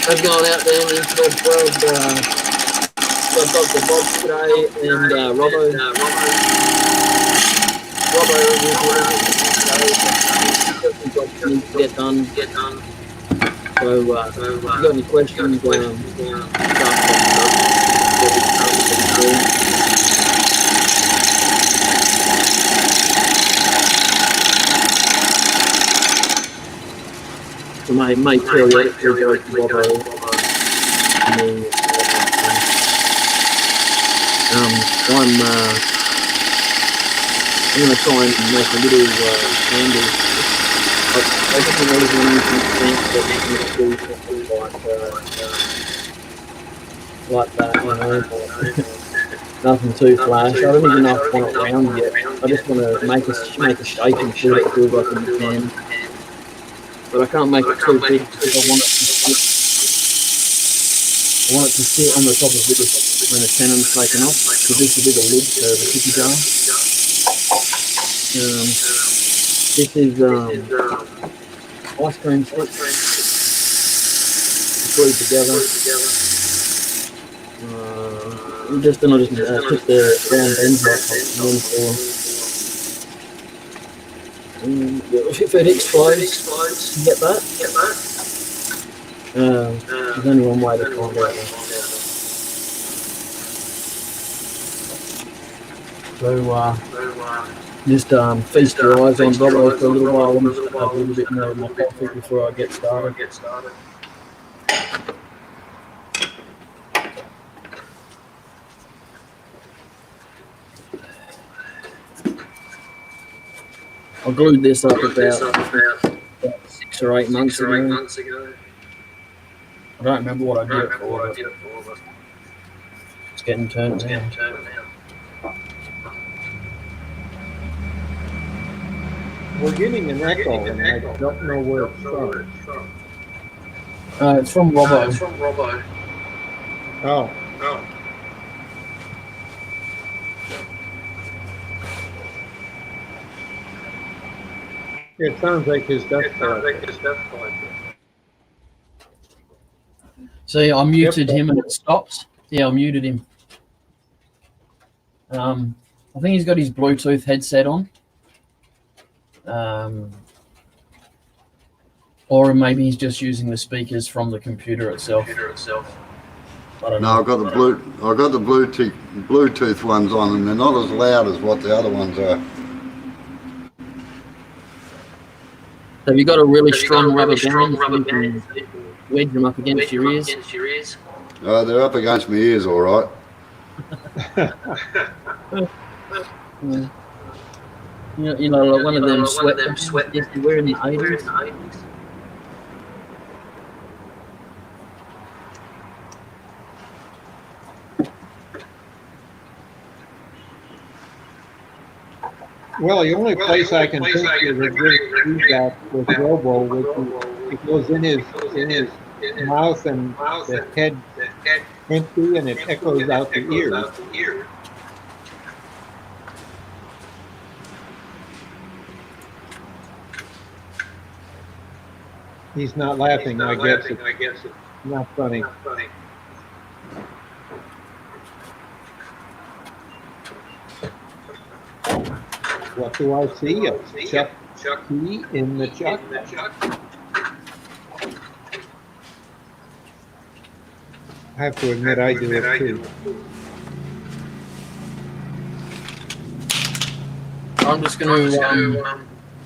I've gone out there and installed 12 Dr. Bob today and Robbo jobs need to get done. So if you've got any questions, so may periodically go to Robbo. I'm going to try and make a little handle. I think there is one like that, you know, nothing too flash. I don't even know if I want it round yet. I just want to make a shape and feel it feels like in the pan. But I can't make it too big because I want it to sit on the top of it when the tenon's taken off. Because this will be the lid for the cookie jar. This is ice cream sticks glued together. I'll just took the brown bends off if it explodes, you get that. There's only one way to find out. So just feast your eyes on Robbo for a little while. I'm just have a little bit more of my coffee before I get started. I glued this up about 6 or 8 months ago. I don't remember what I did it for, but it's getting turned down. We're getting an echo, and I don't know where it's from. It's from Robbo. Oh. It sounds like his death collector. See, I muted him and it stops. Yeah, I muted him. I think he's got his Bluetooth headset on. Or maybe he's just using the speakers from the computer itself. I don't know. I've got the Bluetooth ones on, and they're not as loud as what the other ones are. Have you got a really strong rubber band? Wedge them up against your ears. They're up against my ears, all right. You know, like one of them sweat bands you wear in the 80s. Well, the only place I can think of is do that with Robo, which it goes in his mouth and the head empty, and it echoes out the ears. He's not laughing. I guess it's not funny. What do I see? A Chuck key in the chuck? I have to admit I do it too. I'm just going to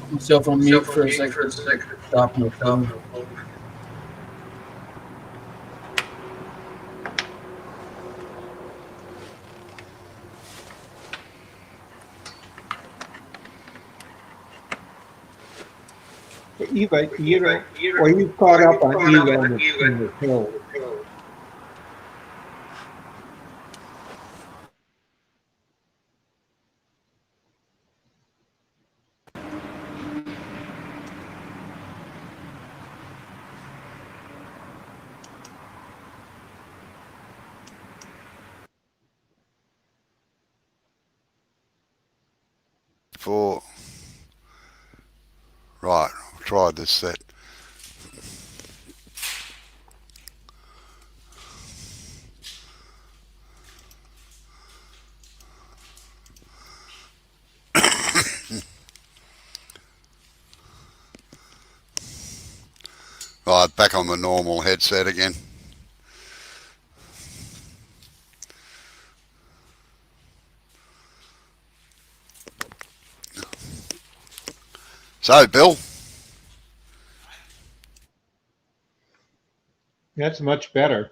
put myself on mute for a second. Stop my phone. Eva, or you caught up on Eva in the hill. Right, I'll try this set. Right, back on the normal headset again. So, Bill, That's much better.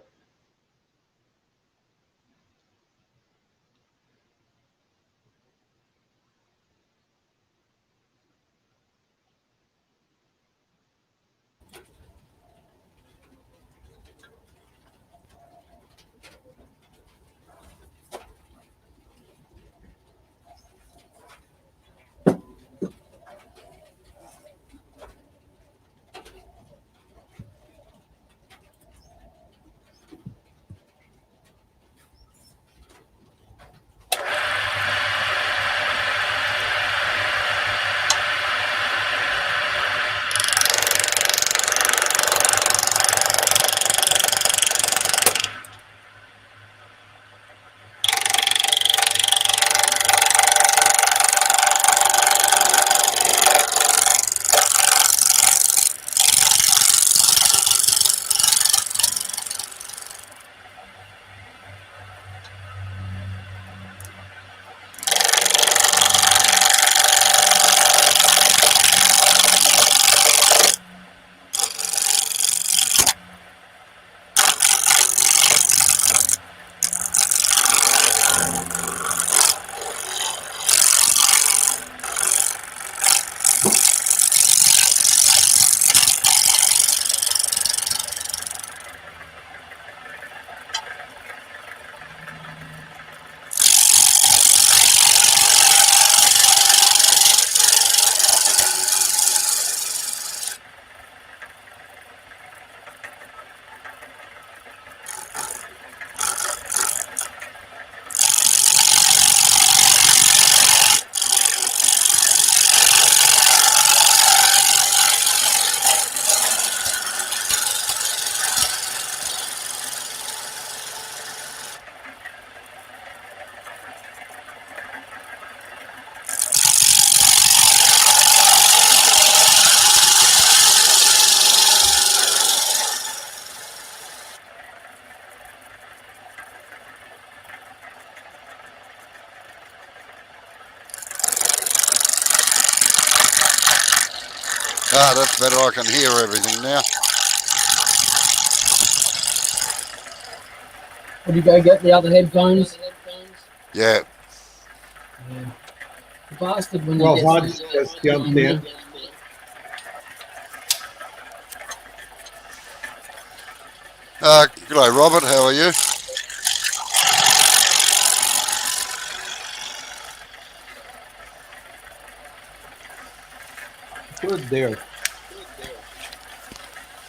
that's better. I can hear everything now. Would you go get the other headphones? Yeah. Yeah. The bastard when Well, he Hodge gets just jumped in. G'day, Robert. How are you? Good there.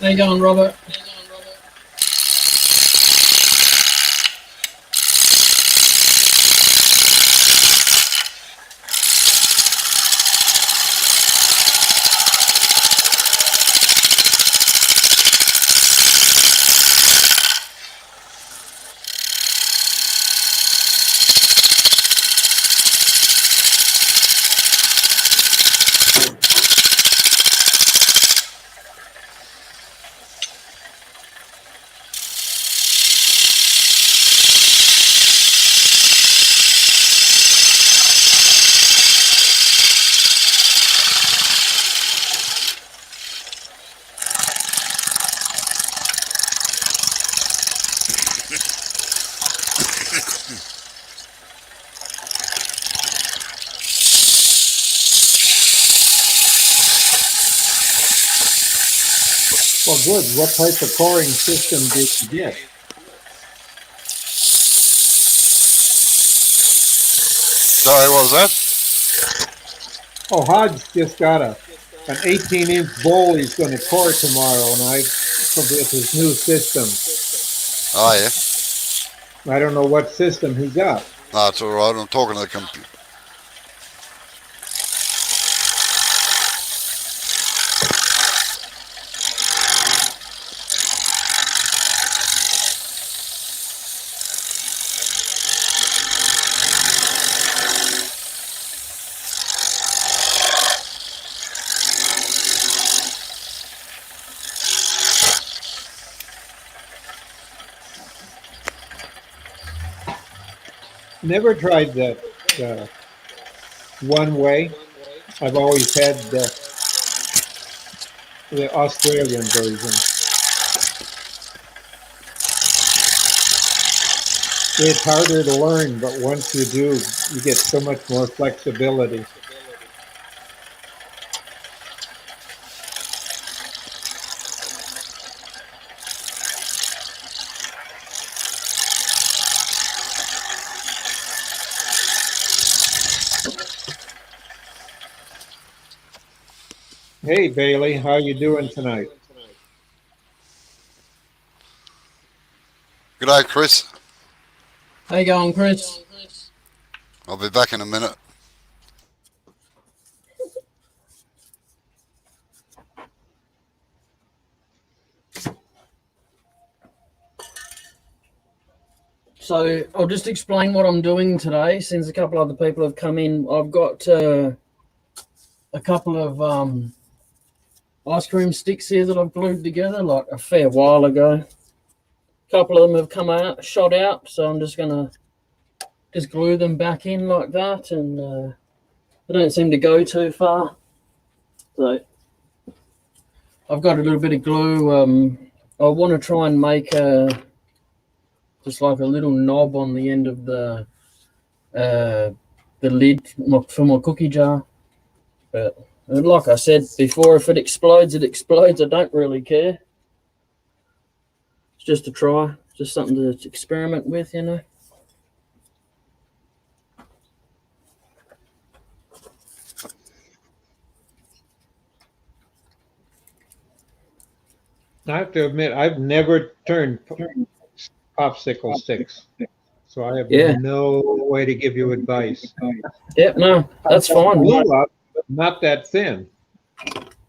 How you going, Robert? Well, good. What type of coring system did you get? Sorry, what was that? Oh, Hodge just got an 18-inch bowl he's going to core tomorrow, and I forget his new system. Oh, yeah. I don't know what system he got. No, it's all right. I'm talking to the computer. never tried the one way. I've always had the Australian version. It's harder to learn, but once you do, you get so much more flexibility. Hey Bailey, how you doing tonight? G'day, Chris. How you going, Chris? I'll be back in a minute. So I'll just explain what I'm doing today, since a couple other people have come in. I've got a couple of ice cream sticks here that I've glued together like a fair while ago. A couple of them have come out, shot out, so I'm just gonna glue them back in like that, and they don't seem to go too far. So I've got a little bit of glue. I want to try and make just like a little knob on the end of the lid for my cookie jar. But like I said before, if it explodes, it explodes. I don't really care. It's just a try, just something to experiment with, you know. I have to admit, I've never turned popsicle sticks, so I have Yeah. no way to give you advice. Yep. No, that's fine. Glue up, but not that thin.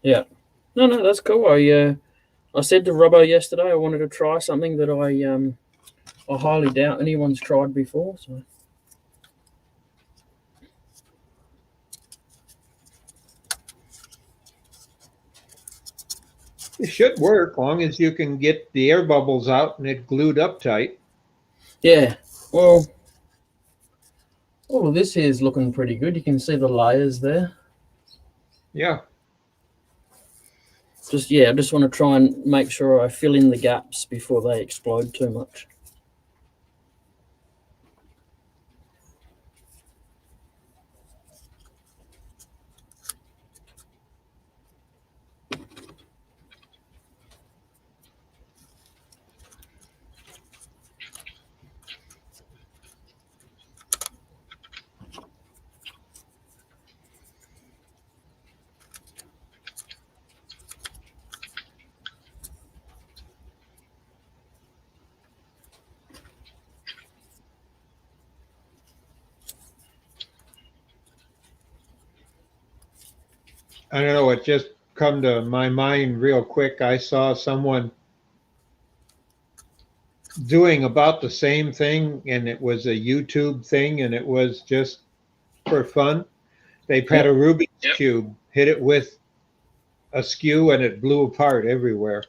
Yeah. No, that's cool. I said to Robbo yesterday I wanted to try something that I highly doubt anyone's tried before. So It should work, long as you can get the air bubbles out and it glued up tight. yeah. Well, this here is looking pretty good. You can see the layers there. Yeah. I just want to try and make sure I fill in the gaps before they explode too much. I don't know, it just come to my mind real quick. I saw someone doing about the same thing, and it was a YouTube thing, and it was just for fun. They had a Rubik's Cube, hit it with a skew, and it blew apart everywhere.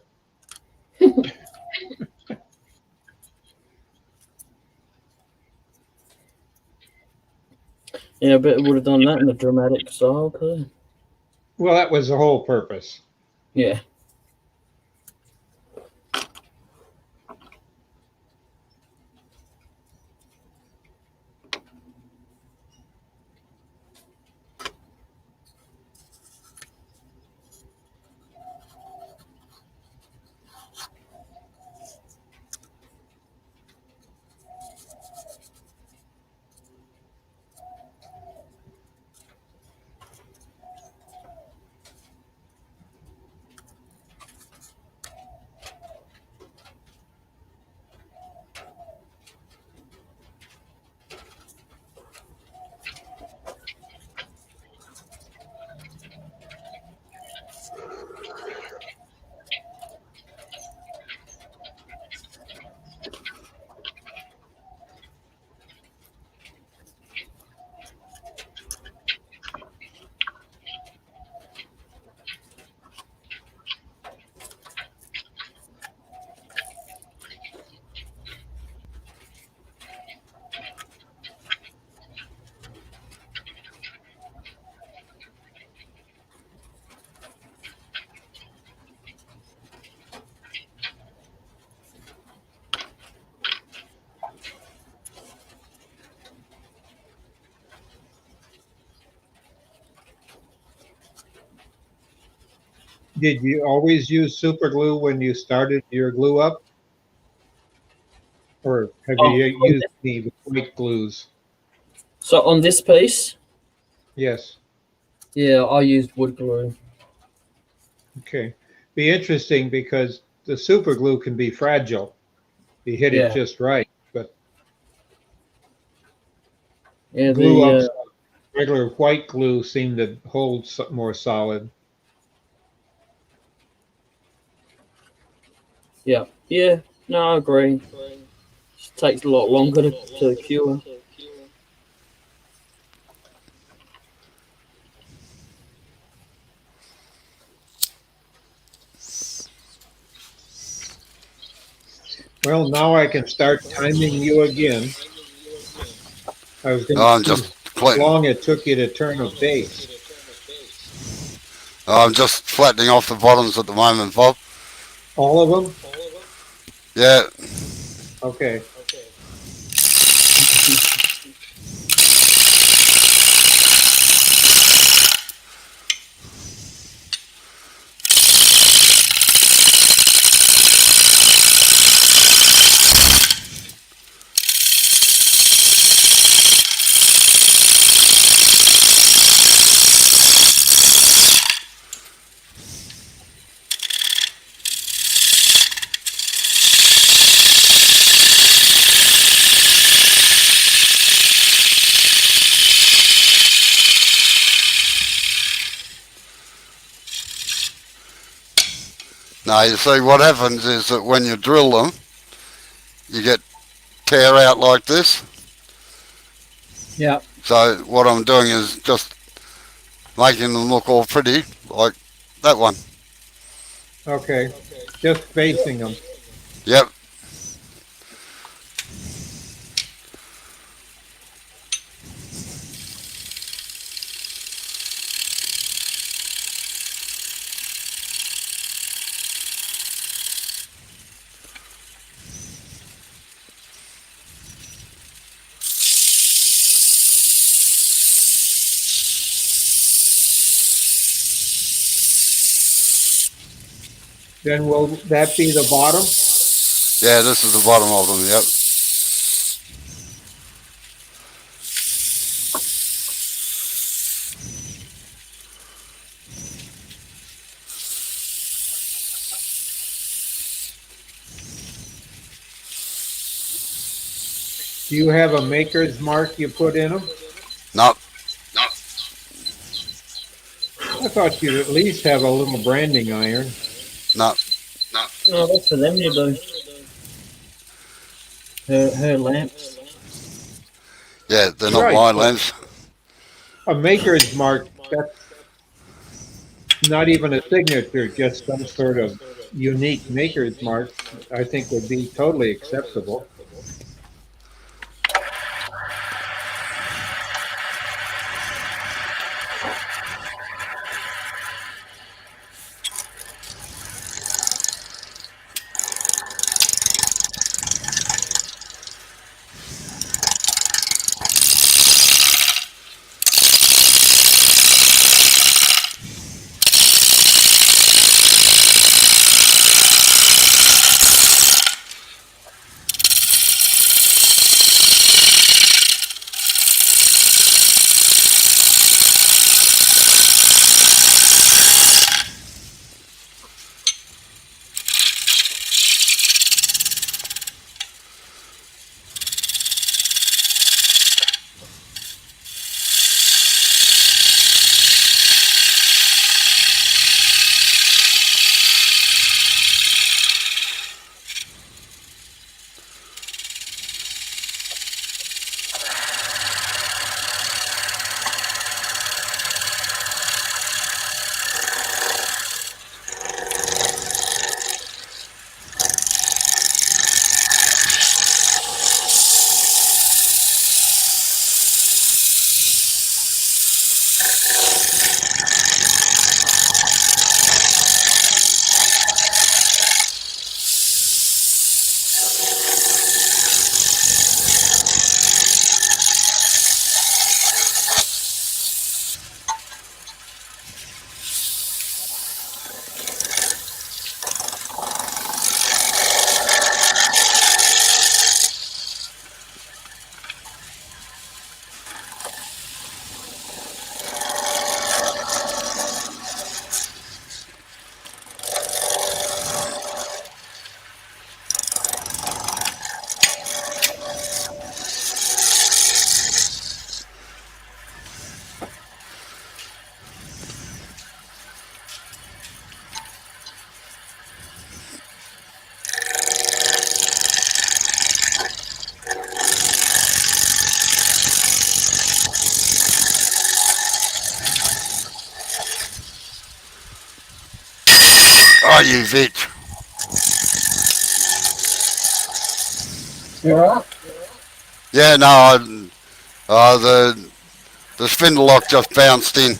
Yeah, I bet it would have done that in the dramatic style too. Well, that was the whole purpose. Yeah. Did you always use super glue when you started your glue up, or have Oh, you used any white glues? so on this piece, Yes. yeah, I used wood glue. Okay. Be interesting because the super glue can be fragile. You hit it Yeah, just right, but yeah, glue the ups, regular white glue seem to hold more solid. yeah, yeah. No, I agree. It takes a lot longer to cure. Well, now I can start timing you again. I was going to I'm see just how clean. long it took you to turn a base. I'm just flattening off the bottoms at the moment, Bob. All of them? Yeah. Okay. Now you see what happens is that when you drill them, you get tear out like this. Yeah, So what I'm doing is just making them look all pretty, like that one. Okay. Just facing them. Yep. Then will that be the bottom? Yeah, this is the bottom of them. Yep. Do you have a maker's mark you put in them? No. I thought you'd at least have a little branding iron. No. no, that's for them to do. Her lamps. Yeah, they're not Right, my but lamps. a maker's mark, that's not even a signature, just some sort of unique maker's mark, I think would be totally acceptable. Oh, you bitch. You know? Yeah, no, the spindle lock just bounced in.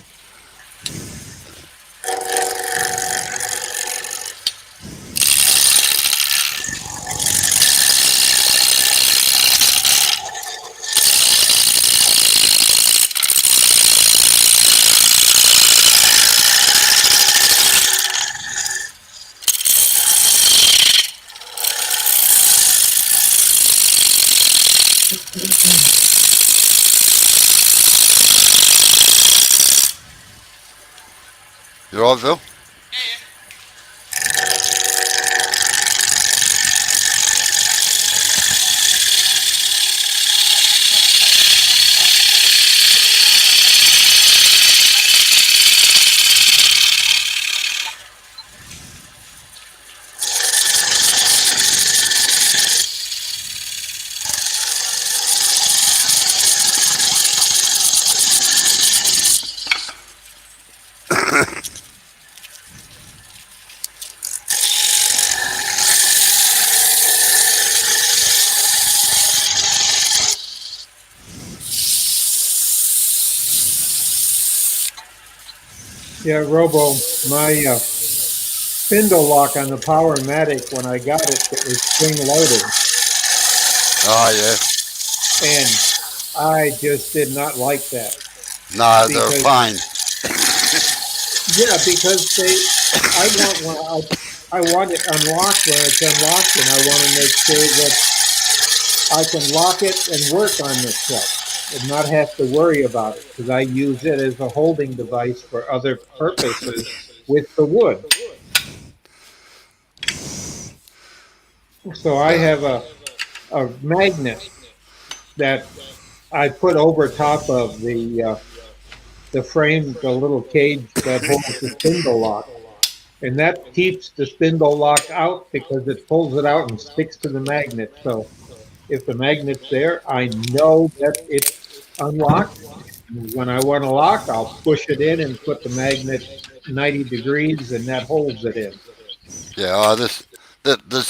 You all right, Phil? Yeah, Robo, my spindle lock on the Powermatic, when I got it, it was spring loaded. Oh, yeah. And I just did not like that No, they're because, fine. yeah, because I want I want it unlocked when it's unlocked, and I want to make sure that I can lock it and work on this truck and not have to worry about it because I use it as a holding device for other purposes with the wood. So I Yeah. have a magnet that I put over top of the frame, the little cage that holds the spindle lock. And that keeps the spindle lock out because it pulls it out and sticks to the magnet. So if the magnet's there, I know that it's unlocked. When I want to lock, I'll push it in and put the magnet 90 degrees, and that holds it in. Yeah, this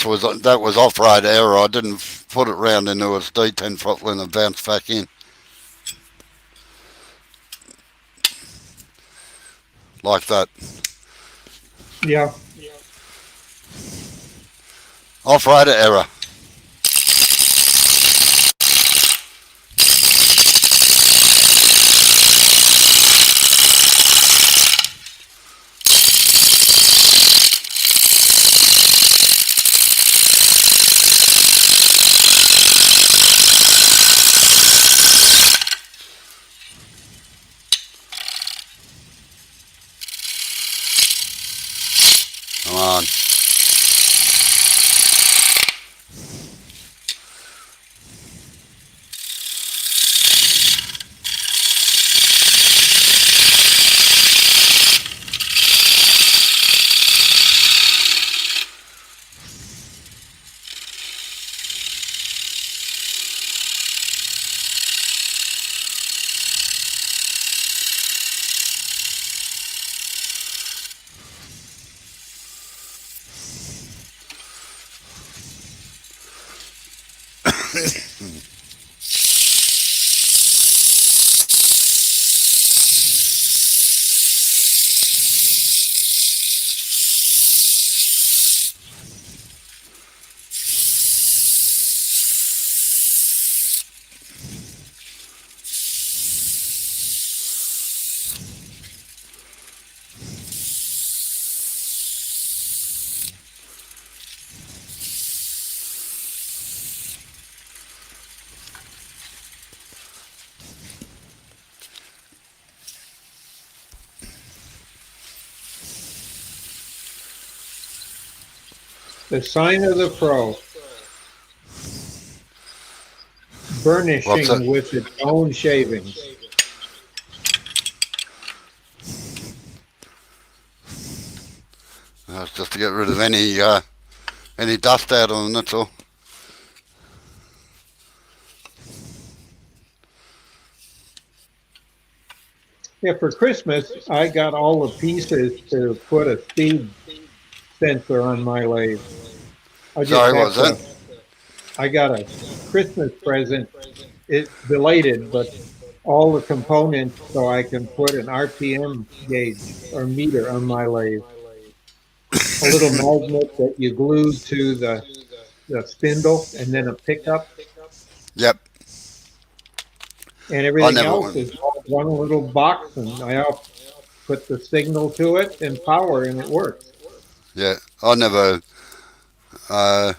was that was off-road error. I didn't put it round into its D10 properly and it bounced back in like that. Yeah. Off-road error. Come on. The sign of the pro, What's that? burnishing with its own shavings. That's just to get rid of any dust out of them. That's all. Yeah, for Christmas, I got all the pieces to put a speed sensor on my lathe. I just Sorry, what have was to. that? I got a Christmas present. It's belated, but all the components so I can put an RPM gauge or meter on my lathe. A little magnet that you glue to the spindle, and then a pickup, Yep, and I everything never else went. is all one little box, and I put the signal to it and power, and it works. Yeah, I never. Uh,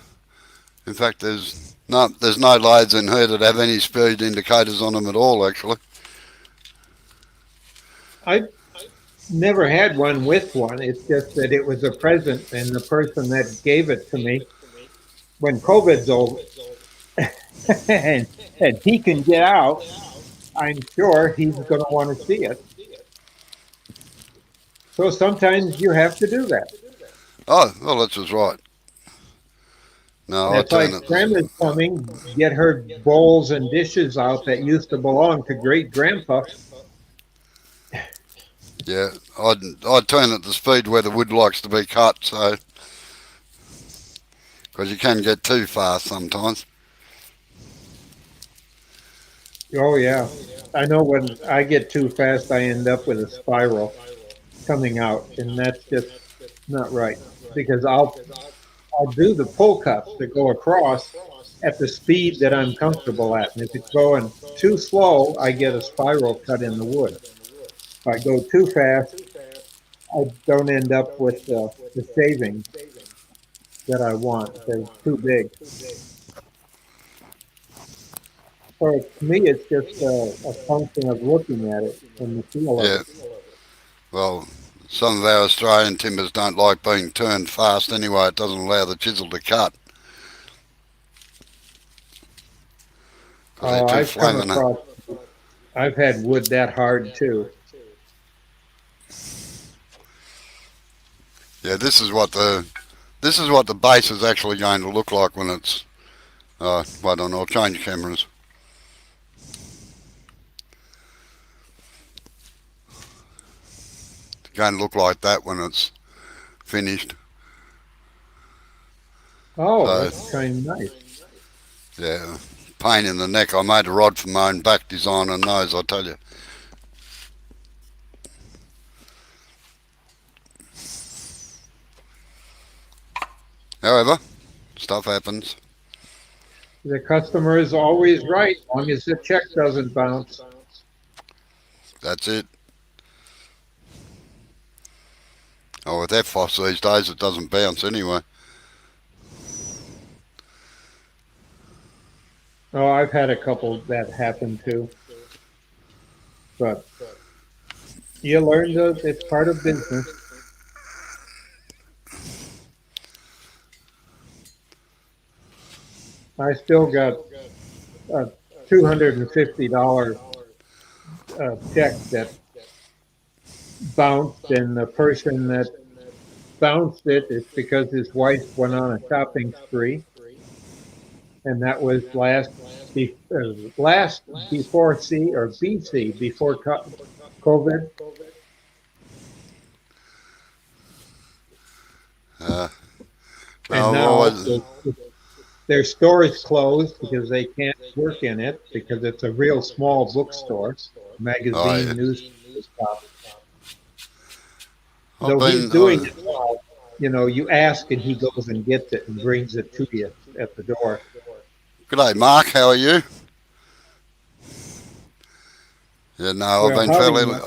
in fact, there's no lathes in here that have any speed indicators on them at all. Actually, I never had one with one. It's just that it was a present, and the person that gave it to me when COVID's over and, and he can get out, I'm sure he's going to want to see it. So sometimes you have to do that. oh well, that's just right. No, I That's turn like it. Grandma's coming, get her bowls and dishes out that used to belong to great grandpa. Yeah, I'd turn it the speed where the wood likes to be cut. So because you can get too fast sometimes. Oh, yeah. I know when I get too fast, I end up with a spiral coming out, and that's just not right because I'll do the pull cuts that go across at the speed that I'm comfortable at. And if it's going too slow, I get a spiral cut in the wood. If I go too fast, I don't end up with the shavings that I want. They're too big. So to me, it's just a function of looking at it and the feel of Yeah, it. well, some of our Australian timbers don't like being turned fast anyway. It doesn't allow the chisel to cut because they're Oh, too I've come flaming. across, I've had wood that hard too. Yeah, this is what the base is actually going to look like when it's. I don't know. I'll change cameras. It's going to look like that when it's finished. Oh, So that's kind of nice. yeah, pain in the neck. I made a rod for my own back design on those. I tell you. However, stuff happens. The customer is always right, as long as the check doesn't bounce. That's it. Oh, with FOSS these days, it doesn't bounce anyway. Oh, I've had a couple that happen too, but you learn that it's part of business. I still got a $250 check that bounced, and the person that bounced it is because his wife went on a shopping spree, and that was last before C or BC before COVID, Uh, and I've now always, their store is closed because they can't work in it because it's a real small bookstore, oh yeah, magazine, news shop. I've So he's been. doing it now. You know, you ask and he goes and gets it and brings it to you at the door. G'day, Mark. How are you? Yeah, no, Well, howdy, Mike.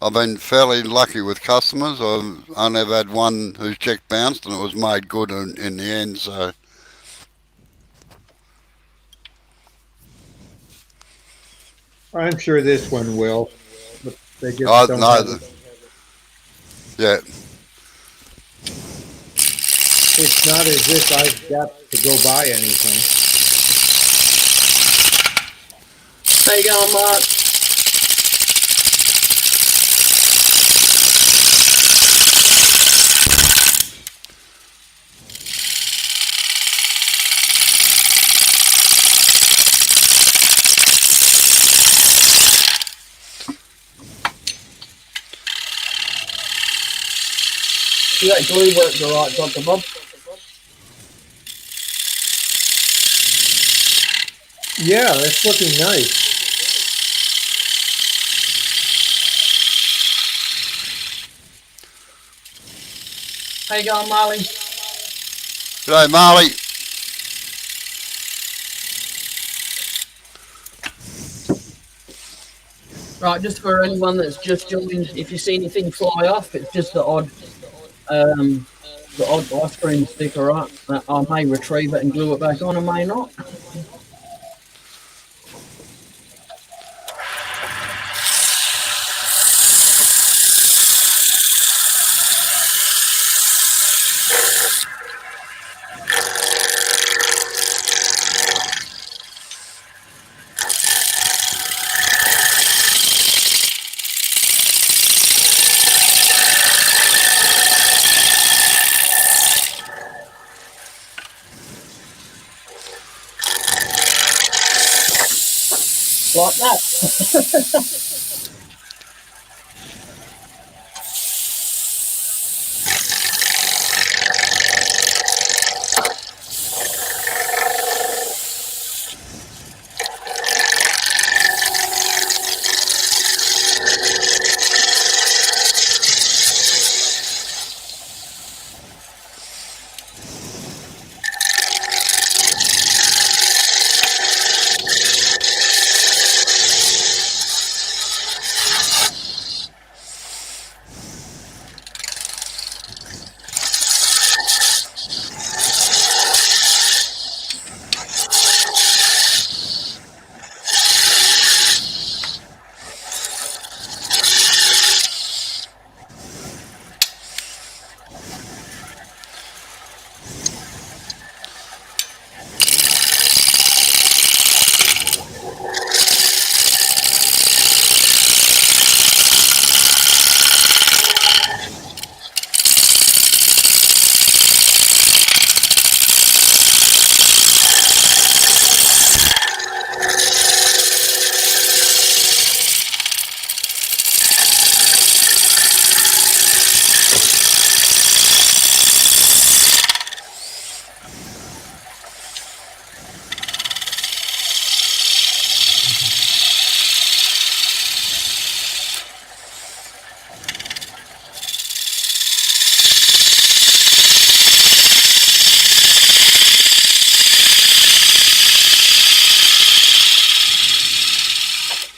I've been fairly lucky with customers. I've only ever had one whose check bounced, and it was made good in the end. So I'm sure this one will, but they just I don't no, have it. yeah, It's not as if I've got to go buy anything. How you going, Mark? See that glue works alright, Dr. Bob? Yeah, that's looking nice. How you going, Marley? G'day, Marley. Right, just for anyone that's just joined, if you see anything fly off, it's just the odd ice cream stick, alright? I may retrieve it and glue it back on, I may not. Like that.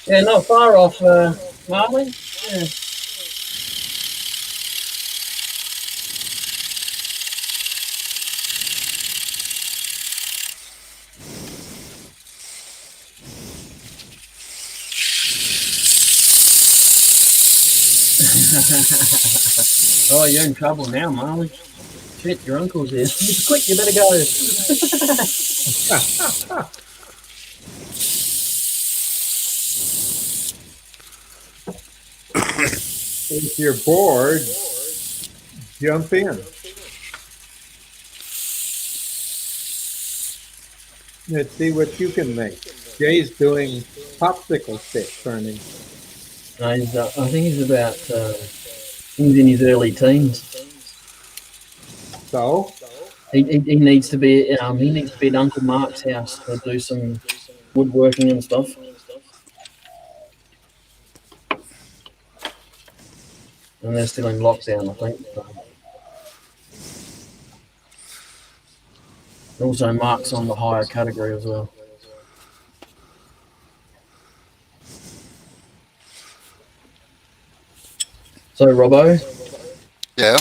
Yeah, not far off, Marley. Yeah. Oh, you're in trouble now, Marley. Shit, your uncle's here. Quick, you better go. If you're bored, jump in. Let's see what you can make. Jay's doing popsicle stick turning. No, I think he's about, he's in his early teens. So, He needs to be at Uncle Mark's house to do some woodworking and stuff. And they're still in lockdown, I think. Also, Mark's on the higher category as well. So, Robbo, Yeah.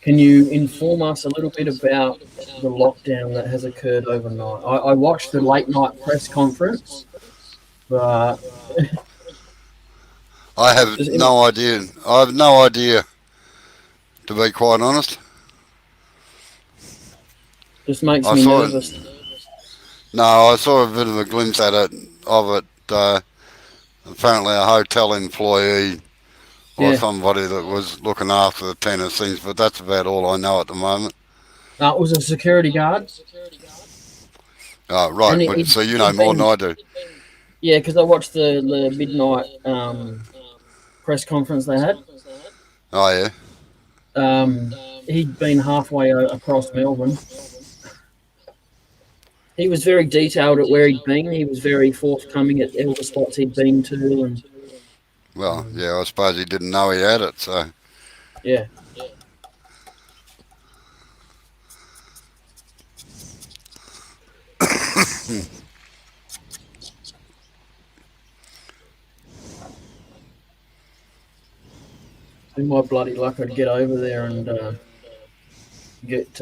can you inform us a little bit about the lockdown that has occurred overnight? I watched the late night press conference, but I have no idea. I have no idea, to be quite honest. just makes me nervous. No, I saw a bit of a glimpse of it. Apparently, a hotel employee or somebody that was looking after the tennis things, but that's about all I know at the moment. It was a security guard. Oh, right. So you know more than I do. Yeah, because I watched the midnight press conference they had. Oh, yeah. He'd been halfway across Melbourne. He was very detailed at where he'd been. He was very forthcoming at all the spots he'd been to, and Well, yeah, I suppose he didn't know he had it, so. yeah. In my bloody luck, I'd get over there and get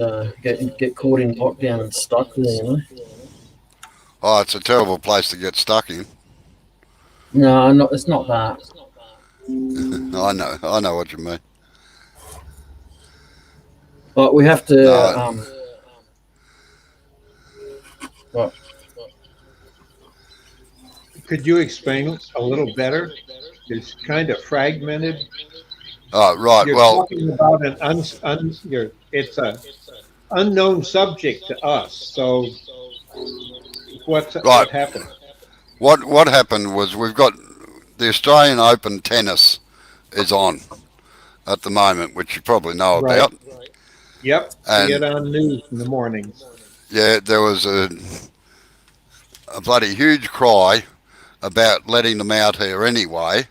caught in lockdown and stuck there. You know? Oh, it's a terrible place to get stuck in. No, not. It's not that. I know what you mean. But we have to. No. What? Could you explain a little better? It's kind of fragmented. Oh, right. You're Well, talking about it's a unknown subject to us. So what right. happened? What happened was we've got the Australian Open tennis is on at the moment, which you probably know about. Yep, And see it on news in the mornings. yeah, there was a bloody huge cry about letting them out here anyway,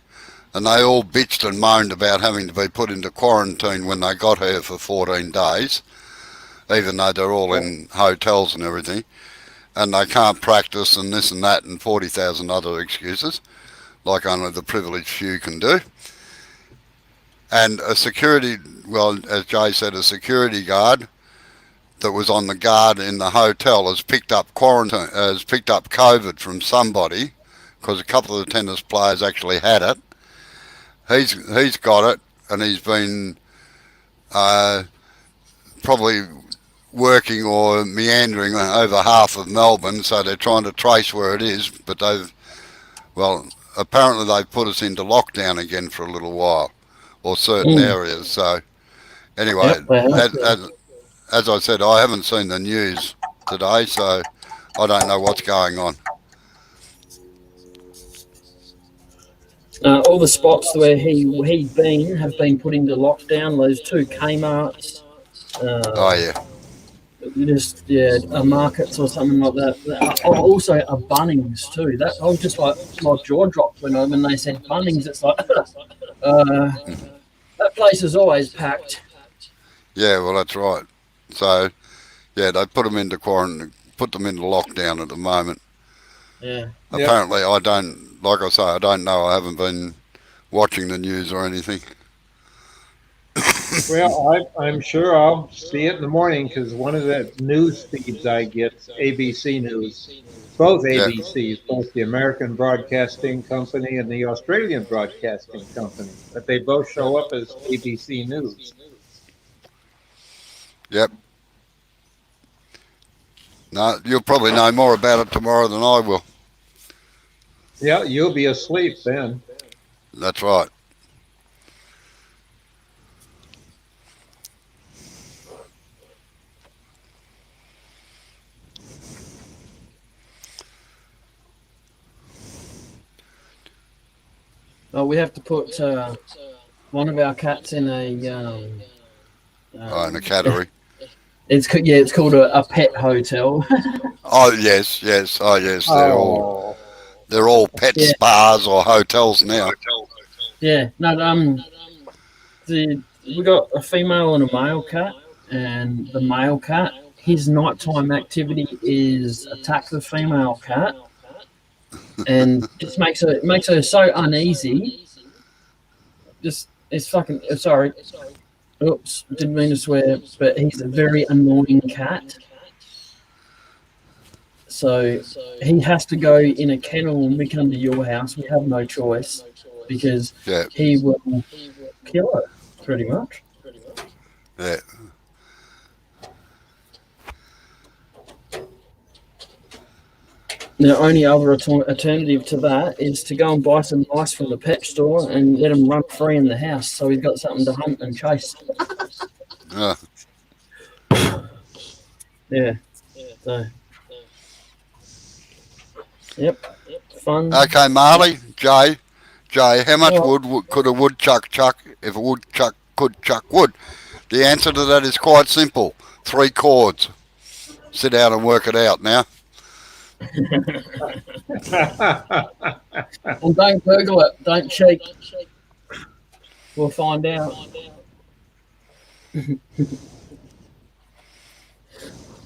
and they all bitched and moaned about having to be put into quarantine when they got here for 14 days, even though they're all in hotels and everything, and they can't practice and this and that and 40,000 other excuses, like only the privileged few can do. And a security, well, as Jay said, a security guard that was on the guard in the hotel has picked up COVID from somebody, because a couple of the tennis players actually had it. He's got it, and he's been probably working or meandering over half of Melbourne, so they're trying to trace where it is. But apparently they've put us into lockdown again for a little while, or certain areas. So anyway, as I said, I haven't seen the news today, so I don't know what's going on. All the spots where he'd been have been put into lockdown. Those 2 Kmarts. Oh yeah. Just a Markets or something like that. Also a Bunnings too. That I was just like my jaw dropped when they said Bunnings. It's like that place is always packed. Yeah, well that's right. So yeah, they put them into quarantine, put them into lockdown at the moment. Yeah. Apparently, I don't. Like I say, I don't know. I haven't been watching the news or anything. Well, I'm sure I'll see it in the morning because one of the news feeds I get is ABC News. Both ABCs, both the American Broadcasting Company and the Australian Broadcasting Company, but they both show up as ABC News. Yep. No, you'll probably know more about it tomorrow than I will. Yeah, you'll be asleep then. That's right. Oh, we have to put one of our cats in a In a cattery. It's called a pet hotel. Oh yes. Oh yes. They're all pet spas or hotels now. Yeah. No. We got a female and a male cat, and the male cat, his nighttime activity is attack the female cat, and just makes her so uneasy. It's fucking sorry. Oops, didn't mean to swear, but he's a very annoying cat. So he has to go in a kennel when we come to your house. We have no choice because he will kill her, pretty much. Yeah. The only other alternative to that is to go and buy some mice from the pet store and let him run free in the house so he's got something to hunt and chase. Yeah. So. Yep. Fun. Okay, Marley, Jay, how much wood could a woodchuck chuck if a woodchuck could chuck wood? The answer to that is quite simple. 3 chords. Sit down and work it out now. And don't Google it. Don't cheat. We'll find out.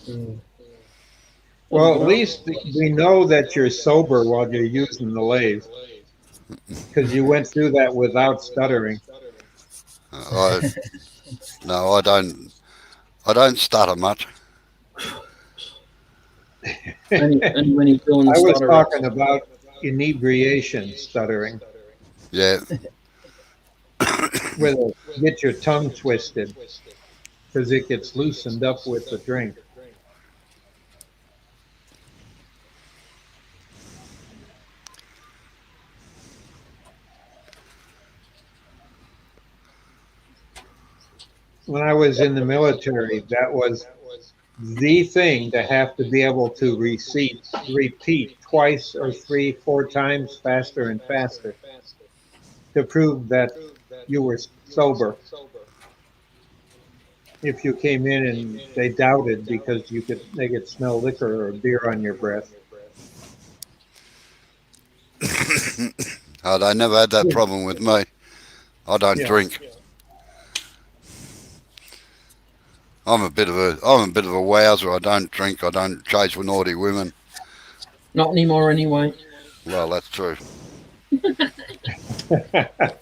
Mm. Well, at least we know that you're sober while you're using the lathe because you went through that without stuttering. I, no, I don't. I don't stutter much. Only when he's doing the I was stuttering. talking about inebriation stuttering, Yeah. where you get your tongue twisted because it gets loosened up with the drink. When I was in the military, that was the thing to have to be able to repeat twice or three, 4 times faster and faster to prove that you were sober. If you came in and they doubted because they could smell liquor or beer on your breath. They never had that problem with me. I don't Yeah. drink. I'm a bit of a wowser. I don't drink. I don't chase with naughty women. Not anymore, anyway. Well, that's true.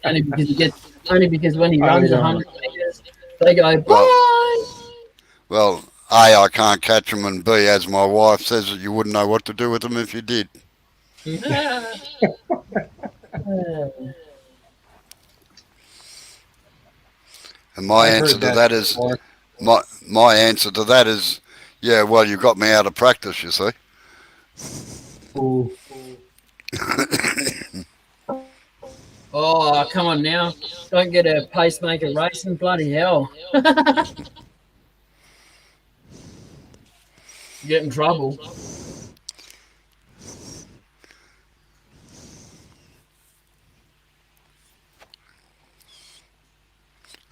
Only because when he I runs don't. 100 meters, they go Well, bye. well, A, I can't catch them, and B, as my wife says, that you wouldn't know what to do with them if you did. And my I've answer heard to that that is before. my answer to that is, yeah. Well, you got me out of practice. You see. Ooh. Oh, come on now. Don't get a pacemaker racing. Bloody hell. Get in trouble.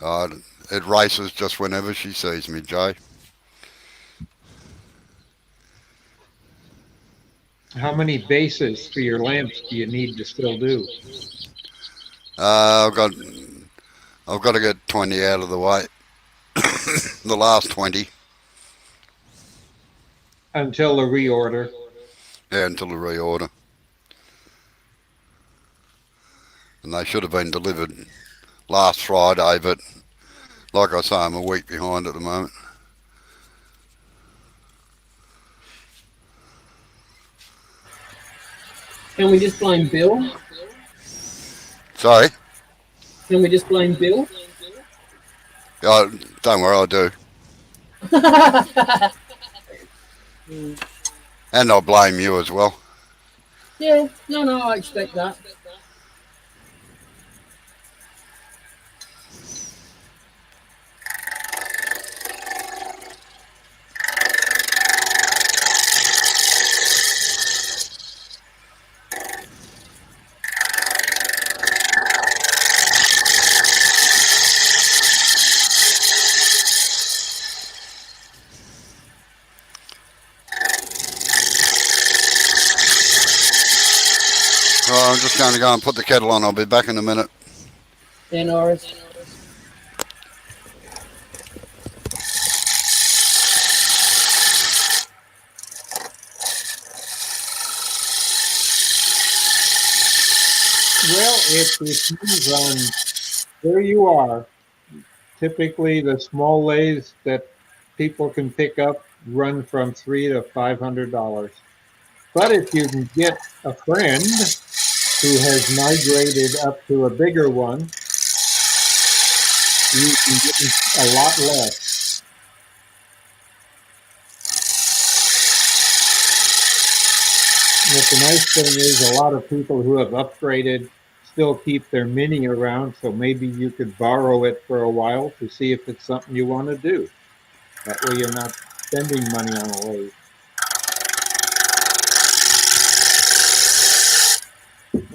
Uh, it races just whenever she sees me, Jay. How many bases for your lamps do you need to still do? Uh, I've got I've got to get 20 out of the way. The last 20, Until the reorder. yeah, until the reorder. And they should have been delivered last Friday, but like I say, I'm a week behind at the moment. Can we just blame Bill? Sorry? Can we just blame Bill? Don't worry, I do. And I blame you as well. Yeah, no, I expect that. I'm just going to go and put the kettle on. I'll be back in a minute. Yeah, Norris. Well, it depends on where you are. Typically, the small lathes that people can pick up run from $300 to $500. But if you can get a friend who has migrated up to a bigger one, you can get a lot less. But the nice thing is a lot of people who have upgraded still keep their Mini around, so maybe you could borrow it for a while to see if it's something you want to do. That way you're not spending money on a lathe.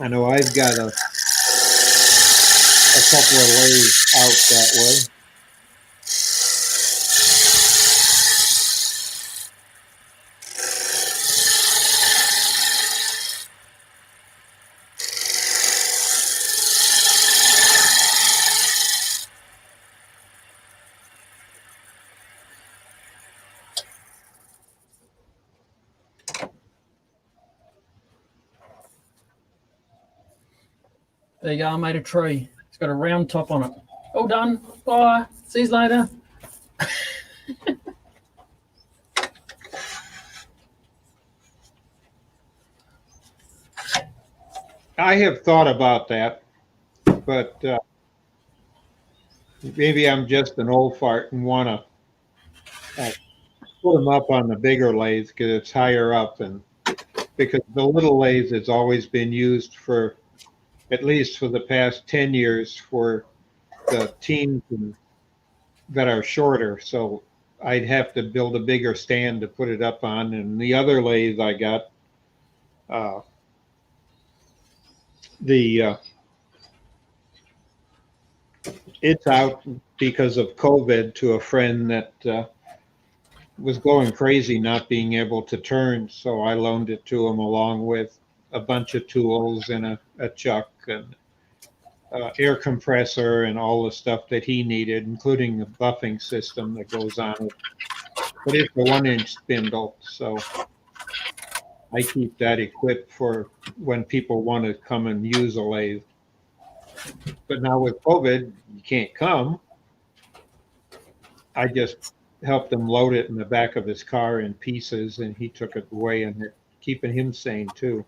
I know I've got a couple of lathes out that way. There you go. I made a tree. It's got a round top on it. All done. Bye. See you later. I have thought about that, but maybe I'm just an old fart and want to put them up on the bigger lathe because it's higher up, and because the little lathe has always been used for, at least for the past 10 years, for the teams that are shorter. So I'd have to build a bigger stand to put it up on. And the other lathe I got, uh, the it's out because of COVID to a friend that was going crazy not being able to turn. So I loaned it to him along with a bunch of tools and a chuck and air compressor and all the stuff that he needed, including the buffing system that goes on it. But it's a 1-inch spindle, so I keep that equipped for when people want to come and use a lathe. But now with COVID, you can't come. I just helped him load it in the back of his car in pieces, and he took it away, and it keeping him sane too.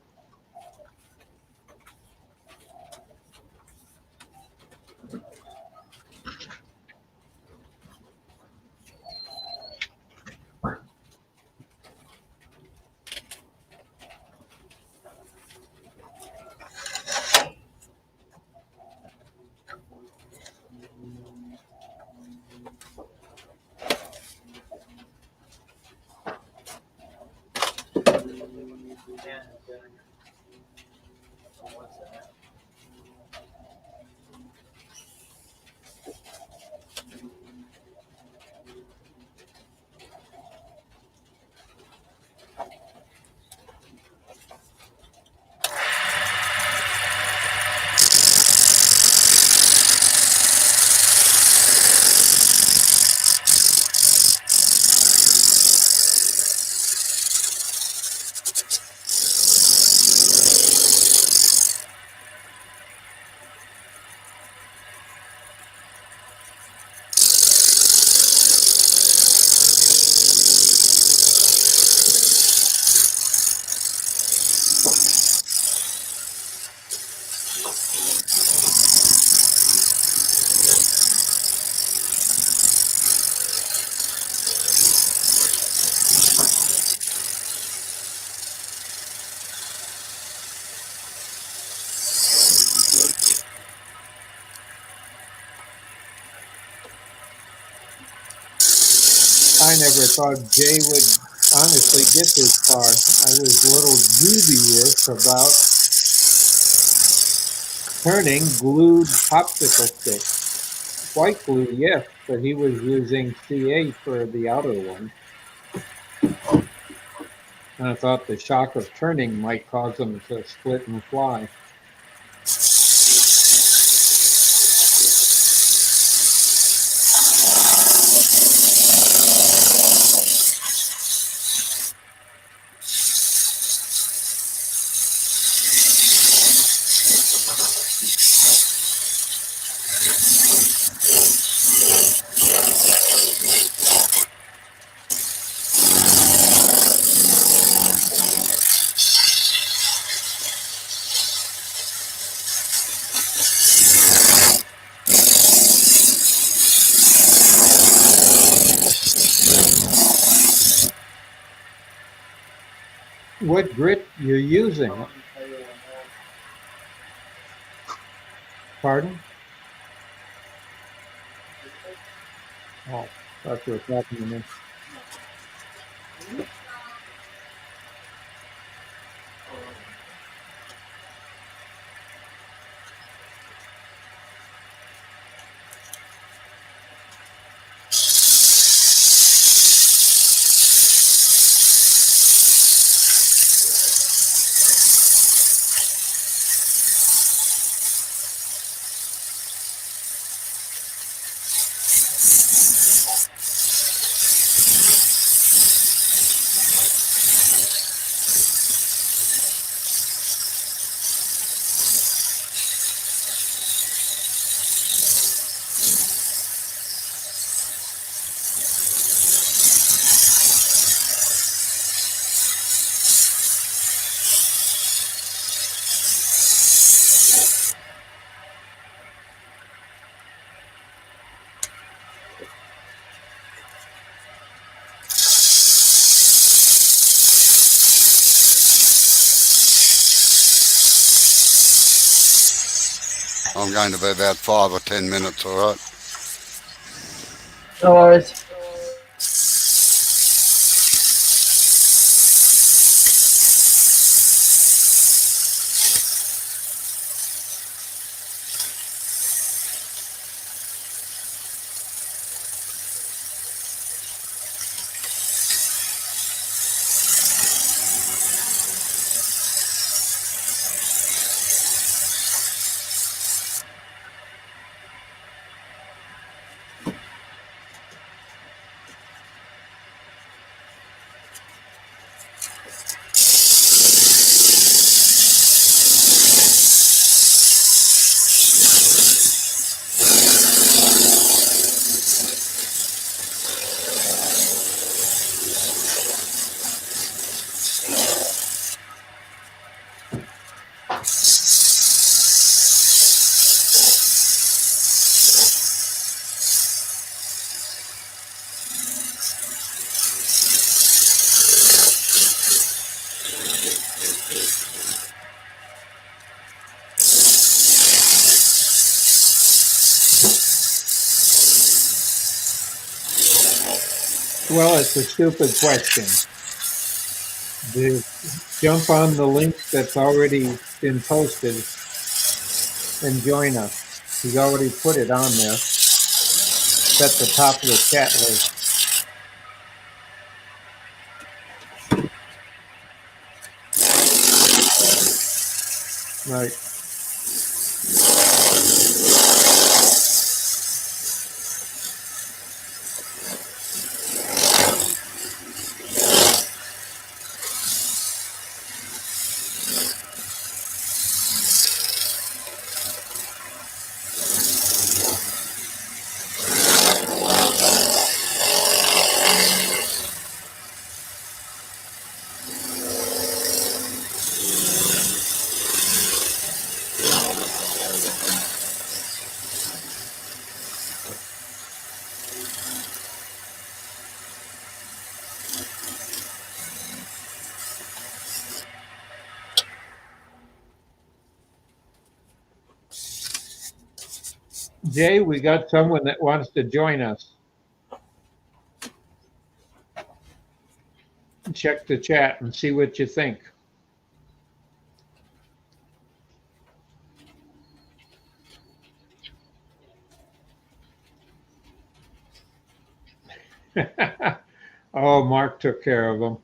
I never thought Jay would honestly get this far. I was a little dubious about turning glued popsicle sticks. White glue, yes, but he was using CA for the outer one. And I thought the shock of turning might cause them to split and fly. What grit you're using? Pardon? Oh, that's what's happening to me. I'm going to be about 5 or 10 minutes, all right? No worries. Well, it's a stupid question. Jump on the link that's already been posted and join us. He's already put it on there. It's at the top of the chat list. Right. Jay, we got someone that wants to join us. Check the chat and see what you think. Oh, Mark took care of them.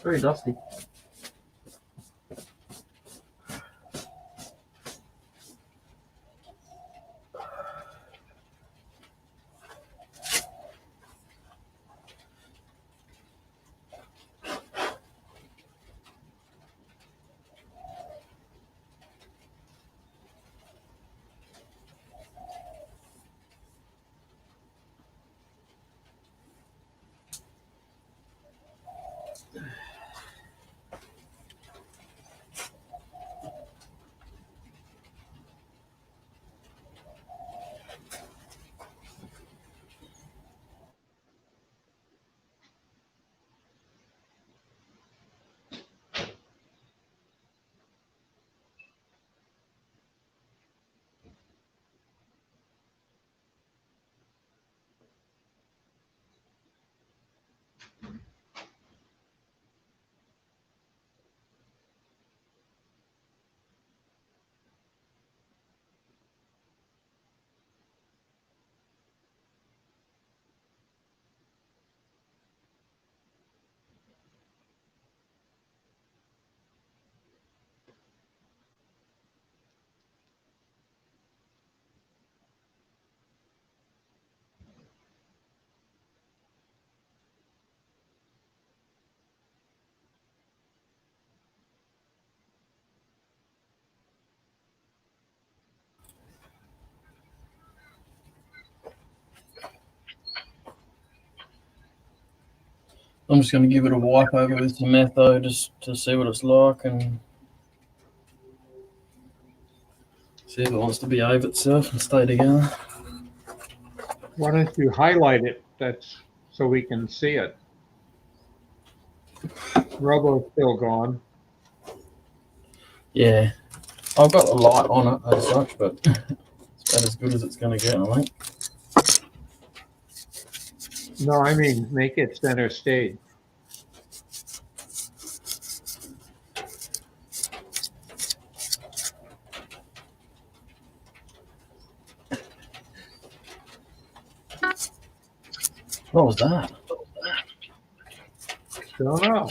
very dusty. I'm just going to give it a wipe over with some metho just to see what it's like and see if it wants to behave itself and stay together. Why don't you highlight it? That's so we can see it. Robo's still gone. Yeah, I've got the light on it as such, but it's about as good as it's going to get, I think. No, I mean make it center stage. What was that? Don't know.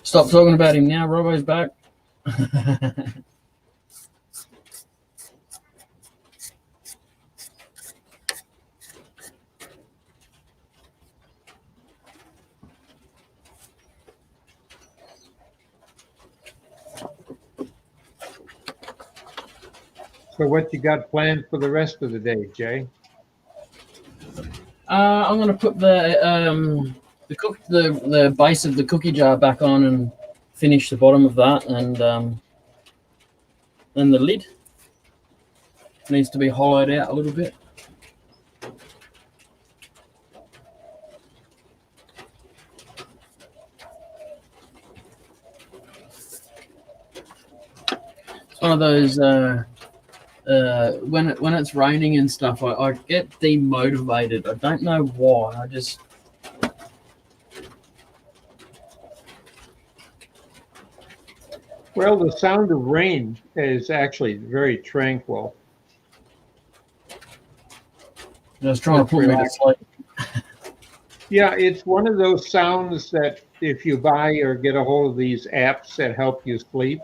Stop talking about him now. Robo's back. So what you got planned for the rest of the day, Jay? I'm going to put the base of the cookie jar back on and finish the bottom of that, and then the lid needs to be hollowed out a little bit. It's one of those when it's raining and stuff, I get demotivated. I don't know why. I just Well, the sound of rain is actually very tranquil. trying to put me to sleep. Yeah, it's one of those sounds that if you buy or get a hold of these apps that help you sleep,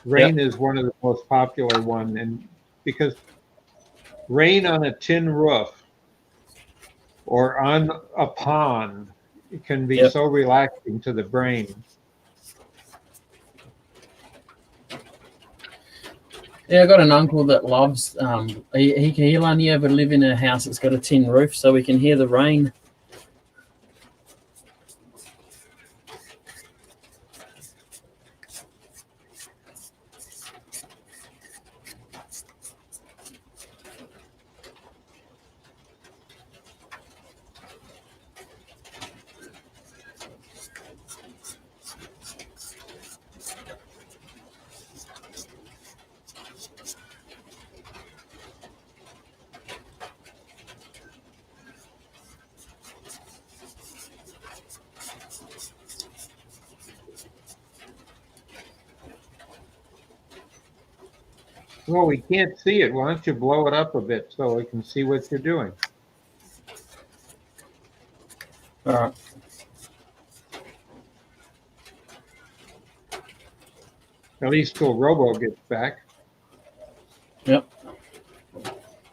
rain is one of the most popular one, and because rain on a tin roof or on a pond, it can be so relaxing to the brain. Yeah, I got an uncle that loves. He'll only ever live in a house that's got a tin roof, so we can hear the rain. Well, we can't see it. Why don't you blow it up a bit so we can see what you're doing? All right. At least till Robo gets back. Yep.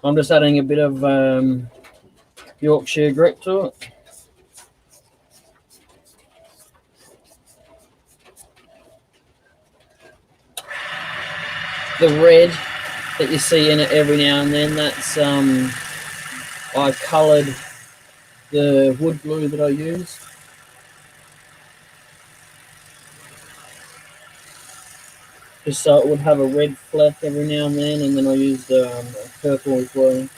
I'm just adding a bit of Yorkshire Grit to it. The red that you see in it every now and then, that's I coloured the wood glue that I use. Just so it would have a red fleck every now and then I used purple as well.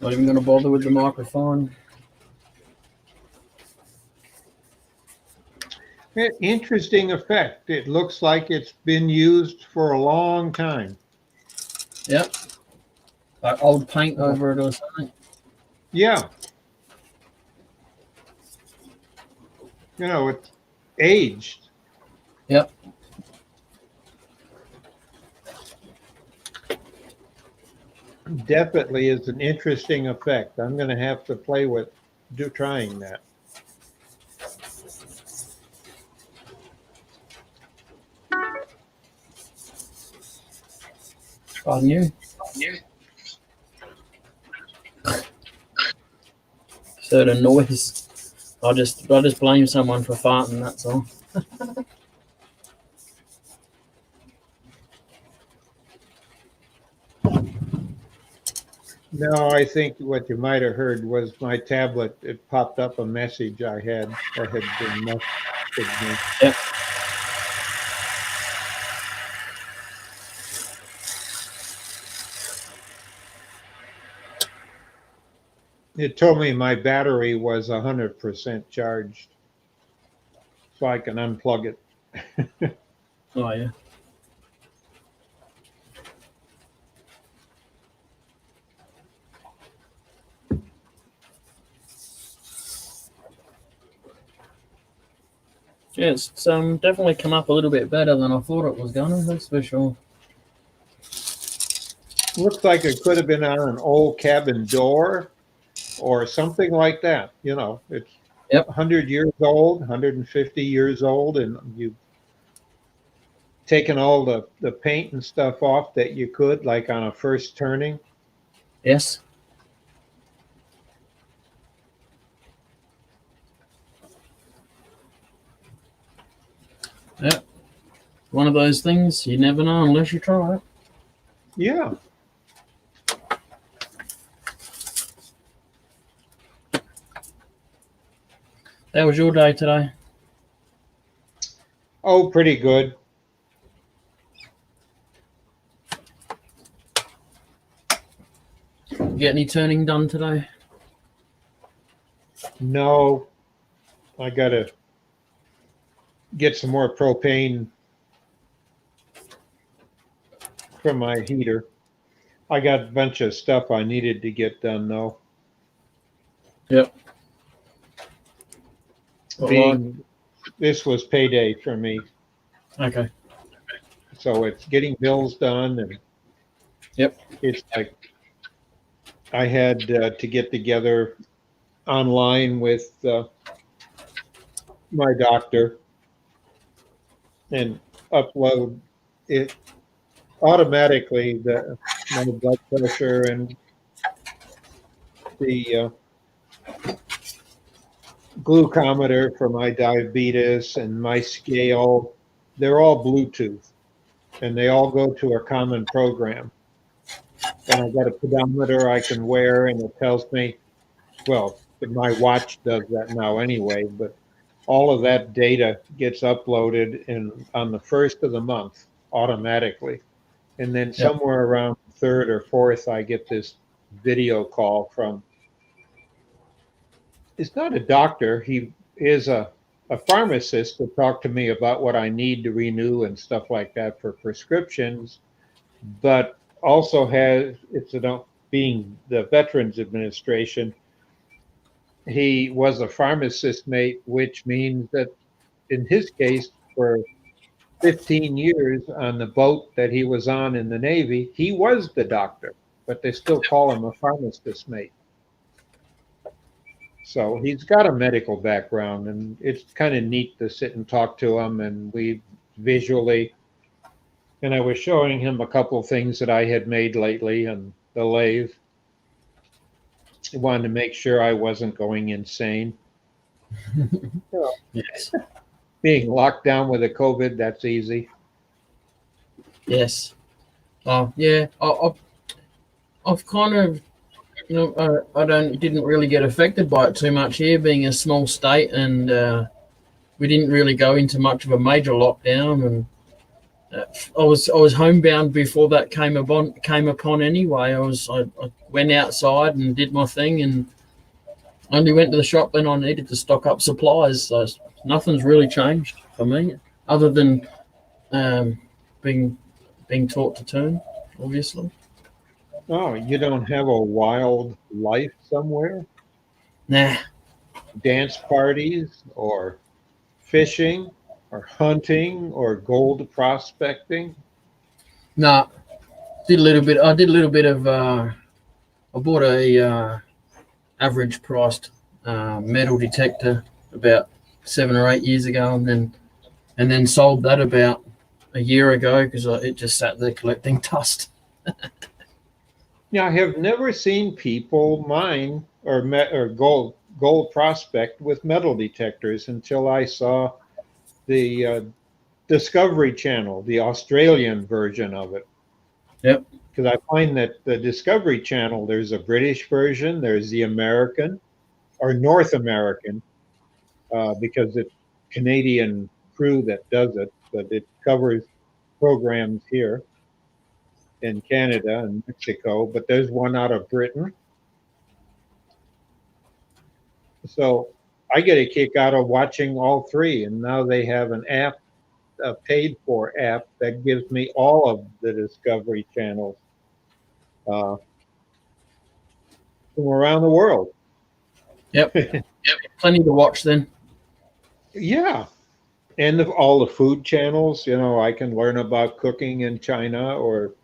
Not even going to bother with the microphone. Interesting effect. It looks like it's been used for a long time. Yep. Like old paint over it or something. Yeah. You know, it's aged. Yep. Definitely is an interesting effect. I'm going to have to play with trying that. Pardon you. Certain noise. I just blame someone for farting, that's all. No, I think what you might have heard was my tablet. It popped up a message I had that had been messaged me. Yep. It told me my battery was 100% charged, so I can unplug it. Oh, yeah. Yeah, it's definitely come up a little bit better than I thought it was gonna, that's for sure. Looks like it could have been on an old cabin door or something like that. You know, it's 100 years old, 150 years old, and you've taken all the paint and stuff off that you could, like on a first turning. Yes. Yep. One of those things, you never know unless you try it. Yeah. How was your day today? Oh, pretty good. Get any turning done today? No, I got to get some more propane from my heater. I got a bunch of stuff I needed to get done, though. Yep. This was payday for me. Okay. So it's getting bills done, and yep, it's like I had to get together online with my doctor and upload it automatically, my blood pressure and the glucometer for my diabetes and my scale, they're all Bluetooth, and they all go to a common program. And I got a pedometer I can wear, and it tells me, well, my watch does that now anyway, but all of that data gets uploaded on the first of the month automatically. And then Yep. somewhere around third or fourth, I get this video call from, it's not a doctor, he is a pharmacist to talk to me about what I need to renew and stuff like that for prescriptions, but also has, it's being the Veterans Administration, he was a pharmacist mate, which means that in his case, for 15 years on the boat that he was on in the Navy, he was the doctor, but they still call him a pharmacist mate. So he's got a medical background, and it's kind of neat to sit and talk to him, and we visually, and I was showing him a couple of things that I had made lately and the lathe. I wanted to make sure I wasn't going insane. Yes. Being locked down with a COVID, that's easy. Yes. Oh, yeah. I've kind of, I didn't really get affected by it too much here, being a small state, and we didn't really go into much of a major lockdown. And I was homebound before that came upon anyway. I went outside and did my thing, and only went to the shop when I needed to stock up supplies. So nothing's really changed for me, other than being taught to turn, obviously. Oh, you don't have a wild life somewhere? Nah. Dance parties or fishing or hunting or gold prospecting? Nah. I did a little bit of I bought a average priced metal detector about 7 or 8 years ago, and then sold that about a year ago because it just sat there collecting dust. Yeah, I have never seen people mine or gold prospect with metal detectors until I saw the Discovery Channel, the Australian version of it. Yep. Because I find that the Discovery Channel, there's a British version, there's the American or North American, because it's Canadian crew that does it, but it covers programs here in Canada and Mexico, but there's one out of Britain. So I get a kick out of watching all three, and now they have an app, a paid for app that gives me all of the Discovery channels from around the world. Yep. Yep. Plenty to watch then. Yeah. And all the food channels, I can learn about cooking in China, or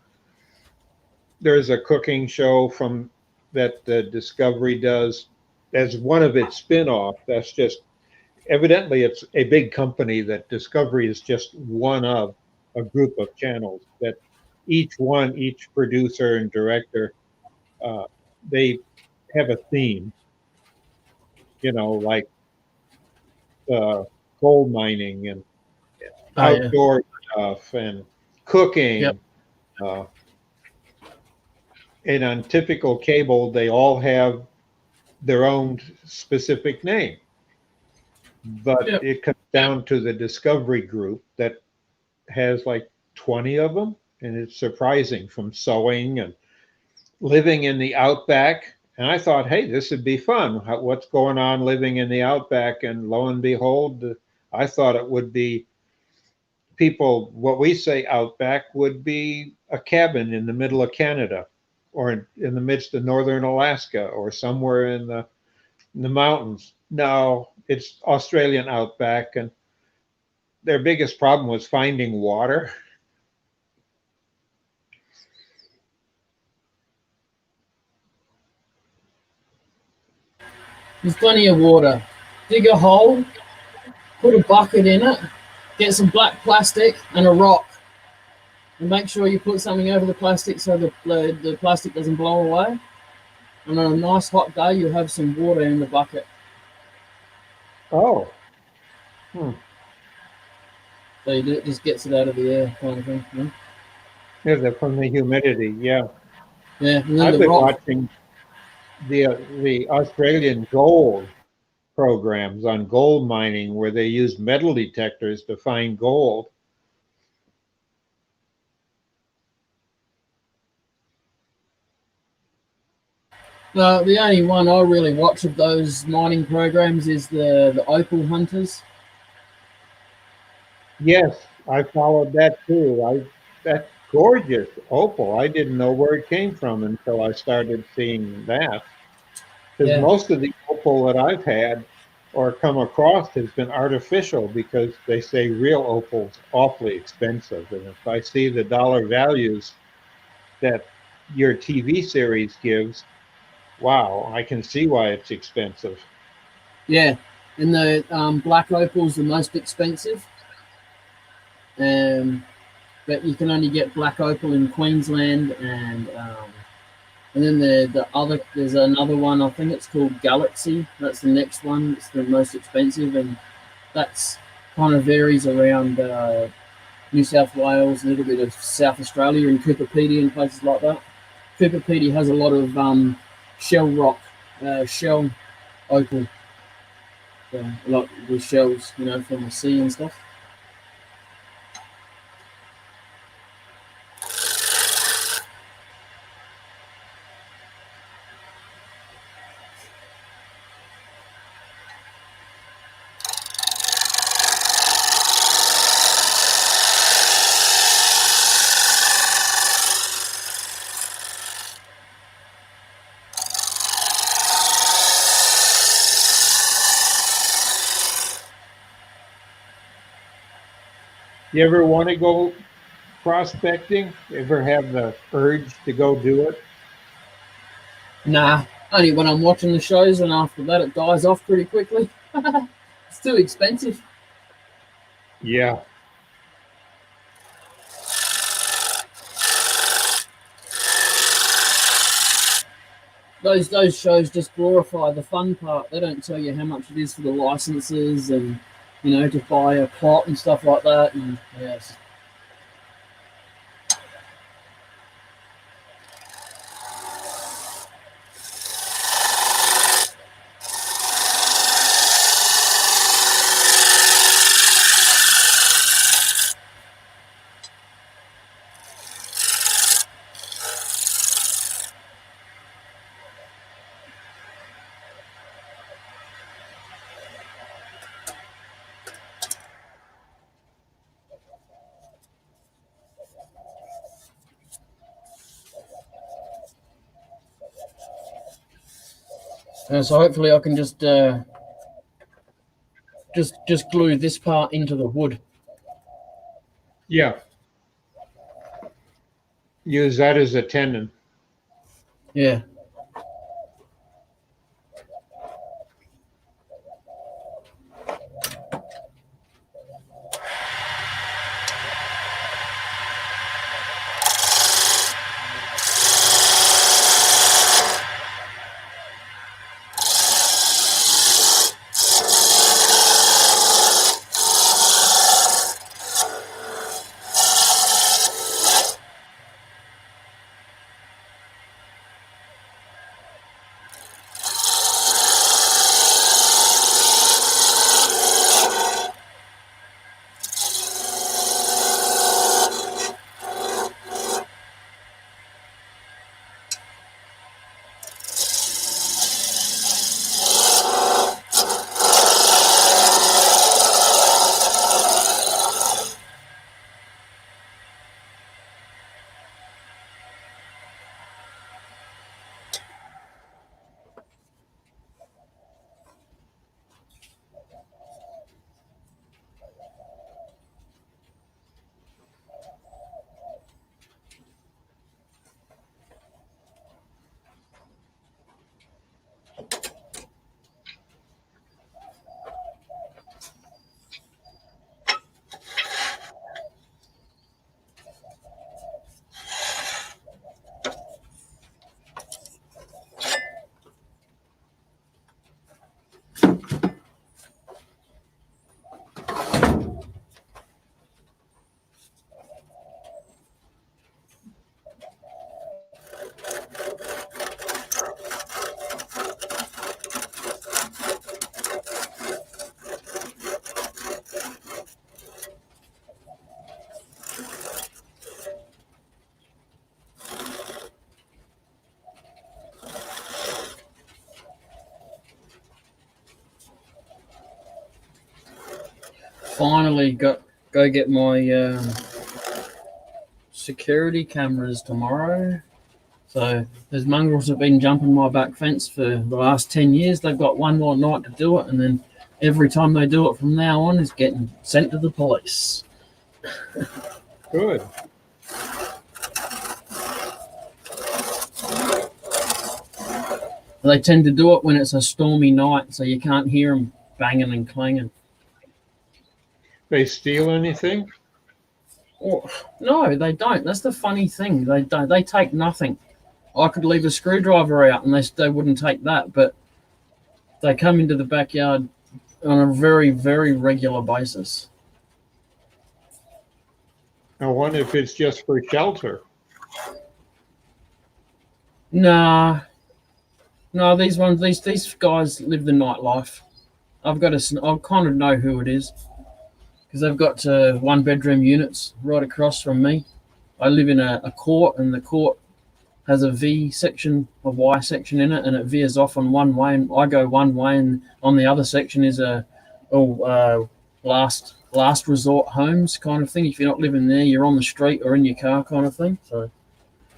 there's a cooking show that the Discovery does as one of its spin-off. That's just, evidently it's a big company that Discovery is just one of a group of channels that each producer and director, they have a theme, like gold mining and outdoor stuff and cooking. Yep. And on typical cable, they all have their own specific name. But Yep. it comes down to the Discovery group that has like 20 of them. And it's surprising, from sewing and living in the outback. And I thought, hey, this would be fun. What's going on living in the outback? And lo and behold, I thought it would be people, what we say outback would be a cabin in the middle of Canada, or in the midst of northern Alaska, or somewhere in the mountains. No, it's Australian outback, and their biggest problem was finding water. There's plenty of water. Dig a hole, put a bucket in it, get some black plastic and a rock, and make sure you put something over the plastic so the plastic doesn't blow away. And on a nice hot day, you'll have some water in the bucket. Oh, hmm. So it just gets it out of the air, kind of thing. You know? Yeah, from the humidity. Yeah, Yeah, and then I've the been rock. watching the Australian gold programs on gold mining where they use metal detectors to find gold. The only one I really watch of those mining programs is the opal hunters. Yes, I followed that too. That's gorgeous opal. I didn't know where it came from until I started seeing that. Because Yeah, most of the opal that I've had or come across has been artificial because they say real opal's awfully expensive. And if I see the dollar values that your TV series gives, wow, I can see why it's expensive. yeah, and the black opal's the most expensive. Um, but you can only get black opal in Queensland, and then there's another one. I think it's called Galaxy. That's the next one. It's the most expensive, and that's kind of varies around New South Wales, a little bit of South Australia, and Cooper Pedy and places like that. Cooper Pedy has a lot of shell rock, shell opal, so a lot with shells, from the sea and stuff. You ever want to go prospecting? Ever have the urge to go do it? Nah, only when I'm watching the shows, and after that it dies off pretty quickly. It's too expensive. Yeah. Those shows just glorify the fun part. They don't tell you how much it is for the licenses and to buy a plot and stuff like that. And yes, so hopefully I can just glue this part into the wood. Yeah. Use that as a tendon. Yeah. finally go get my security cameras tomorrow. So those mongrels have been jumping my back fence for the last 10 years. They've got one more night to do it, and then every time they do it from now on is getting sent to the police. Good. They tend to do it when it's a stormy night, so you can't hear them banging and clanging. They steal anything? Oh, no, they don't. That's the funny thing. They don't. They take nothing. I could leave a screwdriver out, and they wouldn't take that. But they come into the backyard on a very, very regular basis. I wonder if it's just for shelter. Nah, no. These guys live the nightlife. I kind of know who it is because they've got 1-bedroom units right across from me. I live in a court, and the court has a V section, a Y section in it, and it veers off on one way, and I go one way, and on the other section is last resort homes kind of thing. If you're not living there, you're on the street or in your car kind of thing. So,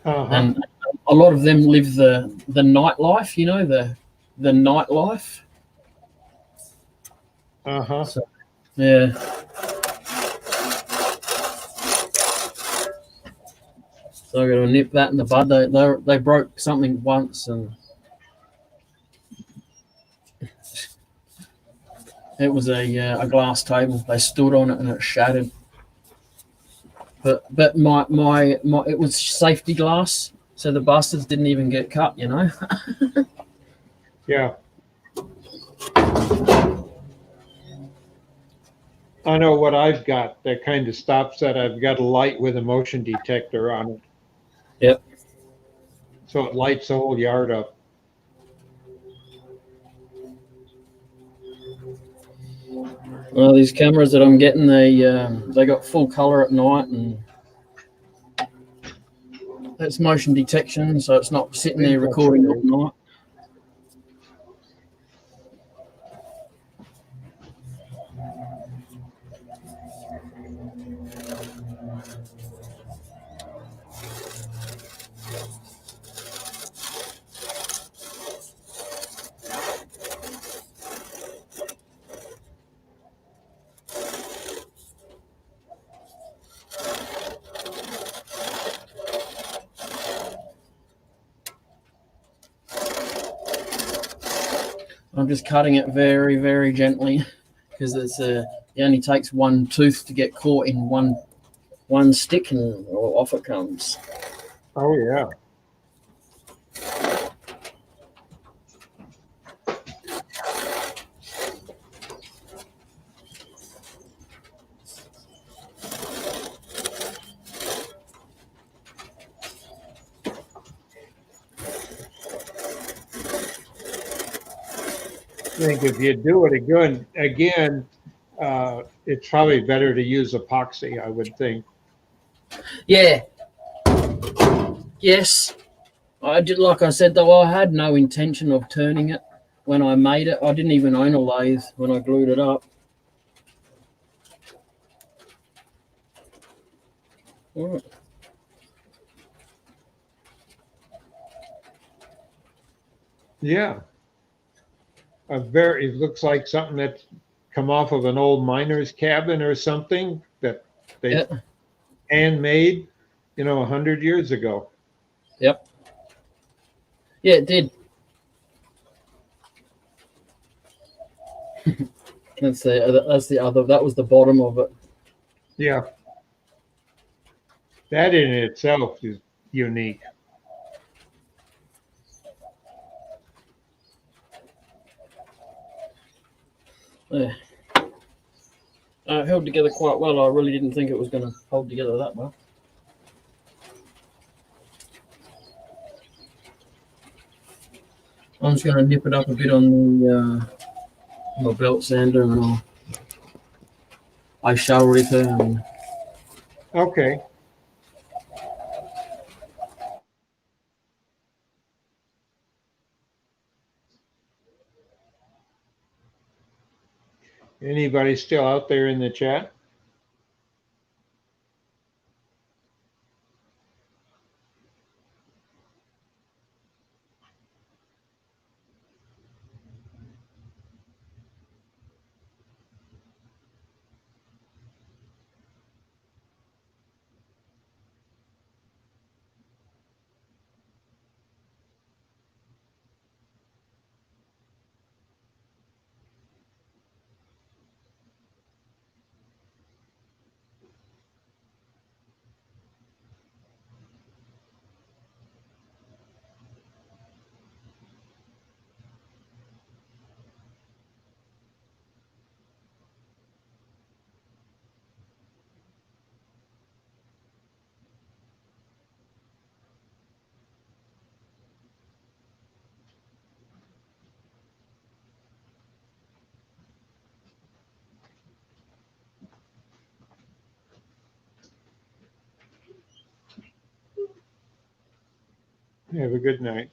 and a lot of them live the nightlife, the nightlife. So, yeah. So I got to nip that in the bud. They broke something once, and it was a glass table. They stood on it and it shattered. But my it was safety glass, so the bastards didn't even get cut. Yeah. I know what I've got that kind of stops that. I've got a light with a motion detector on it. Yep. So it lights the whole yard up. Well, these cameras that I'm getting, they got full color at night, and that's motion detection, so it's not sitting there recording all night. I'm just cutting it very, very gently because it only takes one tooth to get caught in one stick, and off it comes. Oh yeah. I think if you do it again, it's probably better to use epoxy, I would think. Yeah. Yes. I did, like I said, though, I had no intention of turning it when I made it. I didn't even own a lathe when I glued it up. All right. Yeah. It looks like something that's come off of an old miner's cabin or something that they handmade, 100 years ago. Yep. Yeah, it did. That's the other. That was the bottom of it. Yeah. That in itself is unique. Yeah. It held together quite well. I really didn't think it was going to hold together that well. I'm just going to nip it up a bit on the my belt sander, and I shall return. Okay. Anybody still out there in the chat? Have a good night.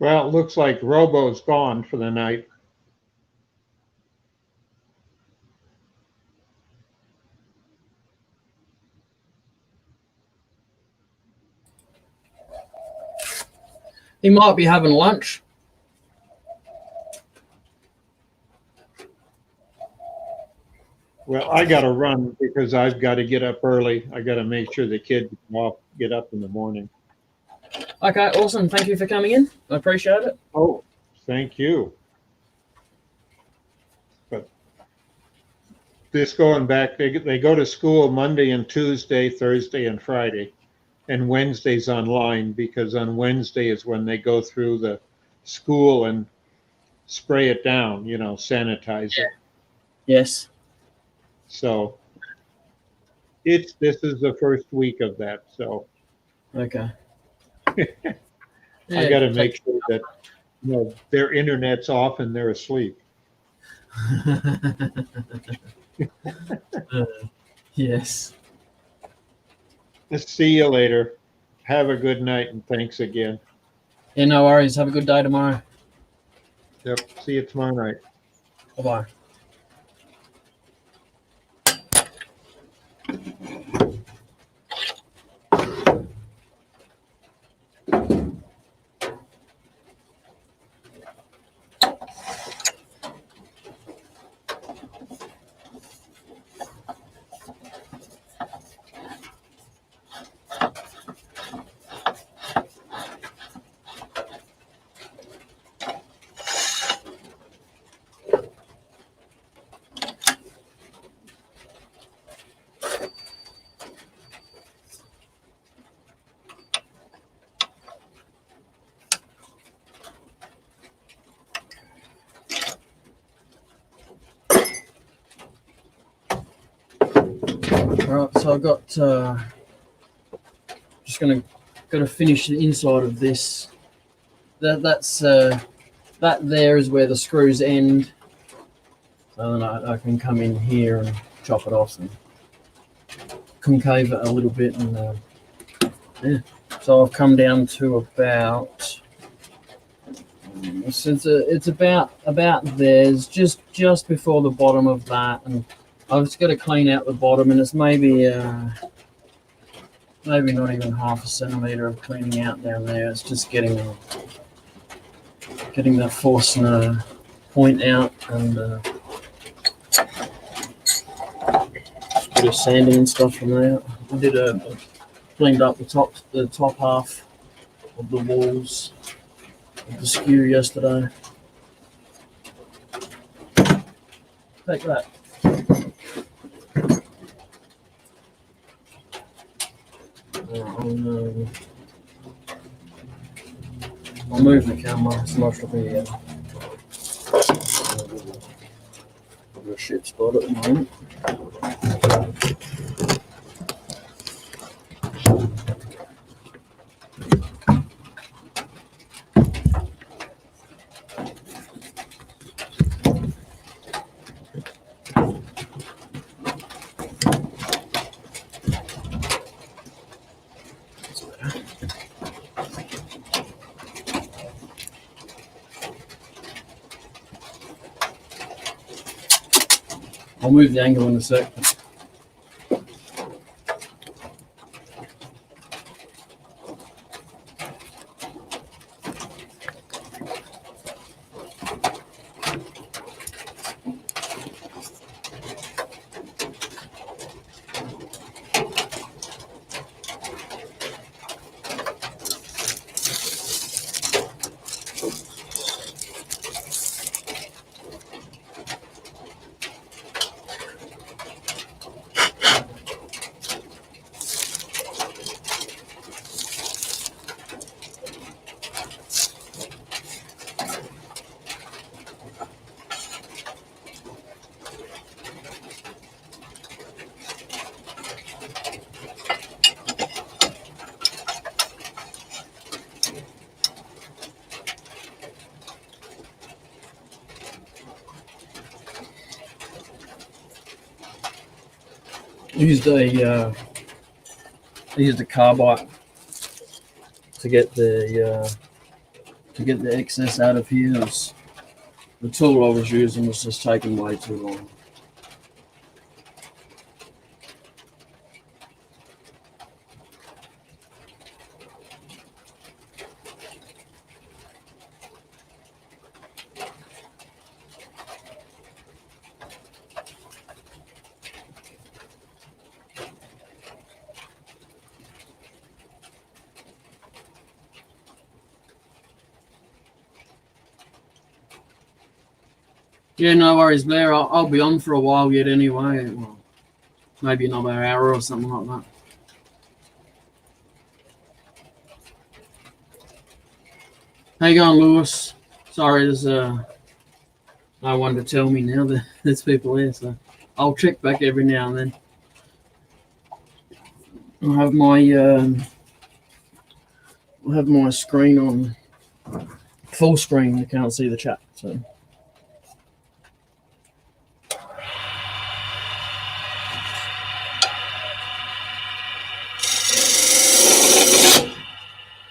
Well, it looks like Robo's gone for the night. He might be having lunch. Well, I got to run because I've got to get up early. I got to make sure the kids get up in the morning. Okay, awesome. Thank you for coming in. I appreciate it. Oh, thank you. But this going back, they go to school Monday and Tuesday, Thursday and Friday, and Wednesday's online because on Wednesday is when they go through the school and spray it down, sanitize it. Yes. So this is the first week of that. So Okay. I got to make sure that their internet's off and they're asleep. Yes. Let's see you later. Have a good night and thanks again. Yeah, no worries. Have a good day tomorrow. Yep. See you tomorrow night. Bye-bye. Right, so I've got just got to finish the inside of this. That there is where the screws end. So then I can come in here and chop it off and concave it a little bit, and yeah. So I've come down to about. So it's about there. It's just before the bottom of that, and I've just got to clean out the bottom, and it's maybe not even half a centimetre of cleaning out down there. It's just getting that force point out, and a bit of sanding and stuff from there. I cleaned up the top half of the walls of the skew yesterday. Take that. I'll move the camera. It's not going to be a shit spot at the moment. I'll move the angle in a sec. Used a carbide to get the excess out of here. The tool I was using was just taking way too long. Yeah, no worries, Blair. I'll be on for a while yet anyway. Well, maybe another hour or something like that. How you going, Lewis? Sorry, there's no one to tell me now that there's people here, so I'll check back every now and then. I'll have my screen on full screen. You can't see the chat, so.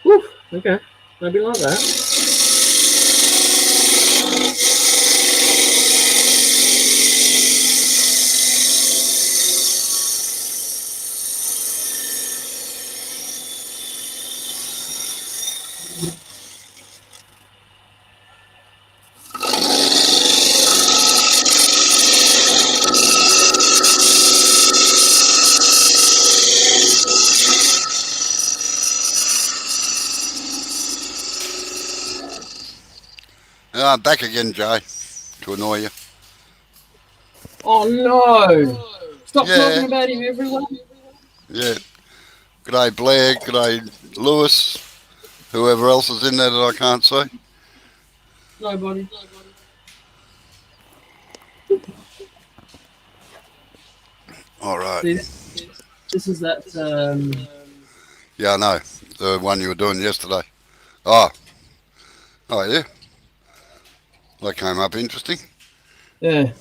Whew, okay, maybe like that. Back again, Jay, to annoy you. Oh no! Stop talking about him everywhere. Yeah. G'day Blair, g'day Lewis, whoever else is in there that I can't see. Nobody. All right. See, this is that. Yeah, I know. The one you were doing yesterday. Oh, oh yeah. That came up interesting. Yeah,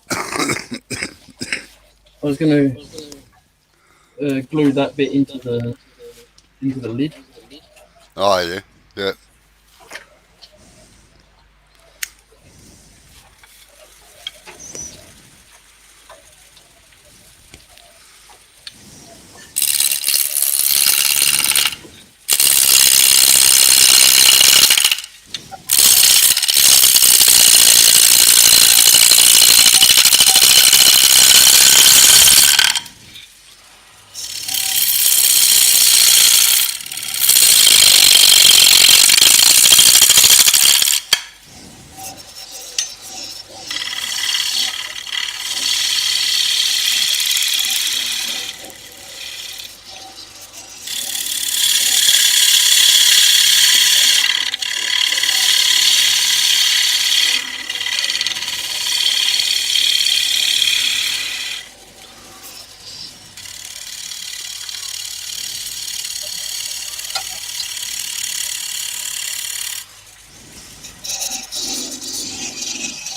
I was going to glue that bit into the lid. Oh yeah, yeah.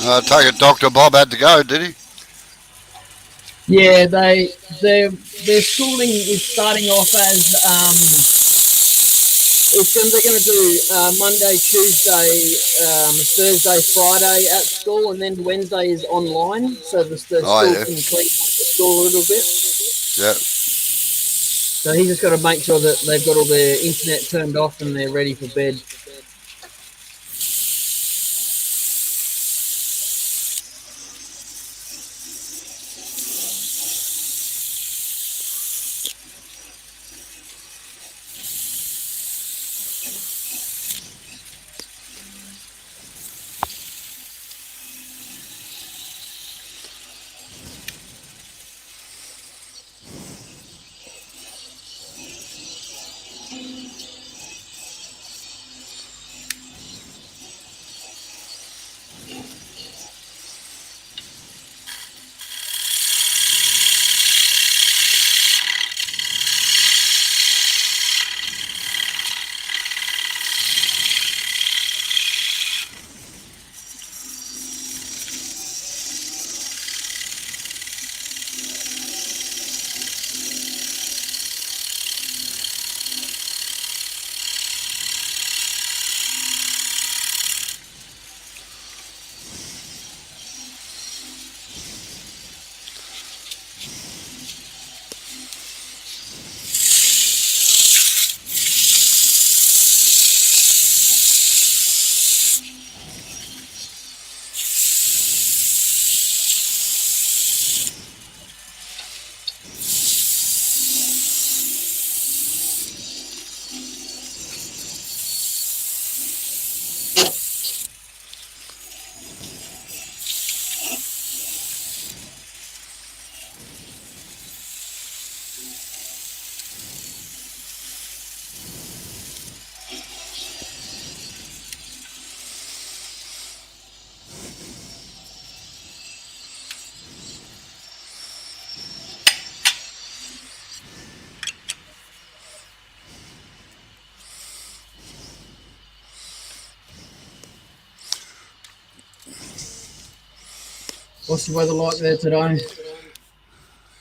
I take it Dr. Bob had to go, did he? Yeah, their schooling is starting off as they're going to do Monday, Tuesday, Thursday, Friday at school, and then Wednesday is online, so the Oh school yeah, can clean up the school a little bit. yeah. So he's just got to make sure that they've got all their internet turned off and they're ready for bed. What's the weather like there today?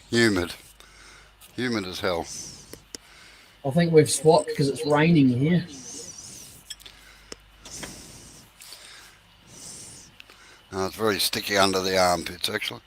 Humid, humid as hell. I think we've swapped because it's raining here. It's very sticky under the armpits actually.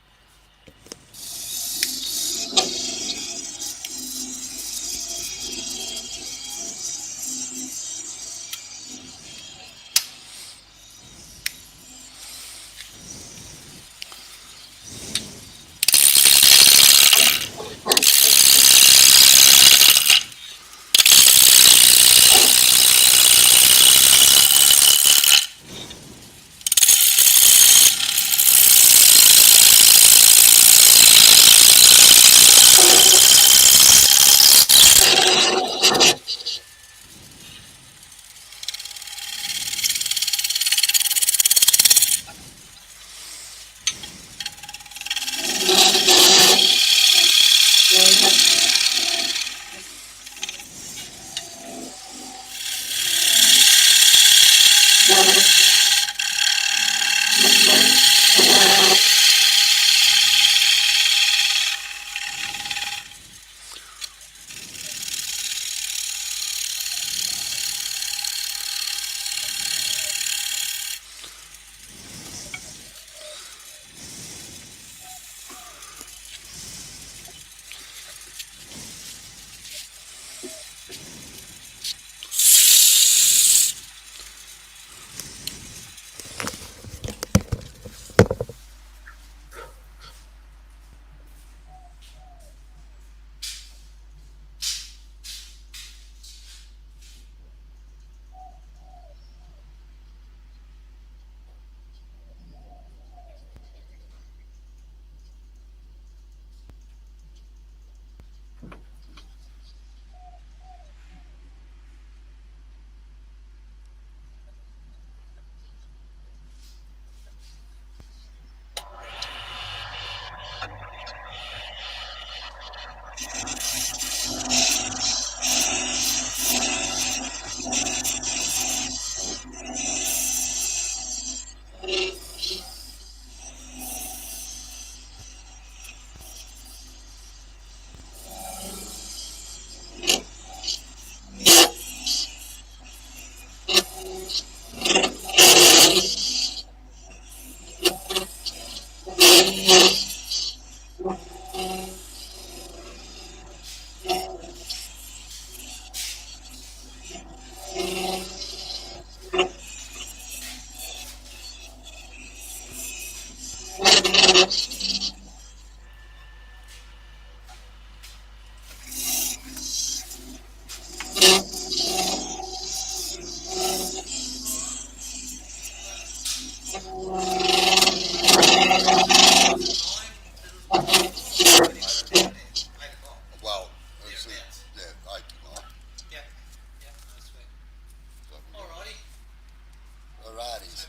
Well, it's, yeah, 8 to 9. Alrighties.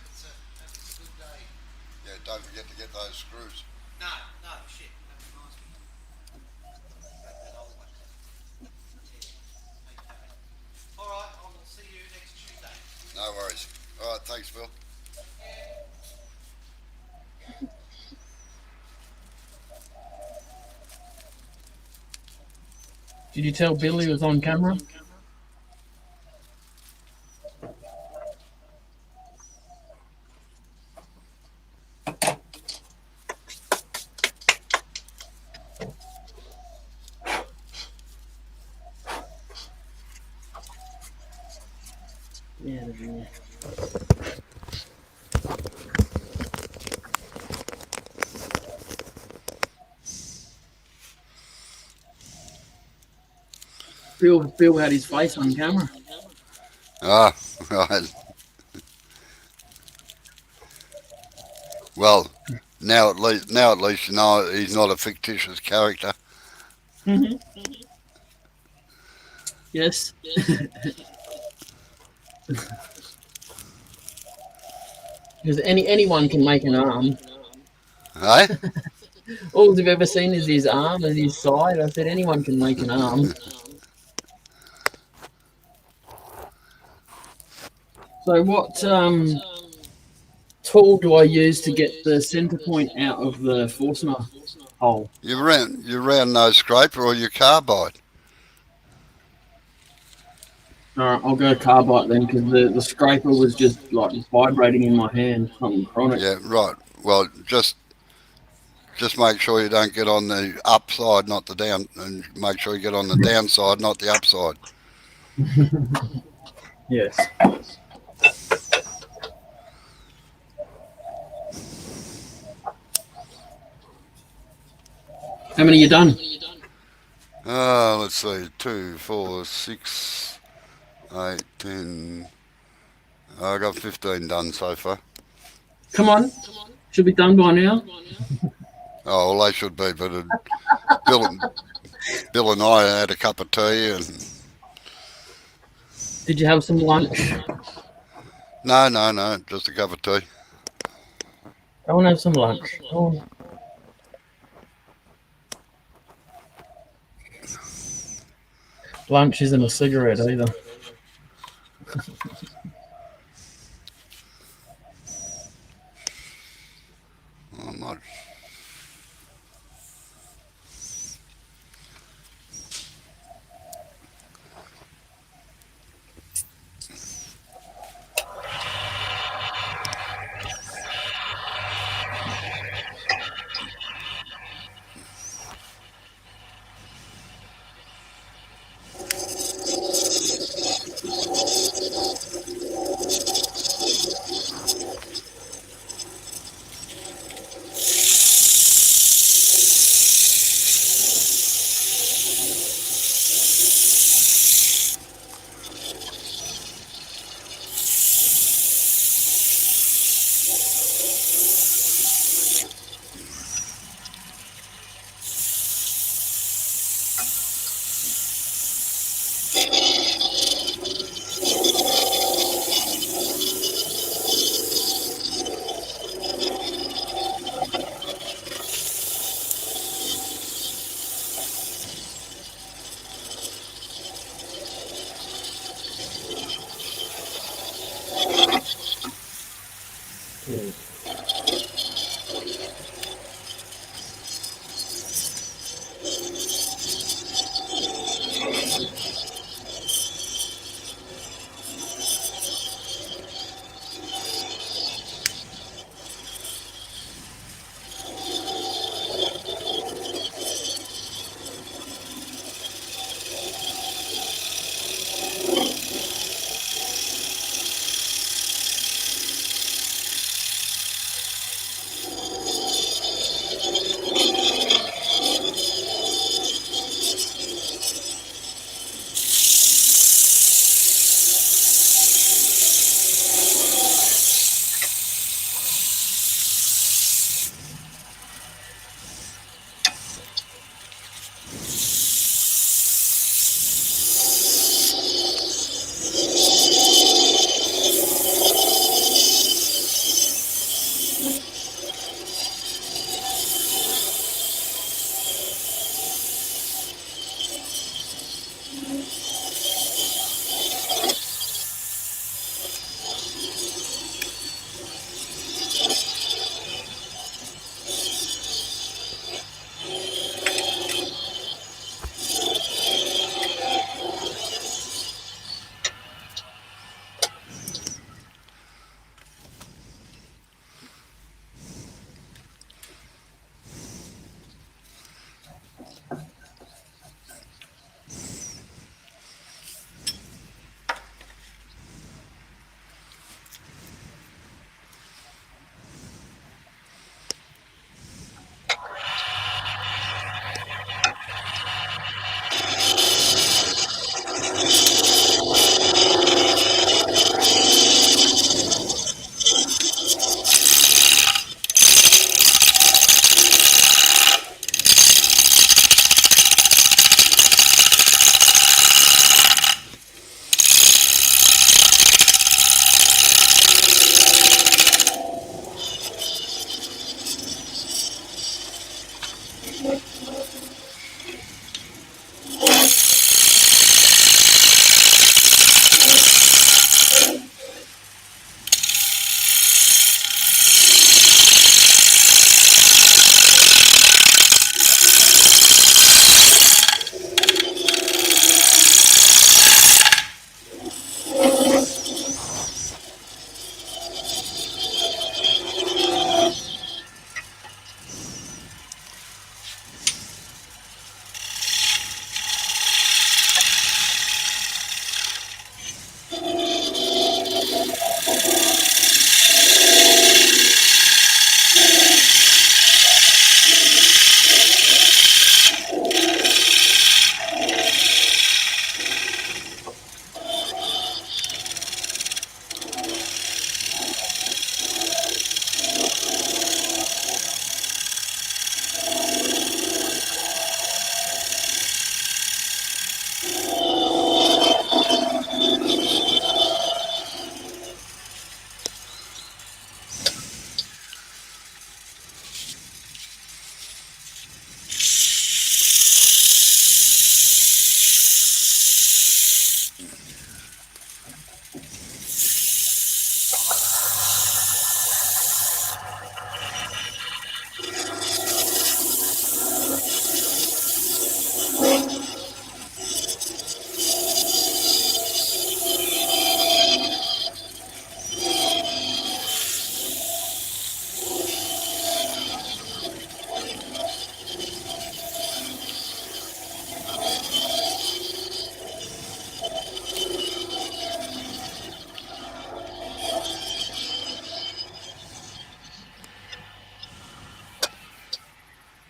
Yeah, don't forget to get those screws. No worries. Alright, thanks, Phil. Did you tell Billy was on camera? Yeah, yeah. Phil had his face on camera. Ah, right. Well, now at least you know he's not a fictitious character. Mm-hmm. Yes. Because anyone can make an arm. Hey? All I've ever seen is his arm and his side. I said anyone can make an arm. So what tool do I use to get the centre point out of the Forstner hole? You ran no scraper or your carbide. All right, I'll go carbide then because the scraper was just like vibrating in my hand, something chronic. Yeah, right. Well, just make sure you don't get on the upside, not the down, and make sure you get on the downside, not the upside. Yes. How many you done? Let's see, 2, 4, 6, 8, 10. I got 15 done so far. Come on, should be done by now. Oh, well, they should be, but Bill and I had a cup of tea, and Did you have some lunch? no, just a cup of tea. I want to have some lunch. Oh. Lunch isn't a cigarette either. I'm not.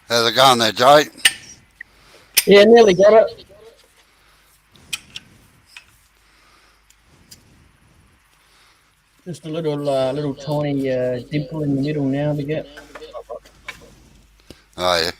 How's it going there, Jay? Yeah, nearly got it. Just a little tiny dimple in the middle now to get. Oh, yeah.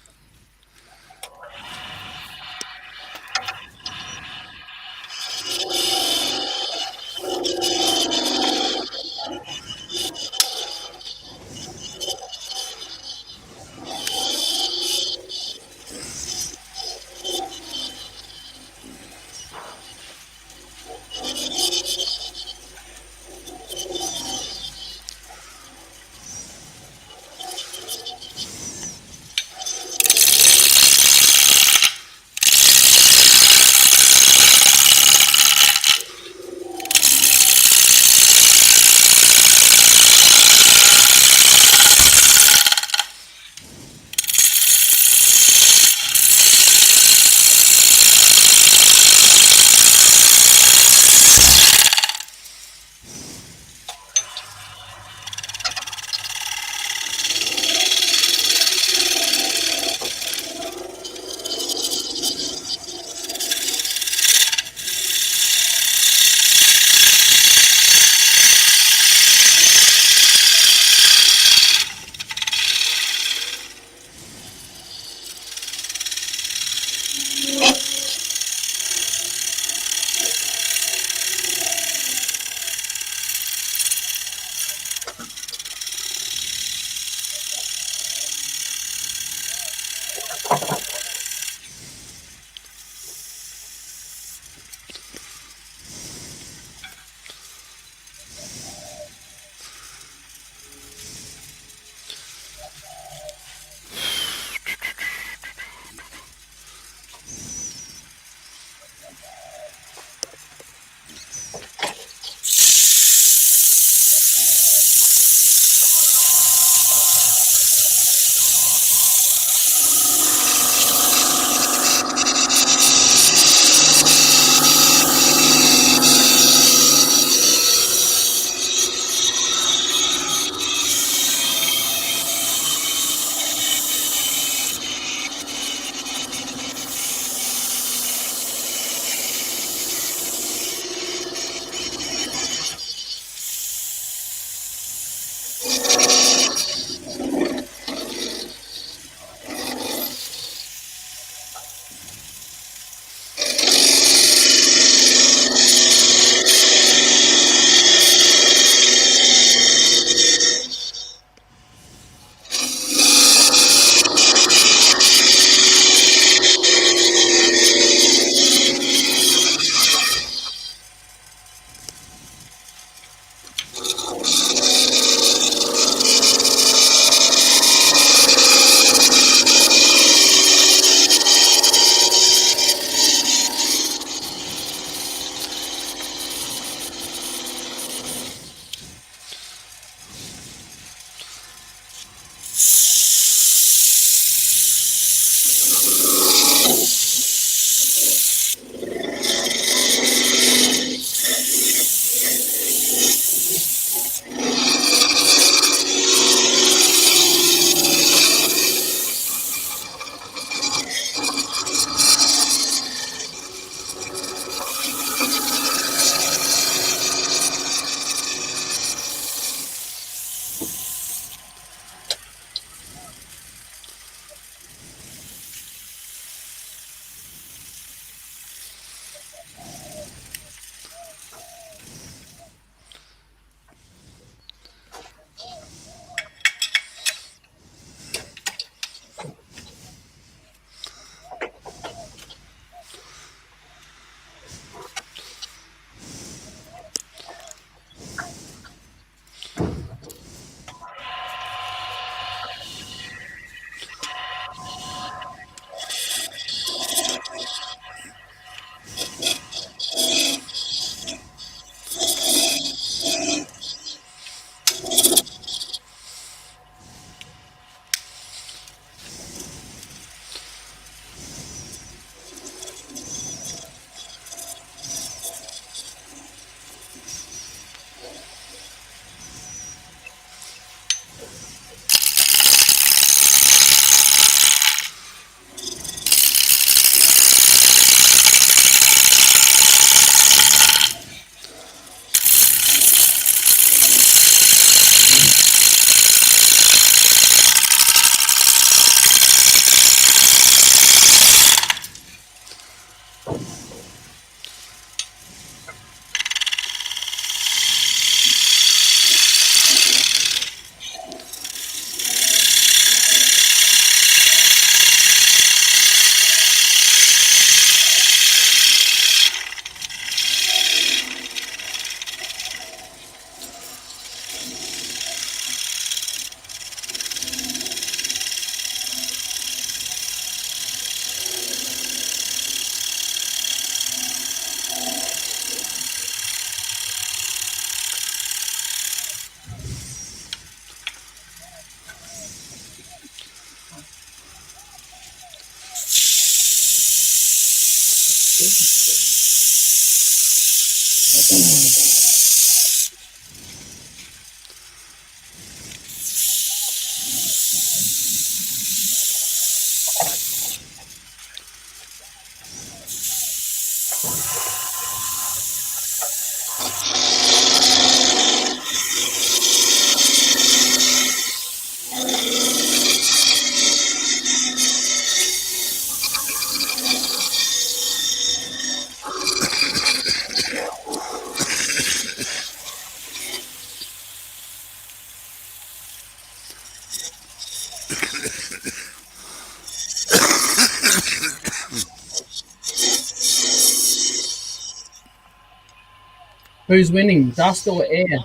Who's winning, dust or air?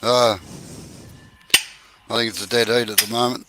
I think it's a dead heat at the moment.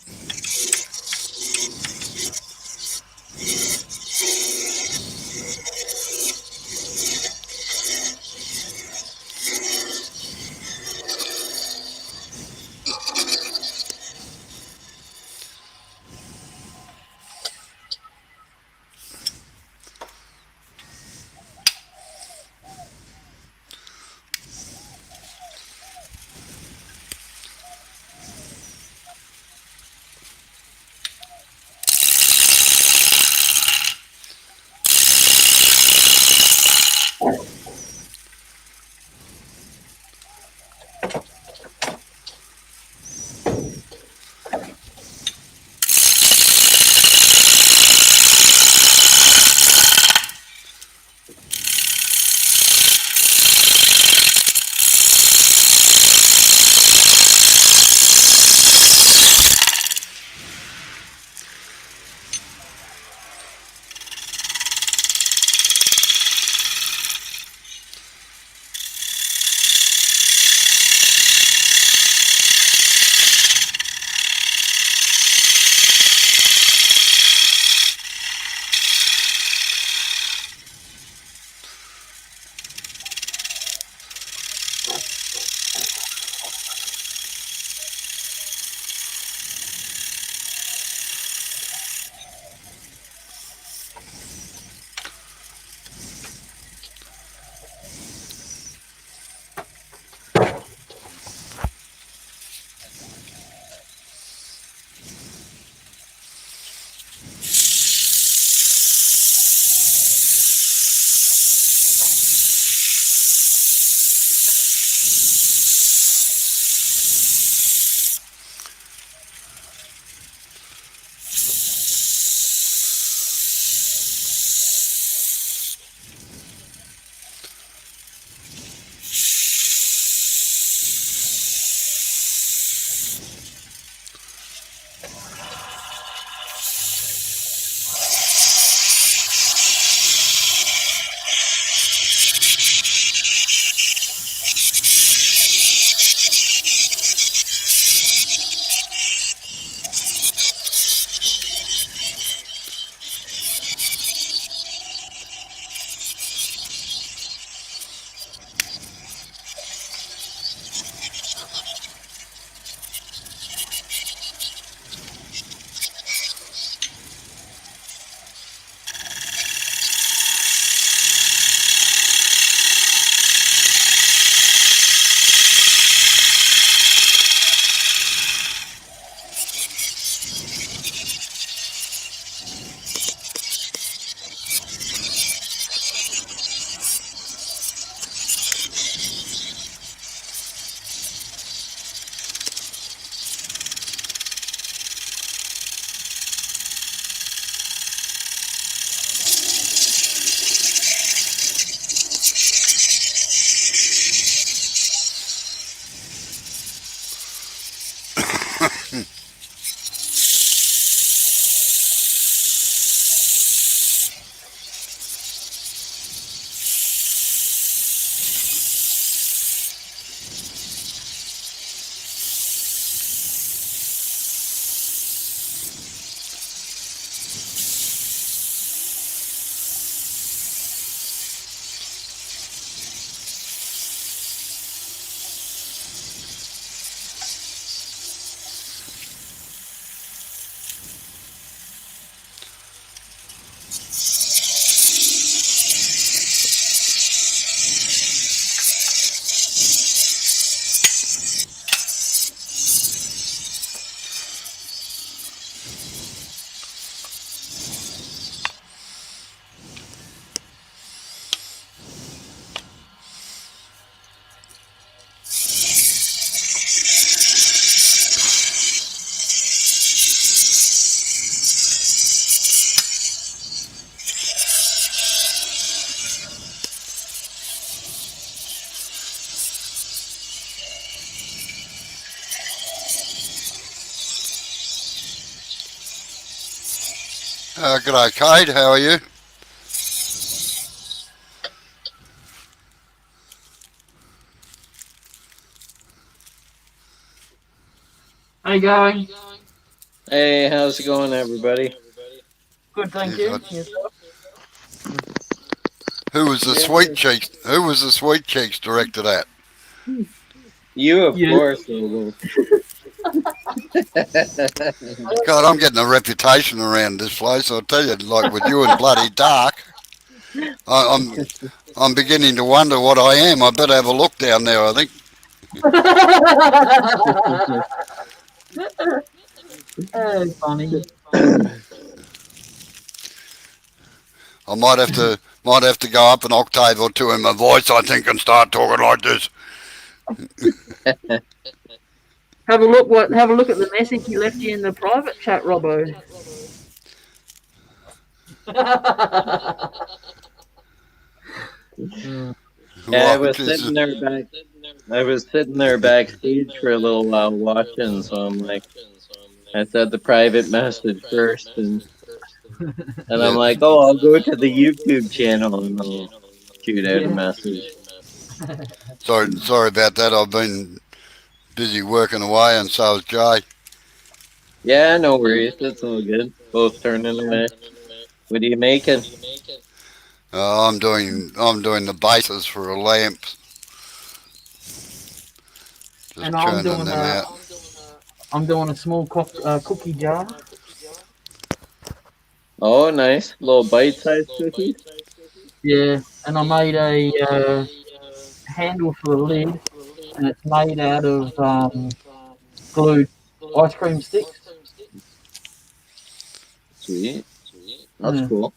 G'day, Kate. How are you? How you going? Hey, how's it going, everybody? Good, thank Yes, you. Yourself? who was the Yeah, sweet cheeks? Who was the sweet cheeks directed at? you, of You. course, Lobo. God, I'm getting a reputation around this place. I'll tell you, like with you and Bloody Dark, I, I'm beginning to wonder what I am. I better have a look down there. I think Funny. I might have to go up an octave or two in my voice. I think and start talking like this. Have a look. Have a look at the message he left you in the private chat, Robbo. Yeah, I What? was sitting there back. I was sitting there backstage for a little while watching, so I'm like, I said the private message first, and I'm Yeah. like, oh, I'll go to the YouTube channel and I'll shoot out a Yeah. message. Sorry about that. I've been busy working away, and so has Jay. Yeah, no worries. It's all good. Both turning away. What are you making? I'm doing the bases for a lamp. Just And I'm churning doing them a out. I'm doing a small cookie jar. Oh, nice. Little bite-sized cookies. Yeah, and I made a handle for the lid, and it's made out of glued ice cream sticks. Sweet. That's Yeah, cool.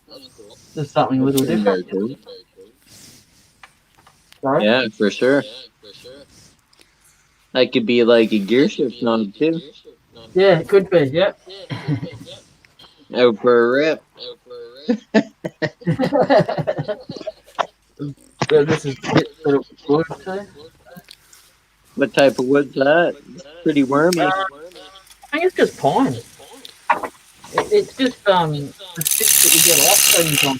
just something a That's little pretty different. very cool. Sorry. Yeah, for sure. That could be like a gear shift knob too. Yeah, it could be. Yep. Out for a rip. So this is the bit that it was glued to. What type of wood's that? It's pretty wormy. I think it's just pine. It's just the sticks that you get ice creams on.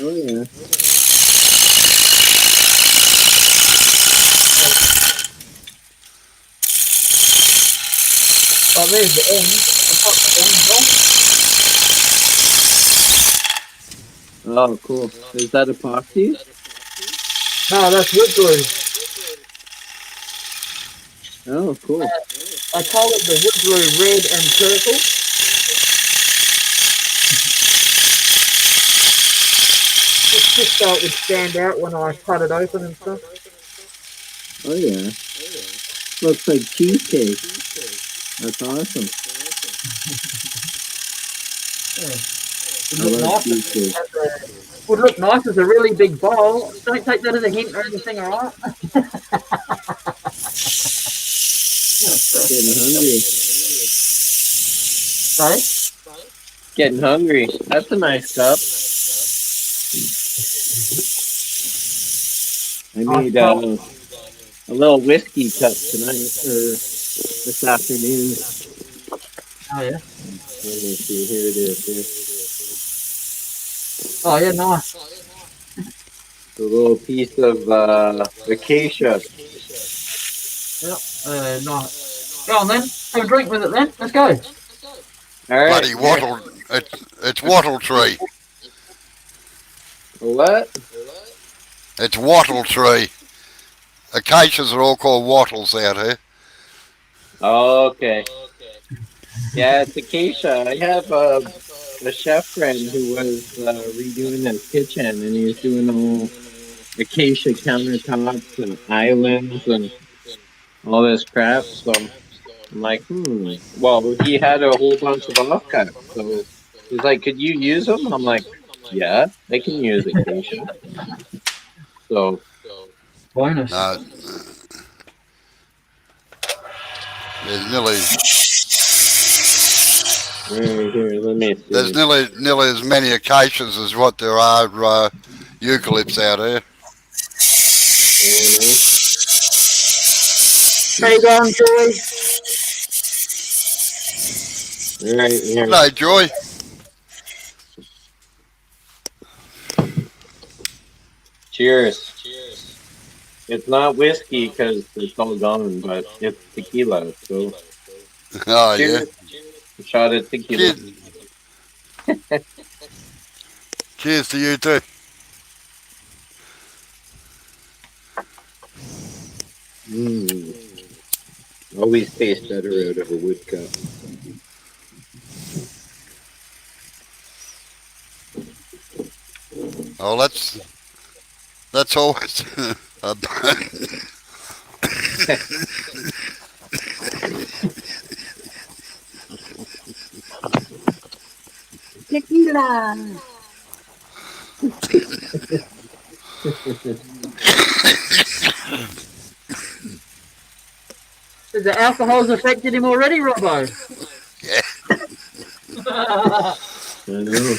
Oh yeah. Oh, there's the end. I cut the ends off. Oh, cool. Is that epoxy? No, that's wood glue. Oh, cool. I coloured the wood glue red and purple. Just so it would stand out when I cut it open and stuff. Oh yeah. Looks like cheesecake. That's awesome. Yeah. I love cheesecake. Would look nice as a really big bowl. Don't take that as a hint or anything, alright? Getting hungry. Sorry? Getting hungry. That's a nice cup. I made a little whiskey cup tonight or this afternoon. Oh yeah. Let me see. Here it is. Here. Oh yeah, nice. A little piece of acacia. Yep. Nice. Go on then. Have a drink with it then. Let's go. All right. Bloody wattle. It's wattle tree. What? It's wattle tree. Acacias are all called wattles out here. Oh, okay. Yeah, it's acacia. I have a chef friend who was redoing his kitchen, and he was doing all acacia countertops and islands and all this crap. So I'm like, Well, he had a whole bunch of offcuts. So he's like, could you use them? I'm like, yeah, they can use acacia. So Bonus. There's nearly here, let me see. there's nearly as many acacias as what there are eucalypts out here. How you going, Joy? Right here. Hello, Joy. Cheers. It's not whiskey because it's all gone, but it's tequila. So Oh, yeah. cheers. A shot of tequila. Cheers, cheers to you too. Mm. Always tastes better out of a wood cup. Oh, that's always a Tequila. Has the alcohol's affected him already, Robbo? yeah. I know.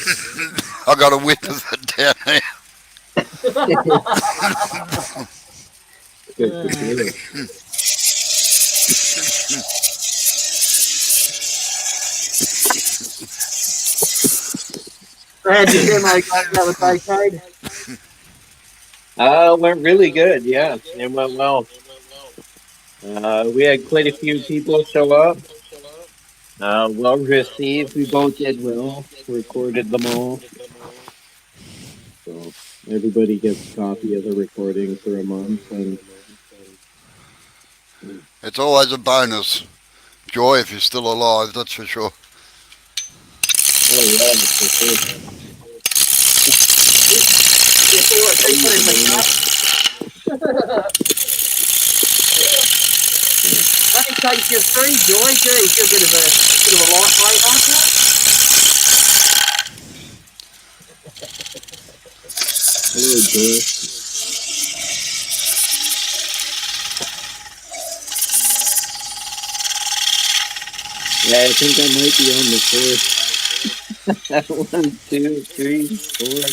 I got a witness it down here. Good tequila. How'd your demo go the other day, Cade? Went really good. Yeah, it went well. We had quite a few people show up. Well received. We both did well. Recorded them all. So everybody gets a copy of the recording for a month. And It's always a bonus, Joy, if you're still alive, that's for sure. oh yeah, for sure. You see what they put in the cup? Only takes you three, Joy. Geez, you're a bit of a lightweight, aren't you? Oh boy. Yeah, I think I might be on the fourth. 1, 2, 3, 4.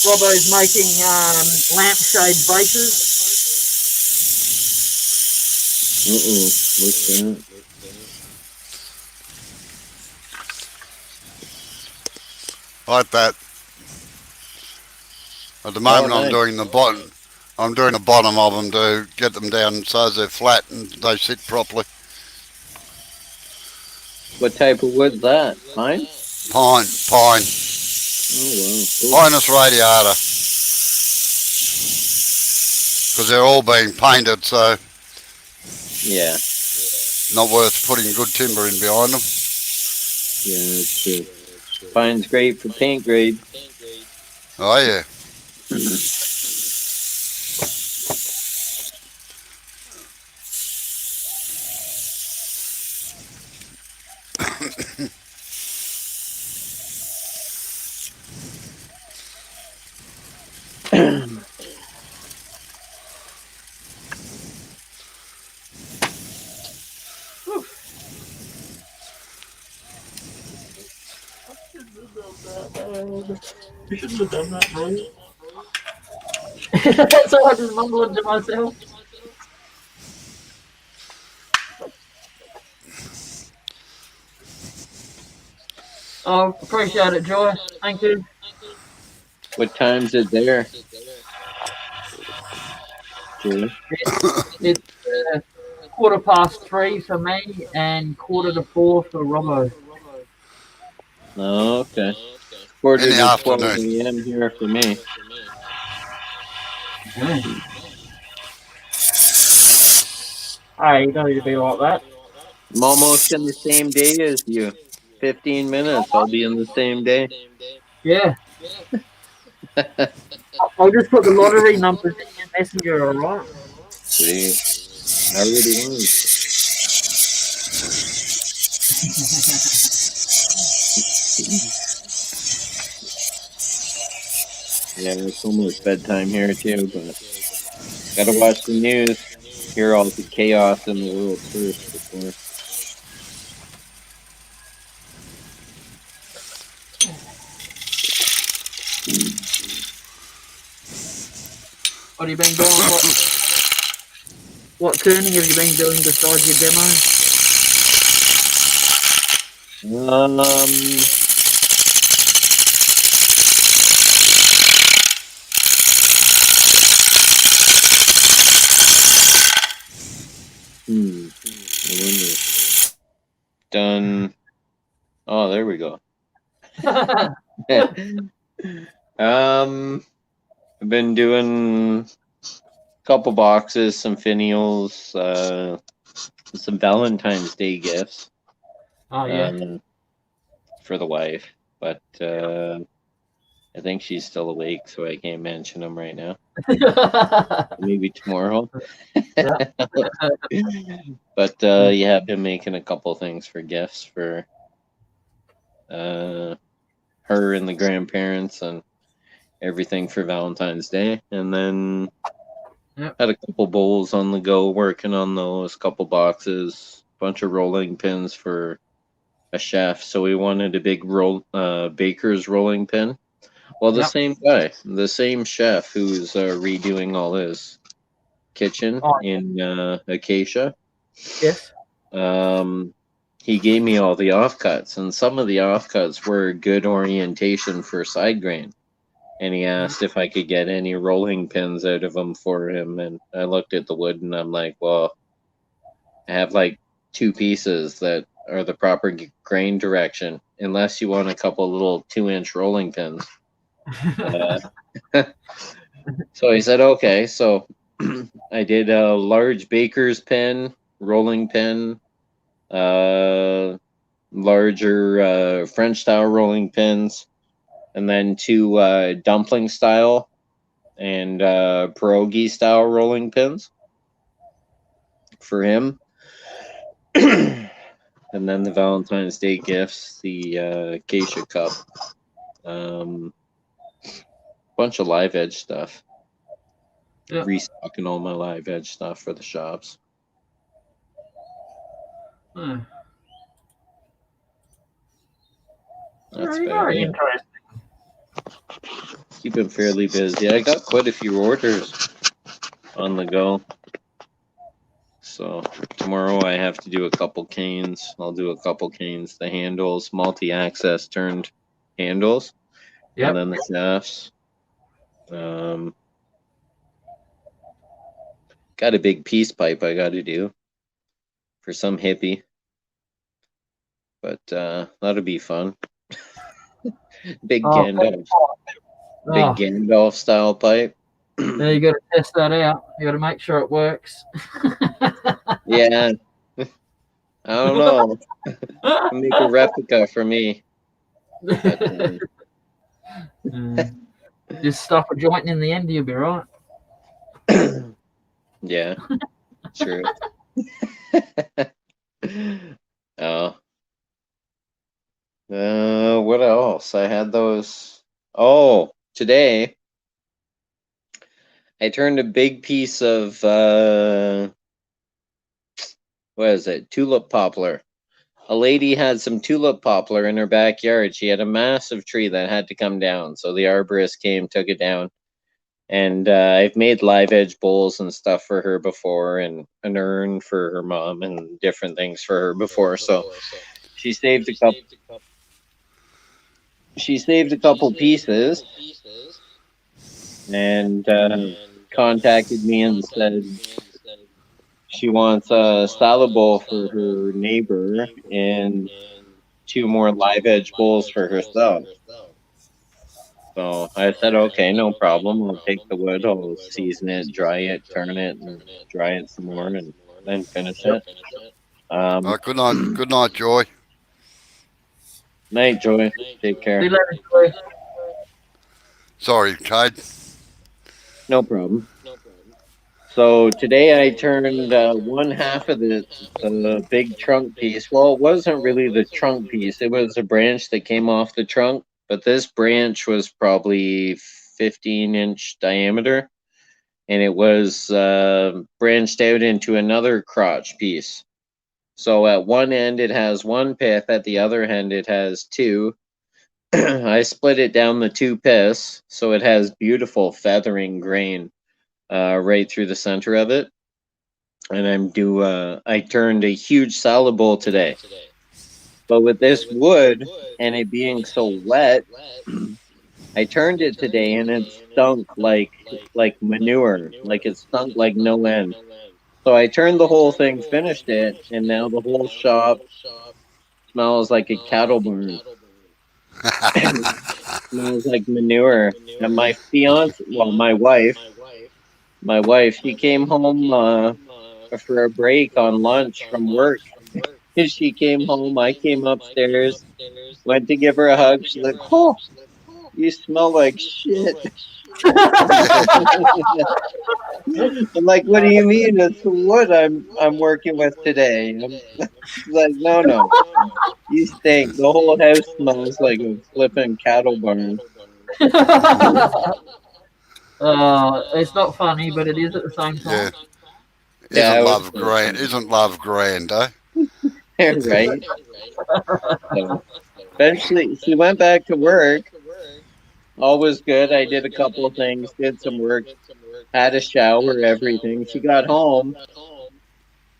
Robbo's making lampshade bases. Uh-oh, what's that? Like that. At the Oh, moment, nice. I'm doing the bottom of them to get them down so as they're flat and they sit properly. What type of wood's that? Pine? Pine. Oh, wow. Cool. Pinus radiata. Because they're all being painted, so Yeah, not worth putting good timber in behind them. yeah, it's true. Pine's great for paint grade. Oh, yeah. You shouldn't have done that, man. So I just mumbled to myself. Oh, appreciate it, Joyce. Thank you. What time's it there? Joy? It's 3:15 for me and 3:45 for Robbo. Oh, okay. Quarter In the to 12 afternoon. a.m. here for me. Hey, you don't need to be like that. I'm almost in the same day as you. 15 minutes, I'll be in the same day. Yeah. I'll just put the lottery numbers in your messenger, alright? Sweet. I already won. Yeah, it's almost bedtime here too, but gotta watch the news, hear all the chaos in the world first before. What have you been doing? What turning have you been doing besides your demo? I wonder. Done. Oh, there we go. I've been doing a couple boxes, some finials, some Valentine's Day gifts. Oh yeah. For the wife, but I think she's still awake, so I can't mention them right now. Maybe tomorrow. But yeah, I've been making a couple things for gifts for her and the grandparents and everything for Valentine's Day, and then had a couple bowls on the go, working on those, couple boxes, bunch of rolling pins for a chef. So we wanted a big baker's rolling pin. Well, the same guy, the same chef who's redoing all his kitchen in Acacia. Yes. He gave me all the offcuts, and some of the offcuts were good orientation for side grain. And he asked if I could get any rolling pins out of them for him. And I looked at the wood, and I'm like, well, I have like 2 pieces that are the proper grain direction, unless you want a couple little 2-inch rolling pins. So he said, okay. So I did a large baker's pin, rolling pin, larger French style rolling pins, and then 2 dumpling style and pierogi style rolling pins for him. And then the Valentine's Day gifts, the Acacia cup, bunch of live edge stuff. Restocking all my live edge stuff for the shops. That's very interesting. Keeping fairly busy. I got quite a few orders on the go. So tomorrow I have to do a couple canes. I'll do a couple canes. The handles, multi-access turned handles. And then the shafts. Got a big piece pipe I got to do for some hippie. But that'll be fun. Big Gandalf. Big Gandalf style pipe. Yeah, you got to test that out. You got to make sure it works. Yeah. I don't know. Make a replica for me. But, just stop a joint in the end, you'll be right. Yeah, true. Oh. What else? I had those. Oh, today I turned a big piece of what is it? Tulip poplar. A lady had some tulip poplar in her backyard. She had a massive tree that had to come down. So the arborist came, took it down. And I've made live edge bowls and stuff for her before, and an urn for her mom and different things for her before. So she saved a couple. She saved a couple pieces and contacted me and said she wants a salad bowl for her neighbor and 2 more live edge bowls for herself. So I said, okay, no problem. I'll take the wood, I'll season it, dry it, turn it, and dry it some more, and then finish it. Good night, Joy. Night, Joy. Take care. See you later, Joy. Sorry, Cade. No problem. So today I turned 1/2 of the big trunk piece. Well, it wasn't really the trunk piece. It was a branch that came off the trunk. But this branch was probably 15-inch diameter, and it was branched out into another crotch piece. So at one end it has one pith, at the other end it has two. I split it down the two piths, so it has beautiful feathering grain right through the center of it. And I turned a huge salad bowl today. But with this wood and it being so wet, I turned it today and it stunk like manure, like it stunk like no end. So I turned the whole thing, finished it, and now the whole shop smells like a cattle barn. Smells like manure. And my fiance, well, my wife, she came home for a break on lunch from work. She came home. I came upstairs, went to give her a hug. She's like, "Oh, you smell like shit." I'm like, "What do you mean? It's the wood I'm working with today." She's like, "No, you stink. The whole house smells like a flipping cattle barn." It's not funny, but it is at the same Yeah. time. Yeah, Isn't it was love so grand? funny. Isn't love grand, eh? Right? So eventually, she went back to work. All was good. I did a couple of things, did some work, had a shower, everything. She got home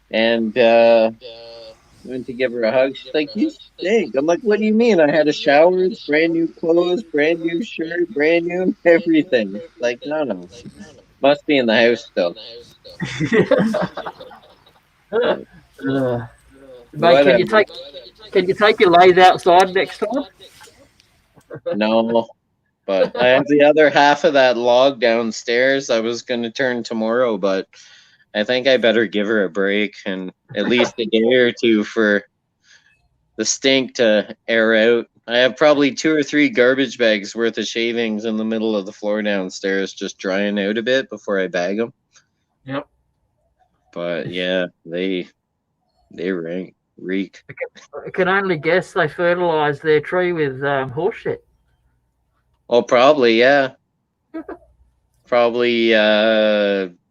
and went to give her a hug. She's like, "You stink." I'm like, "What do you mean? I had a shower, brand new clothes, brand new shirt, brand new everything." Like, no. Must be in the house still. But uh, Mate, whatever. can you take your lathe outside next time? No. But I have the other half of that log downstairs. I was going to turn tomorrow, but I think I better give her a break and at least a day or two for the stink to air out. I have probably 2 or 3 garbage bags worth of shavings in the middle of the floor downstairs, just drying out a bit before I bag them. Yep. But yeah, they reek. I can only guess they fertilise their tree with horse shit. Oh, probably yeah, probably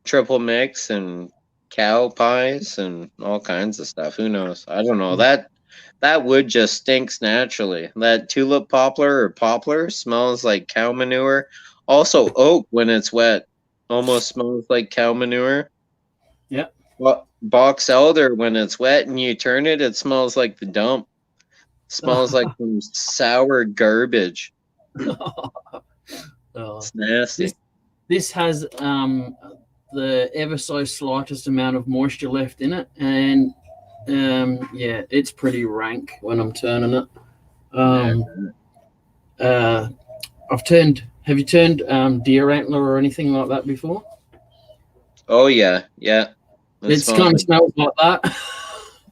triple mix and cow pies and all kinds of stuff. Who knows? I don't know. That wood just stinks naturally. That tulip poplar or poplar smells like cow manure. Also, oak when it's wet almost smells like cow manure. Yep. Well, box elder when it's wet and you turn it, it smells like the dump. Smells like some sour garbage. It's nasty. This has the ever so slightest amount of moisture left in it, and yeah, it's pretty rank when I'm turning it. I've turned. Have you turned deer antler or anything like that before? Oh yeah. It kind of smells like that.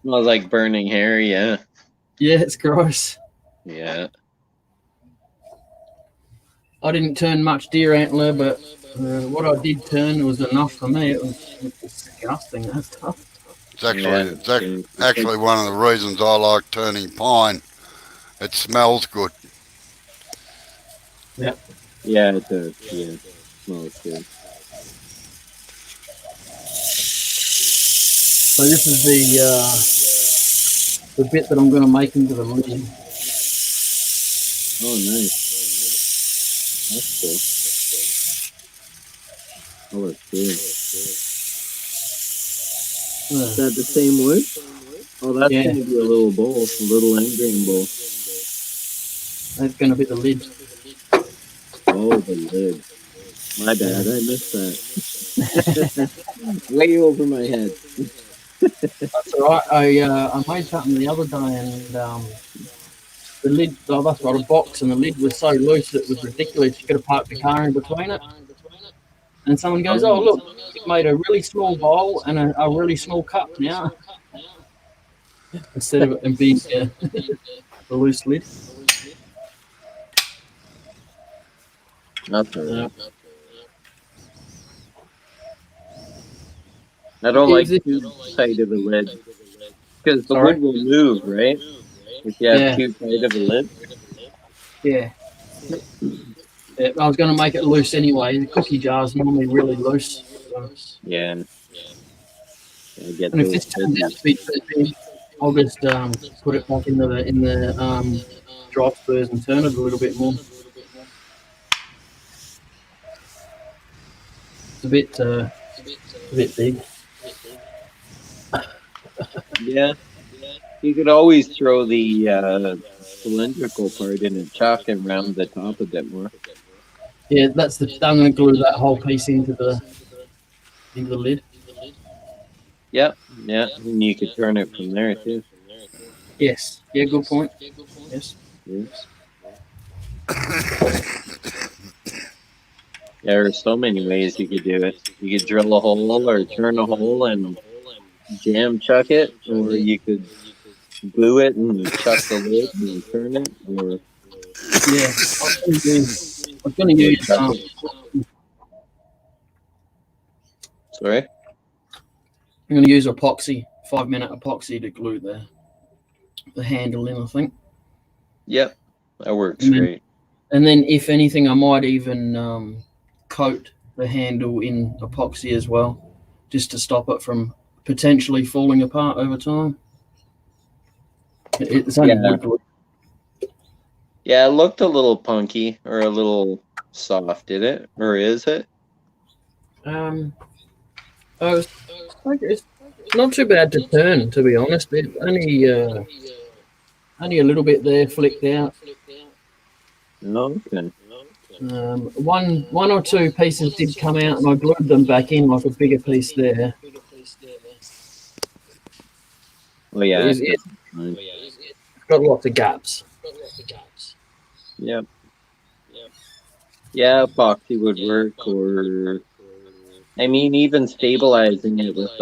Smells like burning hair. Yeah. Yeah, it's gross. Yeah. I didn't turn much deer antler, but what I did turn was enough for me. It was disgusting. That stuff. It's actually one of the reasons I like turning pine. It smells good. Yeah. Yeah, it does. Yeah. Smells good. So this is the bit that I'm going to make into the lid. Oh, nice. That's cool. Oh, it's good. Is that the same wood? Oh, that's going to be a little bowl, a little end grain bowl. That's going to be the lid. Oh, the lid. My bad, I missed that. Way over my head. That's all right. I made something the other day, and the lid. Oh, that's got a box, and the lid was so loose that it was ridiculous. You could have parked the car in between it. And someone goes, "Oh, look, it made a really small bowl and a really small cup now." Instead of it being the loose lid. That's all right. I don't like too tight of a lid. Because the wood will move, right? If you have too tight of a lid. Yeah. Yeah, I was going to make it loose anyway. The cookie jar is normally really loose. So. Yeah. I get And if those this turns out to be too big, I'll just put it back in the dry spurs and turn it a little bit more. It's a bit big. Yeah. You could always throw the cylindrical part in and chuck and round the top a bit more. Yeah, I'm going to glue that whole piece into the lid. Yep. Yeah. And you could turn it from there too. Yes. Yeah, good point. Yes. Yeah. There are so many ways you could do it. You could drill a hole or turn a hole and jam chuck it, or you could glue it and chuck the lid and turn it, Yeah. I was going to or use chuck it. Sorry? I'm going to use epoxy, 5-minute epoxy to glue the handle in, I think. Yep, that works great. And then, if anything, I might even coat the handle in epoxy as well, just to stop it from potentially falling apart over time. It's only wood glue. Yeah, it looked a little punky or a little soft, did it? Or is it? It's not too bad to turn, to be honest. It only a little bit there flicked out. No, okay. One or two pieces did come out, and I glued them back in, like a bigger piece there. Oh yeah, It's got lots of gaps. Yep. Yeah, epoxy would work, or I mean, even stabilizing it with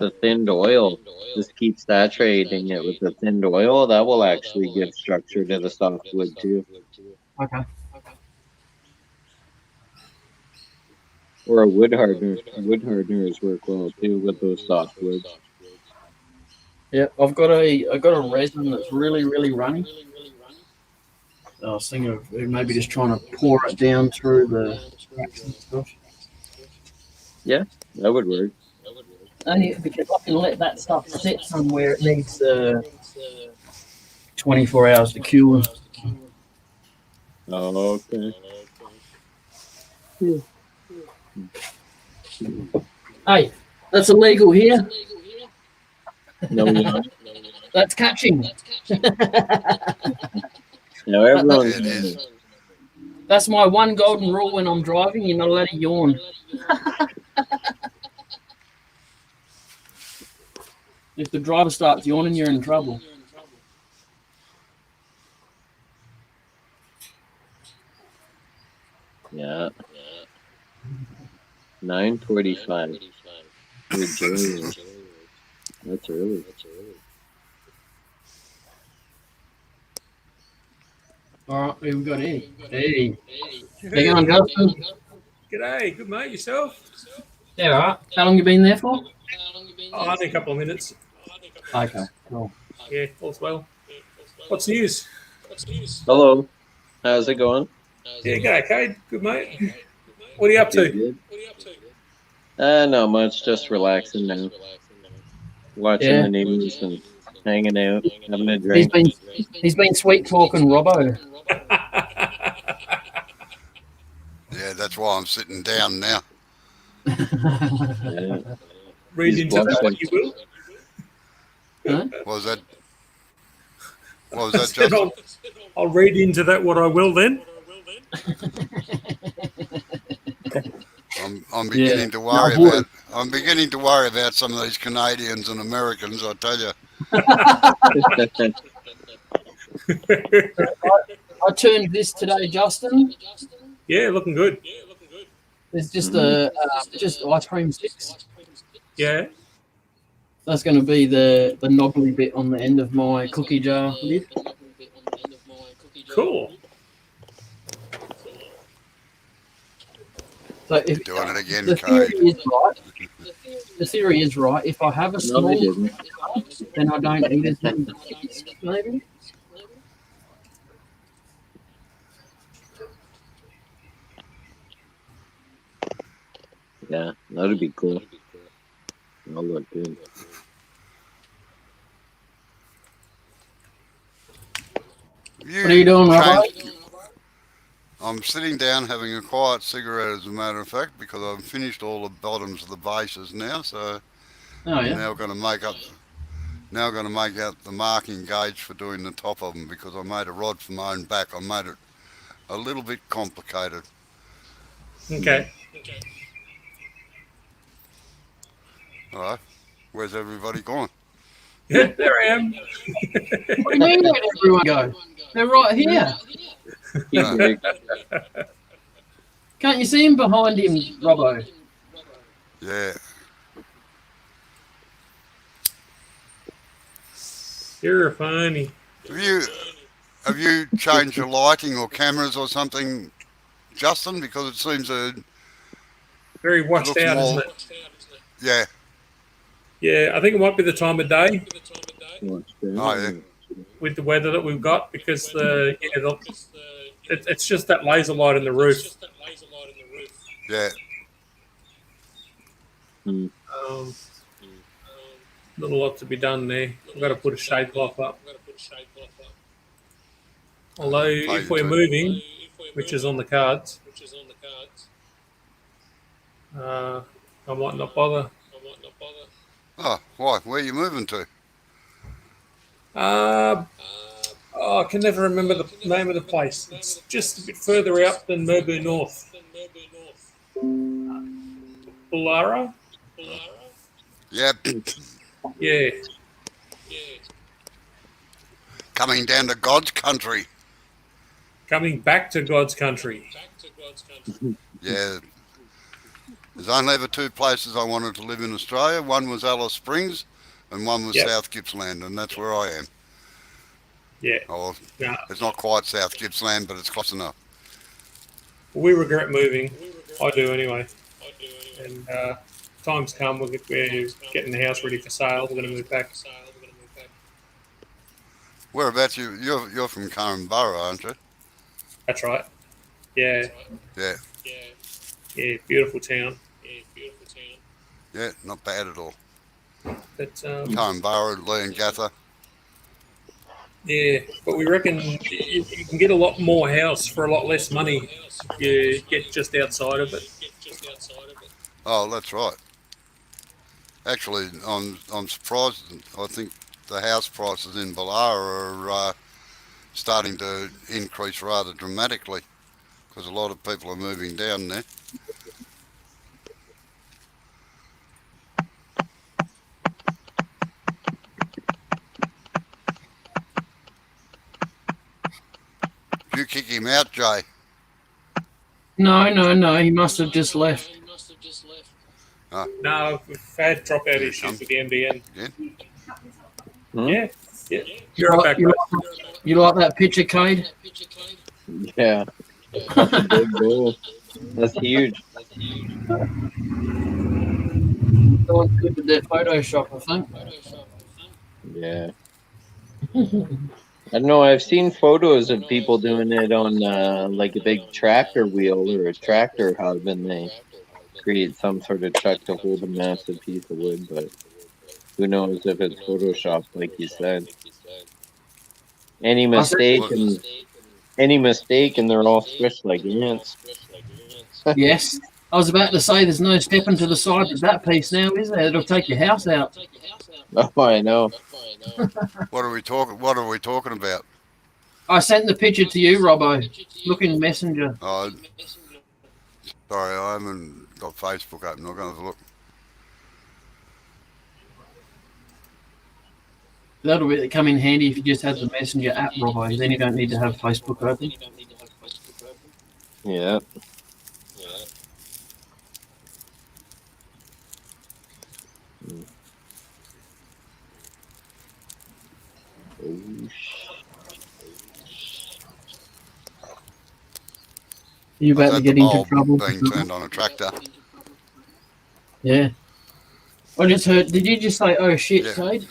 a thinned oil. Just keep saturating it with a thinned oil. That will actually give structure to the softwood too. Okay. Or a wood hardener. Wood hardeners work well too with those softwoods. Yeah, I've got a resin that's really, really runny. I was thinking of maybe just trying to pour it down through the cracks and stuff. Yeah, that would work. Only because I can let that stuff sit somewhere. It needs 24 hours to cure. Oh, okay. Hey, that's illegal here. No, no. That's catching. No, everyone's That's my one golden rule when I'm driving. You're not allowed to yawn. If the driver starts yawning, you're in trouble. Yeah. 9:45. That's early. All right, who we got here? Hey. Hang on, Justin. G'day, good mate, yourself? Yeah, all right. How long you been there for? Oh, only a couple of minutes. Okay, cool. Yeah, all's well. What's news? Hello. How's it going? Yeah, g'day, Cade. Good mate. What are you up to? Good. Not much. Just relaxing now. Watching the news and hanging out, having a drink. He's been sweet talking Robbo. Yeah, that's why I'm sitting down now. Yeah. Read into that what you will. Huh? What was that, Justin? I'll read into that what I will then. I'm beginning to worry about. I'm beginning to worry about some of these Canadians and Americans. I tell you. I turned this today, Justin. Yeah, looking good. There's just just ice cream sticks. Yeah. That's going to be the knobbly bit on the end of my cookie jar lid. Cool. So if doing it again, the theory is right. If I have a small jar, then I don't eat as many cookies, maybe. That'd be cool. That'll look good. What are you doing, Robbo? I'm sitting down having a quiet cigarette, as a matter of fact, because I've finished all the bottoms of the bases now. So Oh I'm yeah. now going to make up. Now going to make out the marking gauge for doing the top of them because I made a rod for my own back. I made it a little bit complicated. Okay. All right, where's everybody gone? Yeah, there I am. What do you mean? Where'd everyone go? They're right here. Can't you see him behind him, Robbo? Yeah. You're funny. Have you changed your lighting or cameras or something, Justin? Because it seems Very washed looks out, more. isn't it? Yeah. Yeah, I think it might be the time of day Oh yeah. with the weather that we've got because it's just that laser light in the roof. Yeah. Not a lot to be done there. I've got to put a shade cloth up. Although if we're moving, which is on the cards, I might not bother. Oh, why? Where are you moving to? I can never remember the name of the place. It's just a bit further out than Murbu North. Bullara? Yep. Yeah. Coming down to God's country. Coming back to God's country. Yeah. There's only ever two places I wanted to live in Australia. One was Alice Springs and one was South Gippsland, and that's where I am. Yeah. Oh, No. it's not quite South Gippsland, but it's close enough. We regret moving. I do anyway. And time's come. We're getting the house ready for sale. We're going to move back. Whereabouts you're from Currumborough, aren't you? That's right. Yeah. Yeah. Yeah. Beautiful town. Yeah, not bad at all. But Currumborough, Leongatha. yeah, but we reckon you can get a lot more house for a lot less money if you get just outside of it. Oh, that's right. Actually, I'm surprised. I think the house prices in Ballara are starting to increase rather dramatically because a lot of people are moving down there. Did you kick him out, Jay? No. He must have just left. No, we've had dropout issues with the NBN. Again? Yeah. You're right back. You like that picture, Cade? Yeah. That's a big goal. That's huge. Someone's good with their Photoshop, I think. Yeah. I don't know. I've seen photos of people doing it on like a big tractor wheel or a tractor hub, and they create some sort of truck to hold a massive piece of wood. But who knows if it's photoshopped, like you said? Any mistake, and they're all squished like ants. Yes. I was about to say there's no stepping to the side of that piece now, is there? It'll take your house out. Oh, I know. What are we talking about? I sent the picture to you, Robbo. Look in Messenger. Oh, sorry, I haven't got Facebook open. I'm going to have a look. That'll come in handy if you just have the Messenger app, Robbo. Then you don't need to have Facebook open. Yeah. You about to get into trouble. Being turned on a tractor. Yeah. I just heard. Did you just say, "Oh shit, Yeah. Cade"?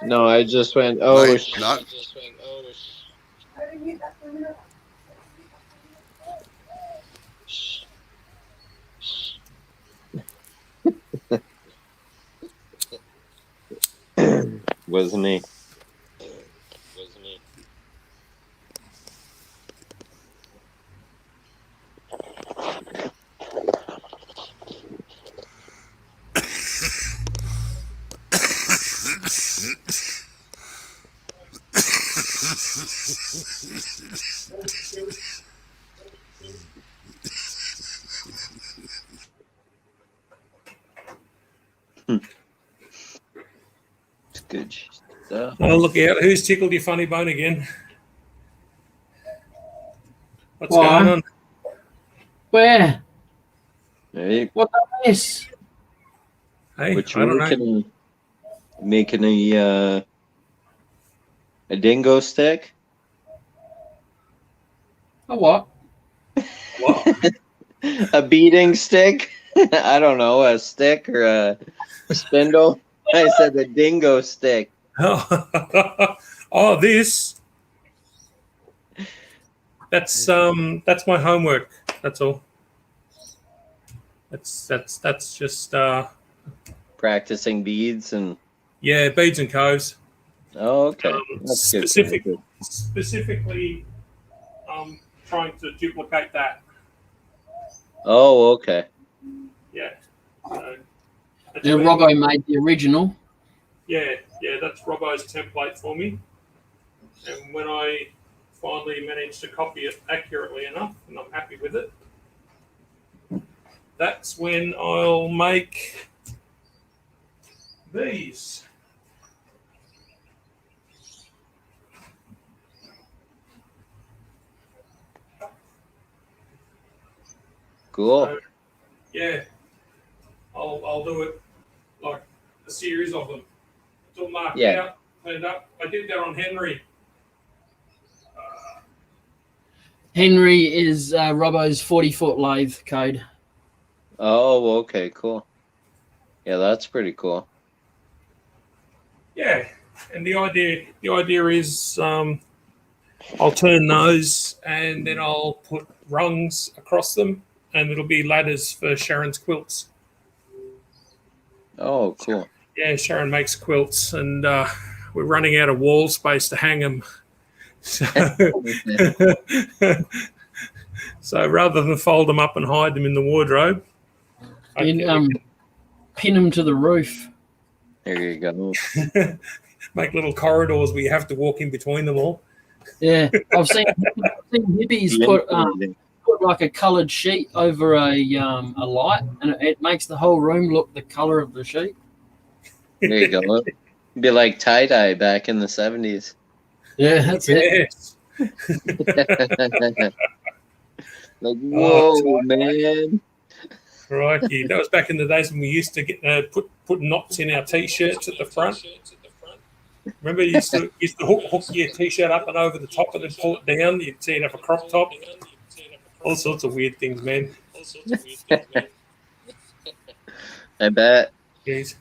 No, I just went, oh, No. Wasn't me. It's good stuff. Oh, look out. Who's tickled your funny bone again? What's Why? going on? Where? Hey, What the mess? Hey, what I you don't know. making a dingo stick? A what? What? A beating stick? I don't know, a stick or a spindle? I said a dingo stick. Oh, this. That's my homework. That's all. That's just Practicing beads and yeah, beads and coves. okay. That's good. Specifically, trying to duplicate that. Oh, okay. Yeah. So that's Yeah, been- Robbo made the original. yeah, that's Robbo's template for me. And when I finally managed to copy it accurately enough, and I'm happy with it, that's when I'll make these. Cool. So, yeah, I'll do it like a series of them. It's all marked Yeah. out, cleaned up. I did that on Henry. Henry is Robbo's 40-foot lathe code. Oh, okay, cool. Yeah, that's pretty cool. Yeah, and the idea is I'll turn those and then I'll put rungs across them, and it'll be ladders for Sharon's quilts. Oh, cool. Yeah, Sharon makes quilts, and we're running out of wall space to hang them. So, so rather than fold them up and hide them in the wardrobe, Pin them to the roof. There you go. make little corridors where you have to walk in between them all. Yeah, I've seen hippies put like a coloured sheet over a light, and it makes the whole room look the colour of the sheet. There you go. It'd be like tie-dye back in the 70s. Yeah, that's it. Yes. Like, whoa, man. Crikey. That was back in the days when we used to get put knots in our t-shirts at the front. Remember, you used to hook your t-shirt up and over the top and then pull it down. You'd see it have a crop top. All sorts of weird things, man. I bet. Jeez.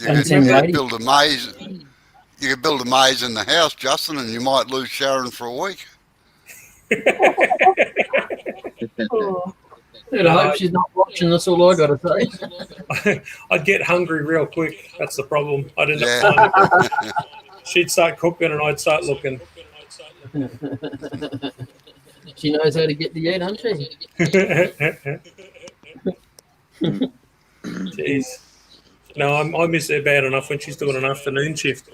You could build a maze. You could build a maze in the house, Justin, and you might lose Sharon for a week. I hope she's not watching. That's all I got to say. I'd get hungry real quick. That's the problem. I'd end up finding she'd start cooking and I'd start looking. She knows how to get the eat, doesn't she? Jeez. No, I miss her bad enough when she's doing an afternoon shift.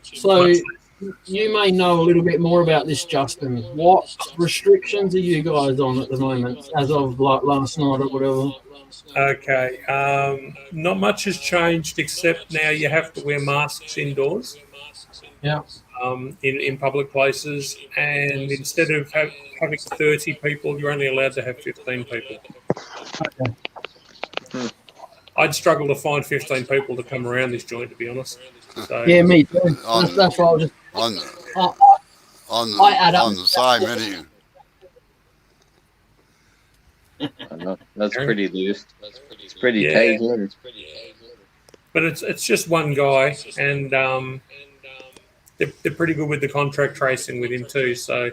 So you may know a little bit more about this, Justin. What restrictions are you guys on at the moment, as of like last night or whatever? Okay. Not much has changed except now you have to wear masks indoors. Yeah. In public places, and instead of having 30 people, you're only allowed to have 15 people. Okay. I'd struggle to find 15 people to come around this joint, to be honest. So, Yeah, me too. That's why I was just. On the same anyway. I know. That's pretty loose. It's pretty tight here. But it's just one guy, and they're pretty good with the contract tracing with him too. So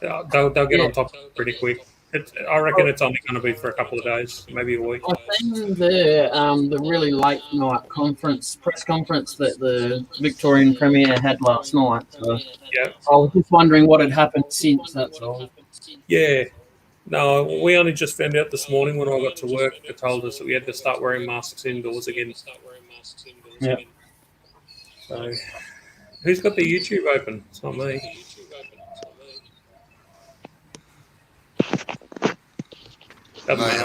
they'll get on top pretty quick. I reckon it's only going to be for a couple of days, maybe a week. I seen the really late night press conference that the Victorian Premier had last night. So Yeah. I was just wondering what had happened since. That's all. Yeah. No, we only just found out this morning when I got to work. They told us that we had to start wearing masks indoors again. Yeah. So, who's got the YouTube open? It's not me. Doesn't matter.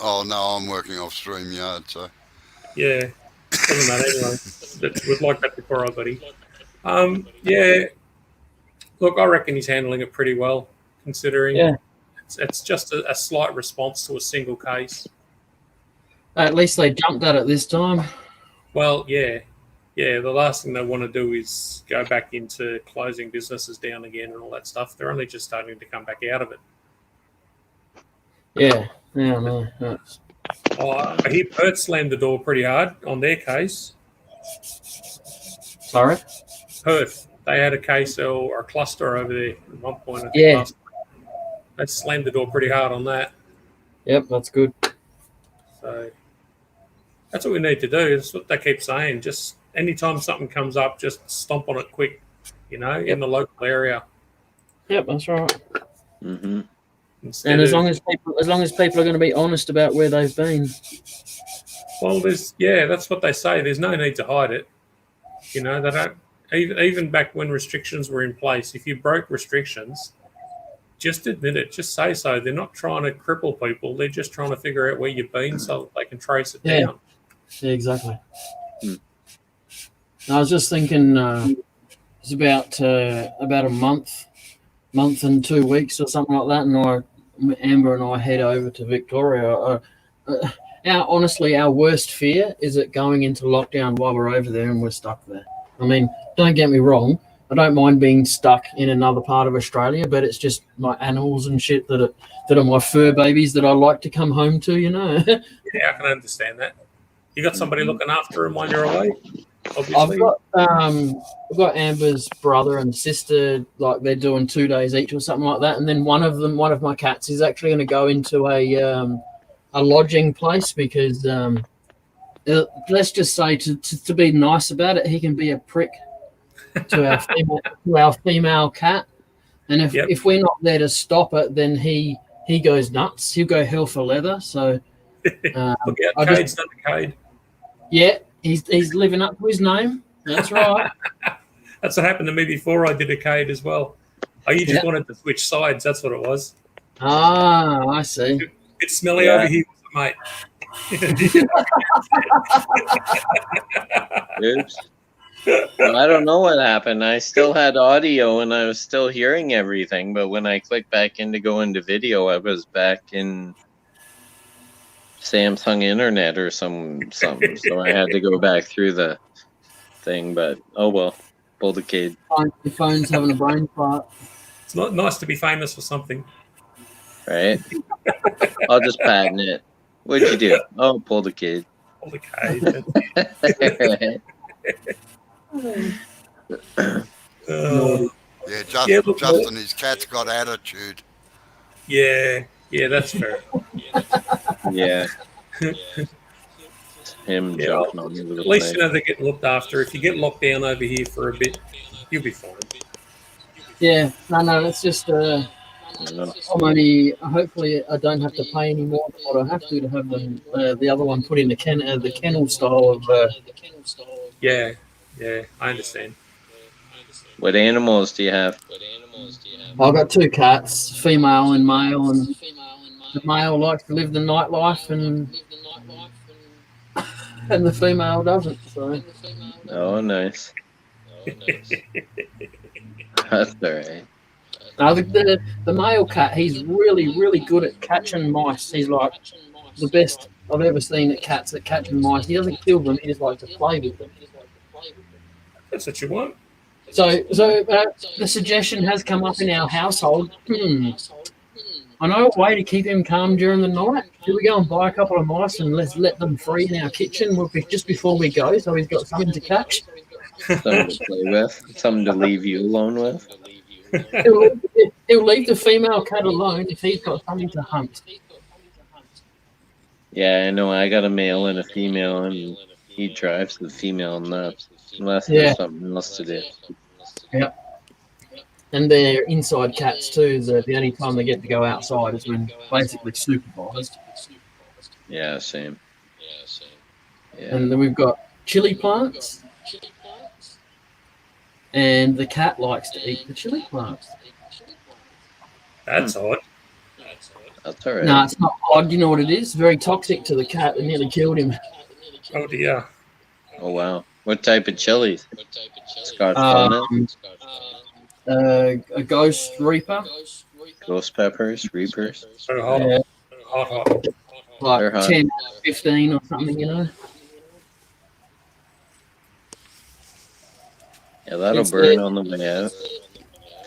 Oh no, I'm working off StreamYard, so Yeah, doesn't matter anyway. It was like that before I got here. Yeah. Look, I reckon he's handling it pretty well, considering Yeah. it's just a slight response to a single case. At least they jumped at it this time. Well, yeah. The last thing they want to do is go back into closing businesses down again and all that stuff. They're only just starting to come back out of it. Yeah. No. I hear Perth slammed the door pretty hard on their case. Sorry. Perth, they had a case or a cluster over there at one point. I think Yeah. They slammed the door pretty hard on that. Yep, that's good. So that's what we need to do. That's what they keep saying. Just anytime something comes up, just stomp on it quick, in the local area. Yep, that's right. Mm-hmm. And as long as people are going to be honest about where they've been. Well, that's what they say. There's no need to hide it. They don't. Even back when restrictions were in place, if you broke restrictions, just admit it. Just say so. They're not trying to cripple people. They're just trying to figure out where you've been so that they can trace it down. Yeah, exactly. I was just thinking it's about a month and 2 weeks or something like that, and Amber and I head over to Victoria. Honestly, our worst fear is it going into lockdown while we're over there and we're stuck there. I mean, don't get me wrong. I don't mind being stuck in another part of Australia, but it's just my animals and shit that are my fur babies that I like to come home to, Yeah, I can understand that. You got somebody looking after them while you're away? Obviously. I've got Amber's brother and sister, like they're doing 2 days each or something like that, and then one of my cats is actually going to go into a lodging place because let's just say to be nice about it, he can be a prick to our female cat, and if we're not there to stop it, then he goes nuts. He'll go hell for leather. So look out, Cade's done the Cade. Yeah. He's living up to his name. That's right. That's what happened to me before I did a Cade as well. You just wanted to switch sides. That's what it was. Ah, I see. It's smelly over here, mate. Oops. Well, I don't know what happened. I still had audio and I was still hearing everything, but when I clicked back in to go into video, I was back in Samsung internet or something. So I had to go back through the thing, but oh well. Pull the kid. The phone's having a brain fart. It's not nice to be famous for something. Right? I'll just patent it. What'd you do? Oh, pull the kid. Pull the kid. Justin, his cat's got attitude. Yeah, that's fair. Yeah. Him jumping on you. At least they're getting looked after. If you get locked down over here for a bit, you'll be fine. Yeah, no, it's just hopefully I don't have to pay any more than what I have to have the other one put in the kennel style of. Yeah, I understand. What animals do you have? I've got 2 cats, female and male, and the male likes to live the nightlife and the female doesn't. So. Oh, nice. That's all right. Now the male cat, he's really, really good at catching mice. He's like the best I've ever seen at catching mice. He doesn't kill them; he just likes to play with them. That's what you want. So the suggestion has come up in our household. I know a way to keep him calm during the night. Should we go and buy a couple of mice and let's let them free in our kitchen just before we go, so he's got something to catch? Something to play with, something to leave you alone with. He'll leave the female cat alone if he's got something to hunt. Yeah, I know. I got a male and a female, and he drives the female nuts unless Yeah. there's something else to do. Yeah. And they're inside cats too. The only time they get to go outside is when basically supervised. Yeah, same. Yeah. And then we've got chili plants. And the cat likes to eat the chili plants. That's odd. That's all right. No, it's not odd. You know what it is? Very toxic to the cat. It nearly killed him. Oh dear. Oh wow. What type of chilies? Scotch bonnet, A ghost reaper. ghost peppers, reapers. So hot. Yeah, Hot. like They're hot. 10, 15 or something, you know. Yeah, that'll It's burn a- on the way out.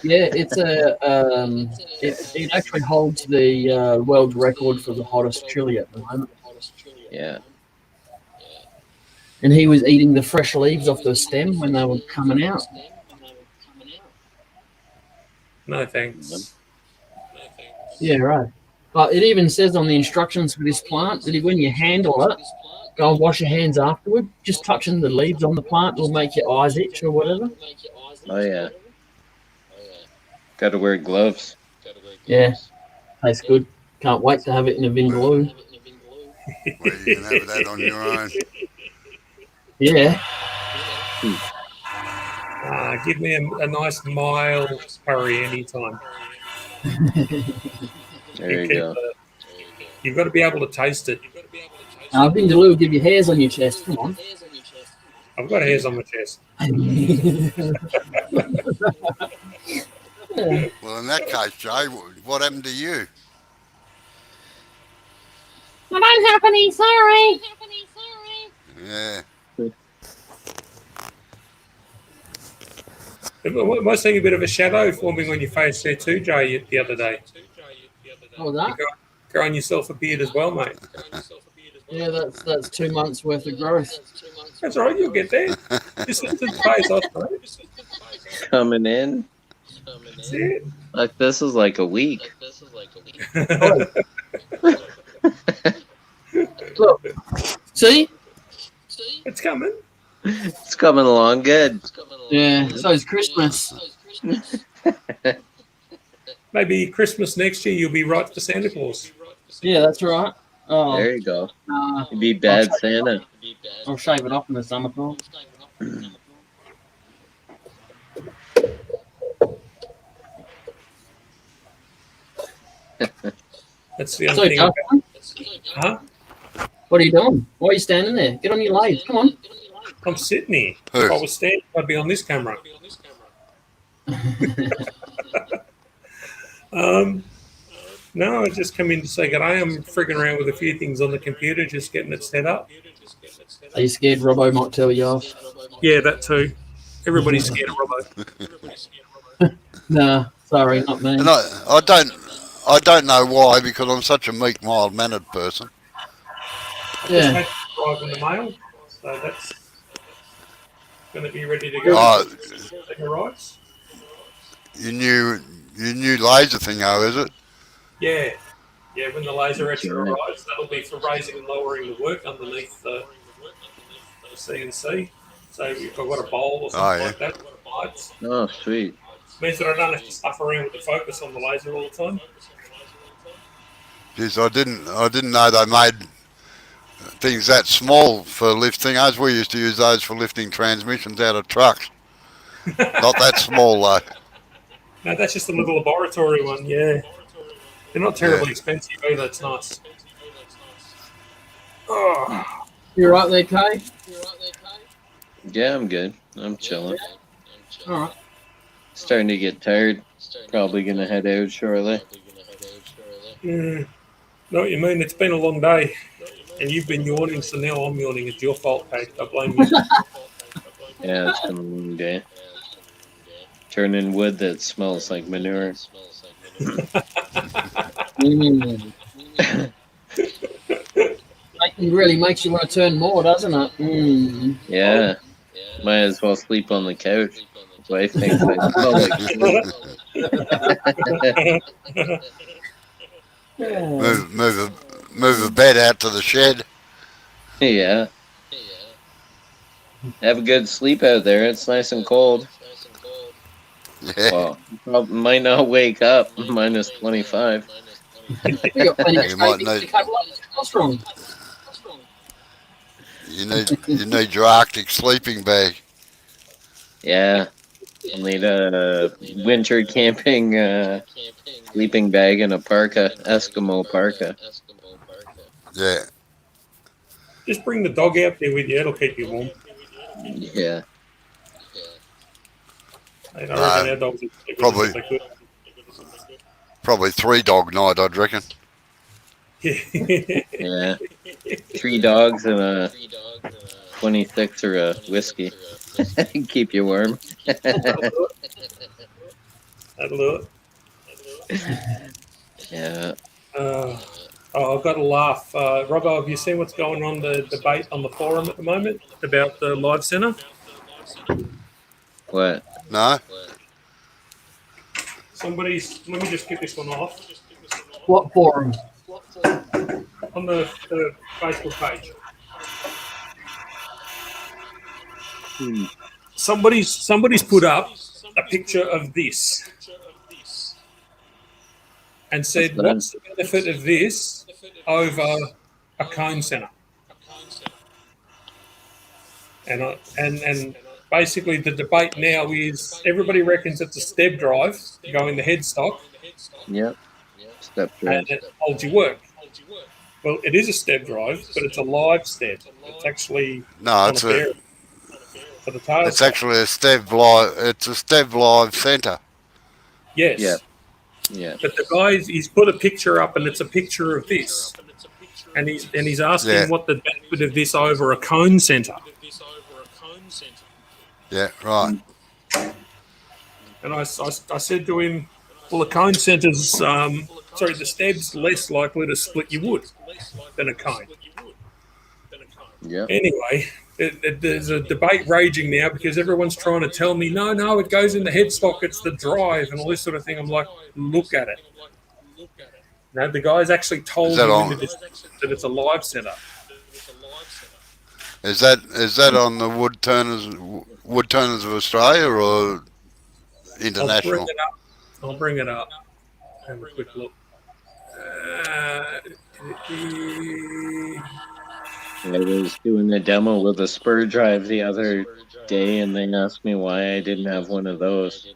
Yeah, it's it actually holds the world record for the hottest chili at the moment. Yeah. And he was eating the fresh leaves off the stem when they were coming out. No thanks. Yeah, right. But it even says on the instructions for this plant that when you handle it, go and wash your hands afterward. Just touching the leaves on the plant will make your eyes itch or whatever. Oh yeah. Got to wear gloves. Yeah, tastes good. Can't wait to have it in a vindaloo. Well, you can have that on your own. Yeah. Give me a nice mild curry anytime. There you go. You've got to be able to taste it. Vindaloo will give you hairs on your chest. Come on. I've got hairs on my chest. Well, in that case, Jay, what happened to you? I don't have any, sorry. Yeah. Am I seeing a bit of a shadow forming on your face there too, Jay, the other day? Oh, that? You growing yourself a beard as well, mate. Yeah, that's 2 months worth of growth. That's all right, you'll get there. Just lift the face off, mate. Coming in. That's it. Like this is like a week. Look, see? It's coming. It's coming along good. Yeah, so is Christmas. Maybe Christmas next year you'll be right for Santa Claus. Yeah, that's right. Oh, There you go. uh, You'd be bad Santa. I'll shave it off in the summertime. That's the So, only thing. Justin, Huh? what are you doing? Why are you standing there? Get on your legs. Come on. I'm sitting here. Who? If I was standing, I'd be on this camera. No, I just come in to say good day. I'm frigging around with a few things on the computer, just getting it set up. Are you scared Robbo might tell you off? Yeah, that too. Everybody's scared of Robbo. Nah, sorry, not me. And I don't know why, because I'm such a meek, mild-mannered person. Yeah. Just had to drive in the mail, so that's going to be ready to go. Oh, Take a rides. your new laser thing, is it? Yeah. Yeah, when the laser actually arrives, that'll be for raising and lowering the work underneath the CNC. So if I've got a bowl or something like that, lights, Oh, sweet. means that I don't have to stuff around with the focus on the laser all the time. Jeez, I didn't know they made things that small for lifting. As we used to use those for lifting transmissions out of trucks. Not that small though. No, that's just a little laboratory one, yeah. They're not terribly expensive either, it's nice. Oh, You right there, Kay? Yeah, I'm good. I'm chilling. All right. Starting to get tired. Probably gonna head out shortly. know what you mean? It's been a long day. And you've been yawning, so now I'm yawning. It's your fault, Kate. I blame you. Yeah, it's been a long day. Turning wood that smells like manure. It really makes you want to turn more, doesn't it? Yeah. Might as well sleep on the couch. Wife thinks I smell like shit. Move the bed out to the shed. Yeah. Have a good sleep out there. It's nice and cold. Yeah. Well, might not wake up minus 25. We got plenty of You might space to need cover up. What's wrong? you need your Arctic sleeping bag. Yeah. I'll need a winter camping sleeping bag and a parka, Eskimo parka. Yeah. Just bring the dog out there with you. It'll keep you warm. Yeah. I reckon our dogs would sleep with us if they could. Probably 3 dog night, I'd reckon. Yeah. 3 dogs and a 26 or a whiskey. Keep you warm. That'll do Yeah. it. I've got to laugh. Robbo, have you seen what's going on, the debate on the forum at the moment about the live centre? What? No? Let me just get this one off. What forum? On the Facebook page. Somebody's put up a picture of this and said, what's the benefit of this over a cone centre? And basically the debate now is everybody reckons it's a step drive to go in the headstock. Yep. Step drive. And it holds your work. Well, it is a step drive, but it's a live step. It's actually it's for the tail. It's actually a step live. It's a step live centre. Yes. Yeah. But the guy, he's put a picture up, and it's a picture of this, and he's asking what the benefit of this over a cone centre. Yeah. Right. And I said to him, well, a cone centre's the steb's less likely to split your wood than a cone. Yeah. Anyway, there's a debate raging now because everyone's trying to tell me, no, it goes in the headstock, it's the drive and all this sort of thing. I'm like, look at it. No, the guy's actually told me that it's a live centre. Is that on the Wood Turners of Australia or international? I'll bring it up. Have a quick look. I was doing a demo with a spur drive the other day, and they asked me why I didn't have one of those.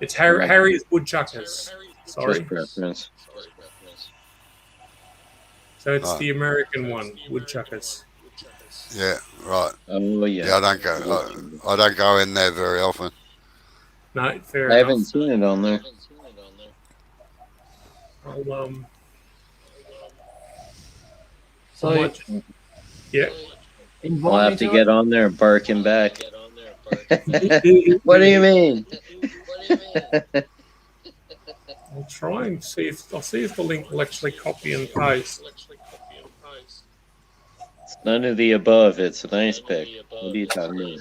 It's Harry's Woodchuckers. Sorry. Just preference. So it's the American one, Woodchuckers. Yeah, right. Oh yeah. Yeah, I don't go in there very often. No, fair I enough. haven't seen it on there. So, yeah. I'll have to get on there barking back. What do you mean? I'll try and see if the link will actually copy and paste. It's none of the above. It's an ice pick. What are you talking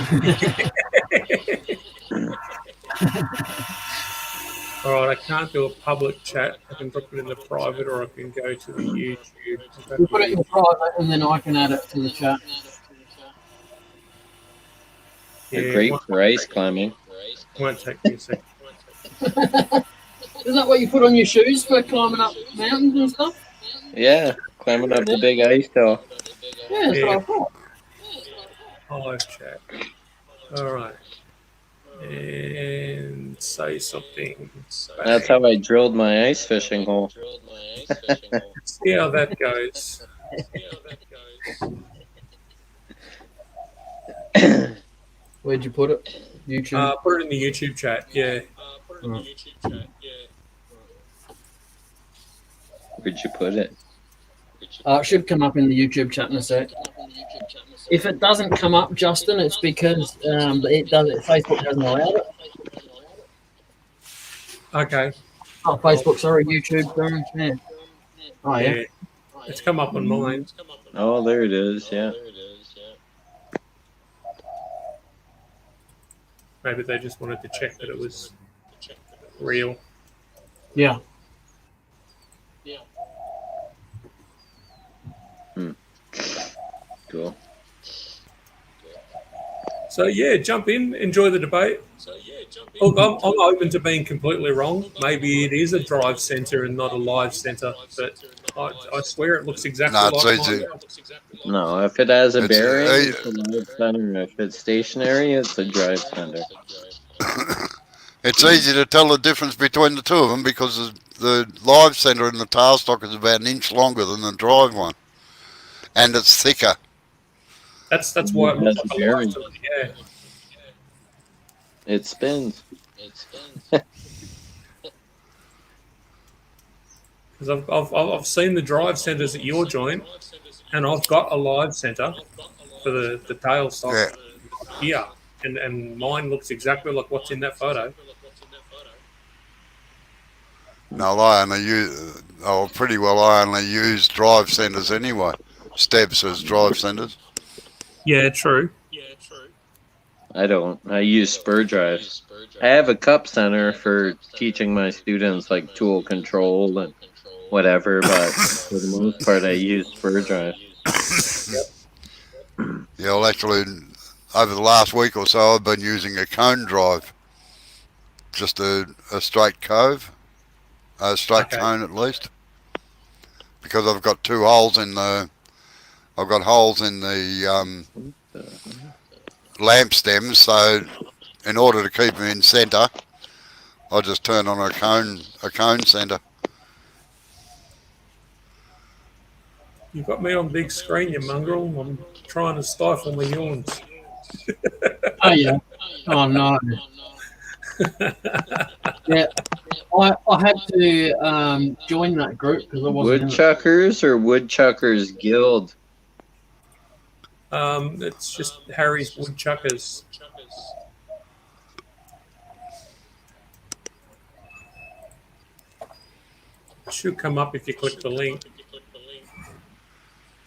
about? All right, I can't do a public chat. I can drop it in the private, or I can go to the YouTube. You put it in private, and then I can add it to the chat. They're great for ice climbing. Won't take me a second. Is that what you put on your shoes for climbing up mountains and stuff? Yeah, climbing up the big ice hill. Yeah, that's what I thought. Live chat. All right. And say something. That's how I drilled my ice fishing hole. See how that goes. Where'd you put it? YouTube? Put it in the YouTube chat, yeah. Where'd you put it? It should come up in the YouTube chat in a sec. If it doesn't come up, Justin, it's because Facebook doesn't allow it. Okay. Oh, Facebook, sorry, YouTube, sorry. Yeah. Oh, yeah. It's come up on mine. Oh, there it is, yeah. Maybe they just wanted to check that it was real. Yeah. Cool. So yeah, jump in, enjoy the debate. Look, I'm open to being completely wrong. Maybe it is a drive centre and not a live centre, but I swear it looks exactly No, it's like easy. mine. No, if it has a It's bearing, it's a live center. If it's stationary, it's a drive center. it's easy to tell the difference between the two of them because the live centre in the tailstock is about an inch longer than the drive one, and it's thicker. That's why it looks It has like a a live bearing. centre. Yeah. It spins. Because I've seen the drive centres at your joint, and I've got a live centre for the tail stock Yeah. here, and mine looks exactly like what's in that photo. No, I only use, oh, pretty well, I only use drive centres anyway. Steps as drive centres. Yeah, true. I don't. I use spur drives. I have a cup center for teaching my students like tool control and whatever, but for the most part, I use spur drive. Yeah, well, actually, over the last week or so, I've been using a cone drive. Just a straight cove, a straight Okay. cone at least. Because I've got two holes in the, I've got holes in the lamp stems, so in order to keep them in centre, I just turn on a cone centre. You've got me on big screen, you mongrel. I'm trying to stifle my yawns. Oh yeah. Oh no. Yeah. I had to join that group because I wasn't in it. Woodchuckers or Woodchuckers Guild? It's just Harry's Woodchuckers. It should come up if you click the link.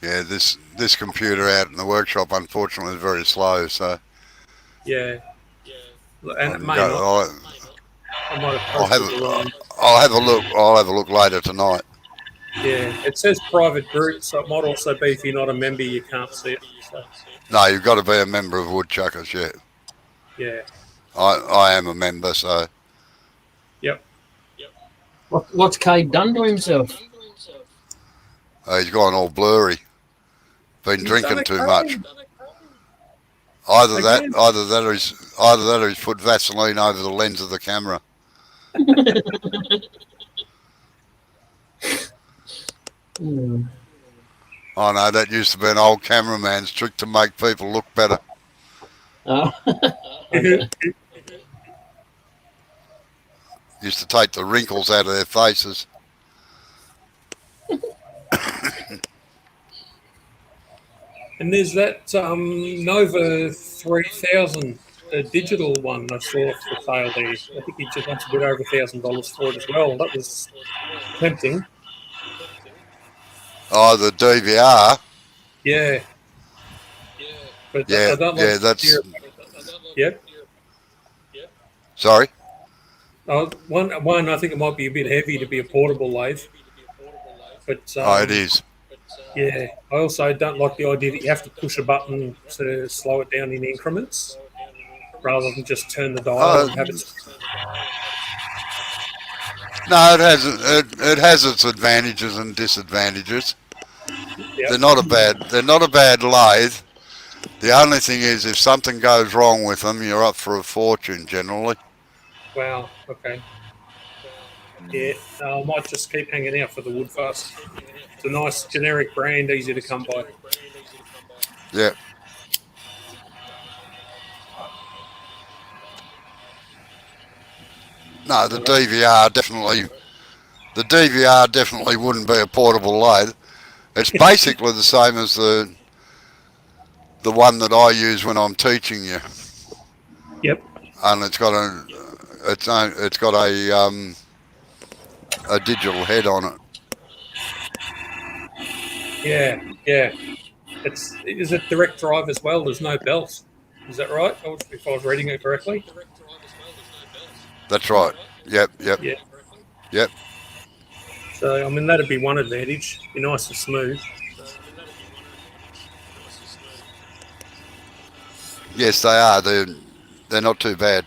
Yeah, this computer out in the workshop, unfortunately, is very slow, so Yeah. And it may go- not. I might have I'll have posted the wrong. I'll have a look. I'll have a look later tonight. Yeah, it says private group, so it might also be if you're not a member, you can't see it. So, No, you've got to be a member of Woodchuckers. Yeah, yeah. I am a member, so Yep. What's Cade done to himself? he's gone all blurry. Been He's drinking done it too great. much. Either Again. that, or he's put Vaseline over the lens of the camera. Oh no, that used to be an old cameraman's trick to make people look better. Oh. Used to take the wrinkles out of their faces. And there's that Nova 3000, a digital one I saw for sale there. I think he just wants a bit over $1,000 for it as well. That was tempting. Oh, the DVR. Yeah. But Yeah, I don't like yeah, the that's. steer- Yep. Sorry. One, I think it might be a bit heavy to be a portable lathe. But Oh, it is. yeah, I also don't like the idea that you have to push a button to slow it down in increments rather than just turn the dial and have it. No, it has its advantages and disadvantages. Yep. They're not a bad lathe. The only thing is, if something goes wrong with them, you're up for a fortune generally. Wow, okay. Yeah, I might just keep hanging out for the Woodfast. It's a nice generic brand, easy to come by. Yeah. No, the DVR definitely wouldn't be a portable lathe. It's basically the same as the one that I use when I'm teaching you. Yep. And it's got a digital head on it. Yeah. Is it direct drive as well? There's no belt. Is that right? If I was reading it correctly? That's right. Yep. Yeah. Yep. So, I mean, that'd be one advantage. Be nice and smooth. Yes, they are. They're not too bad.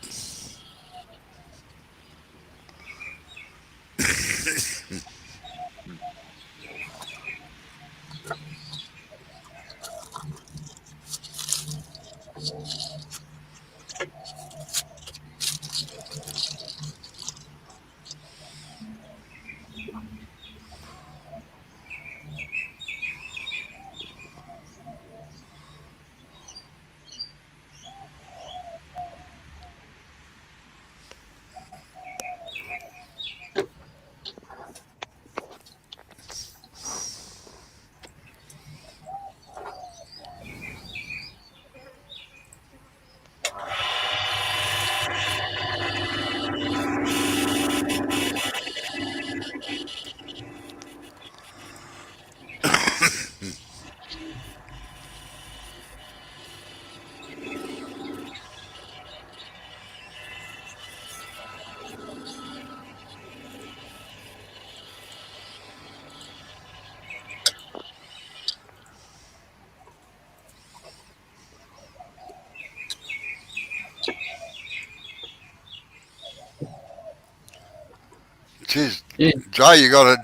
Jeez, Yeah. Joe, you got a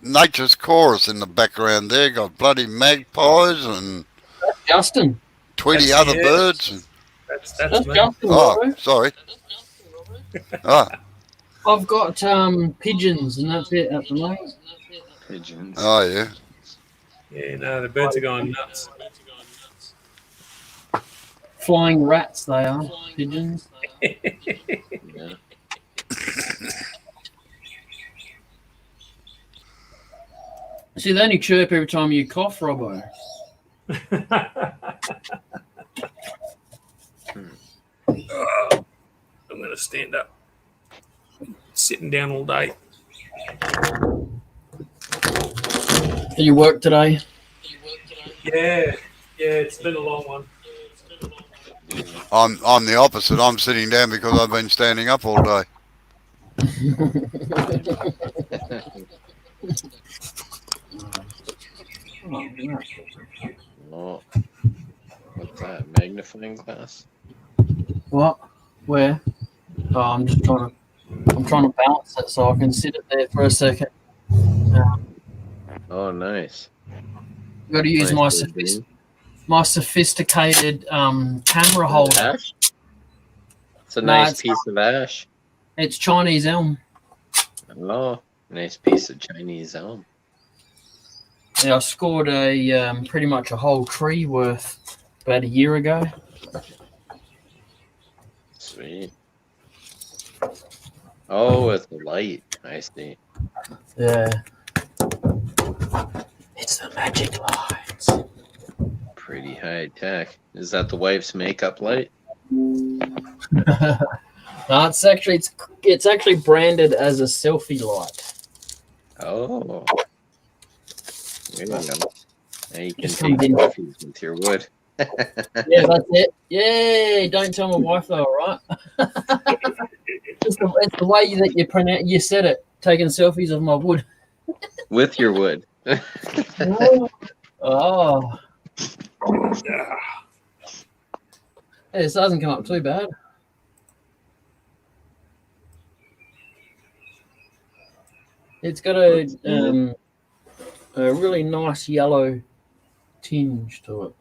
nature's chorus in the background there. Got bloody magpies and Justin. 20 That's other yeah. birds. That's That's me. Justin, Oh, Robbo. sorry. Oh, I've got pigeons, and that's it at the moment. Pigeons. oh yeah. Yeah, no, the birds are going nuts. Flying rats, they are. Pigeons. Yeah. See, they only chirp every time you cough, Robbo. I'm going to stand up. Sitting down all day. Did you work today? Yeah, it's been a long one. I'm the opposite. I'm sitting down because I've been standing up all day. Oh, what's that? Magnifying glass? What? Where? Oh, I'm trying to balance it so I can sit it there for a second. Oh, nice. Got to use Nice my sophisticated camera holder. Ash? It's a No, nice it's piece of ash. It's Chinese elm. Oh, nice piece of Chinese elm. Yeah, I scored pretty much a whole tree worth about a year ago. Sweet. Oh, with the light. I see. Yeah. It's the magic light. Pretty high tech. Is that the wife's makeup light? No, it's actually branded as a selfie light. Oh. There you go. Now you can Just take comes in. selfies with your wood. Yeah, that's it. Yay! Don't tell my wife though, all right? It's the way that you said it. Taking selfies of my wood. With your wood. Oh. Hey, this doesn't come up too bad. It's got a really nice yellow tinge to it.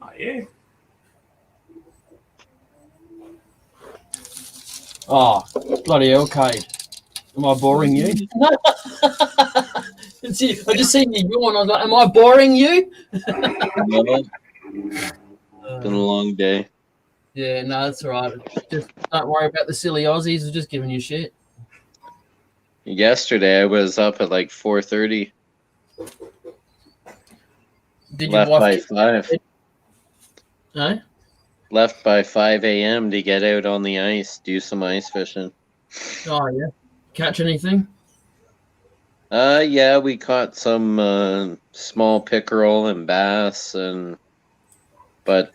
Oh, yeah. Oh, bloody hell, Cade. Am I boring you? I just seen you yawn. I was like, am I boring you? No. Been a long day. Yeah, no, that's all right. Just don't worry about the silly Aussies. We're just giving you shit. Yesterday I was up at like 4:30. Did Left your by wife 5. No? Left by 5 a.m. to get out on the ice, do some ice fishing. Oh, yeah. Catch anything? Yeah, we caught some small pickerel and bass and but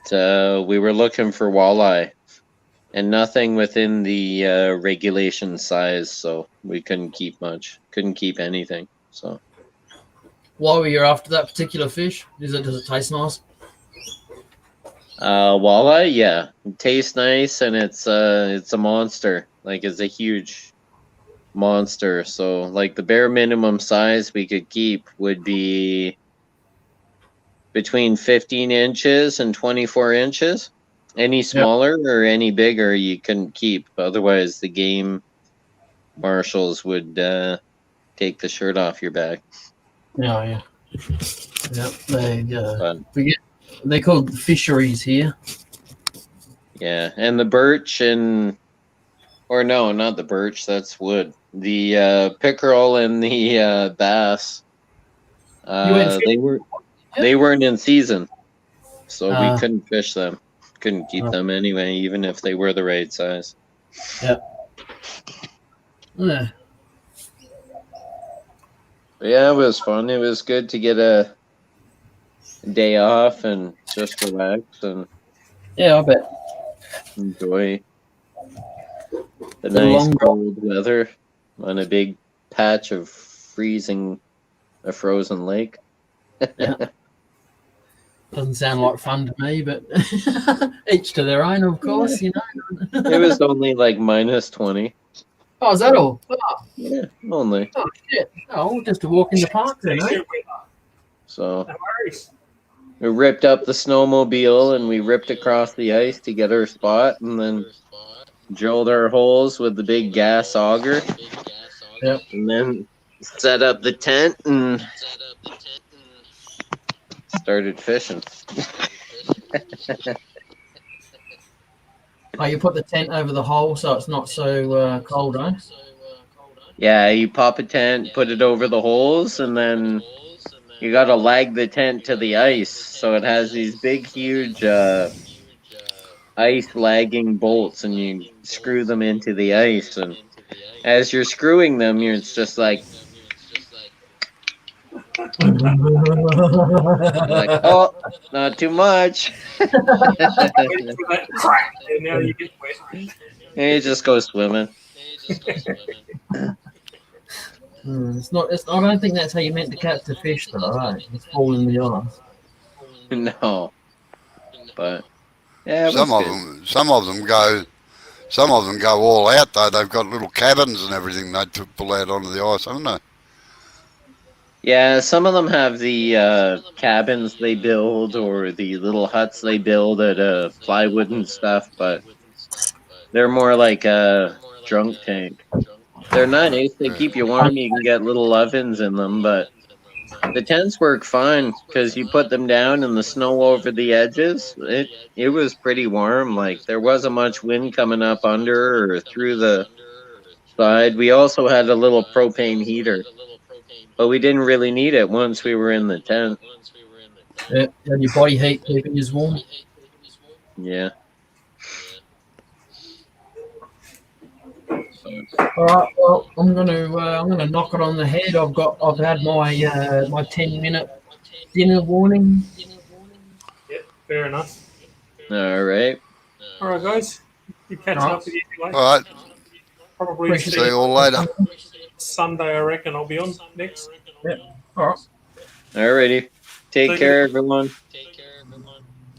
we were looking for walleye, and nothing within the regulation size, so we couldn't keep much. Couldn't keep anything. So Why were you after that particular fish? Does it taste nice? walleye, yeah, it tastes nice, and it's a monster. Like, it's a huge monster. So like the bare minimum size we could keep would be between 15 inches and 24 inches. Any smaller or any bigger you couldn't keep. Otherwise the game marshals would take the shirt off your back. Yeah. But, they're called fisheries here. yeah, and the birch or no, not the birch, that's wood. The pickerel and the bass, they weren't in season, so we couldn't fish them. Couldn't keep them anyway, even if they were the right size. Yeah. But yeah, it was fun. It was good to get a day off and just relax and I bet. enjoy the nice cold weather on a big patch of frozen lake. Doesn't sound like fun to me, but each to their own, of course, you know. It was only like -20. Oh, is that all? Oh. Yeah, only. Oh, shit. Oh, just to walk in the park then, eh? So we ripped up the snowmobile and we ripped across the ice to get our spot, and then drilled our holes with the big gas auger. Yep. And then set up the tent and started fishing. Oh, you put the tent over the hole so it's not so cold, eh? Yeah, you pop a tent, put it over the holes, and then you gotta lag the tent to the ice. So it has these big, huge ice lagging bolts, and you screw them into the ice. And as you're screwing them, it's just like, oh, not too much. And now you get wet. And you just go swimming. It's not. I don't think that's how you meant to catch the fish, though. Right? It's fall in the ice. No, but yeah, some of them go all out though. They've got little cabins and everything they pull out onto the ice, haven't they? Yeah, some of them have the cabins they build or the little huts they build out of plywood and stuff, but they're more like a drunk tank. They're nice. They keep you warm. You can get little ovens in them, but the tents work fine because you put them down and the snow over the edges. It was pretty warm. Like, there wasn't much wind coming up under or through the side. We also had a little propane heater, but we didn't really need it once we were in the tent. Yeah, and your body heat keeping you warm. Yeah. All right. Well, I'm gonna knock it on the head. I've had my my 10-minute dinner warning. Yep, fair enough. All right. All right, guys. You catch up with you anyway. All right. Probably See you all later. Sunday, I reckon I'll be on next. Yep. All right. Alrighty. Take care, everyone.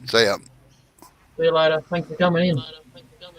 See ya. See you later. Thanks for coming in.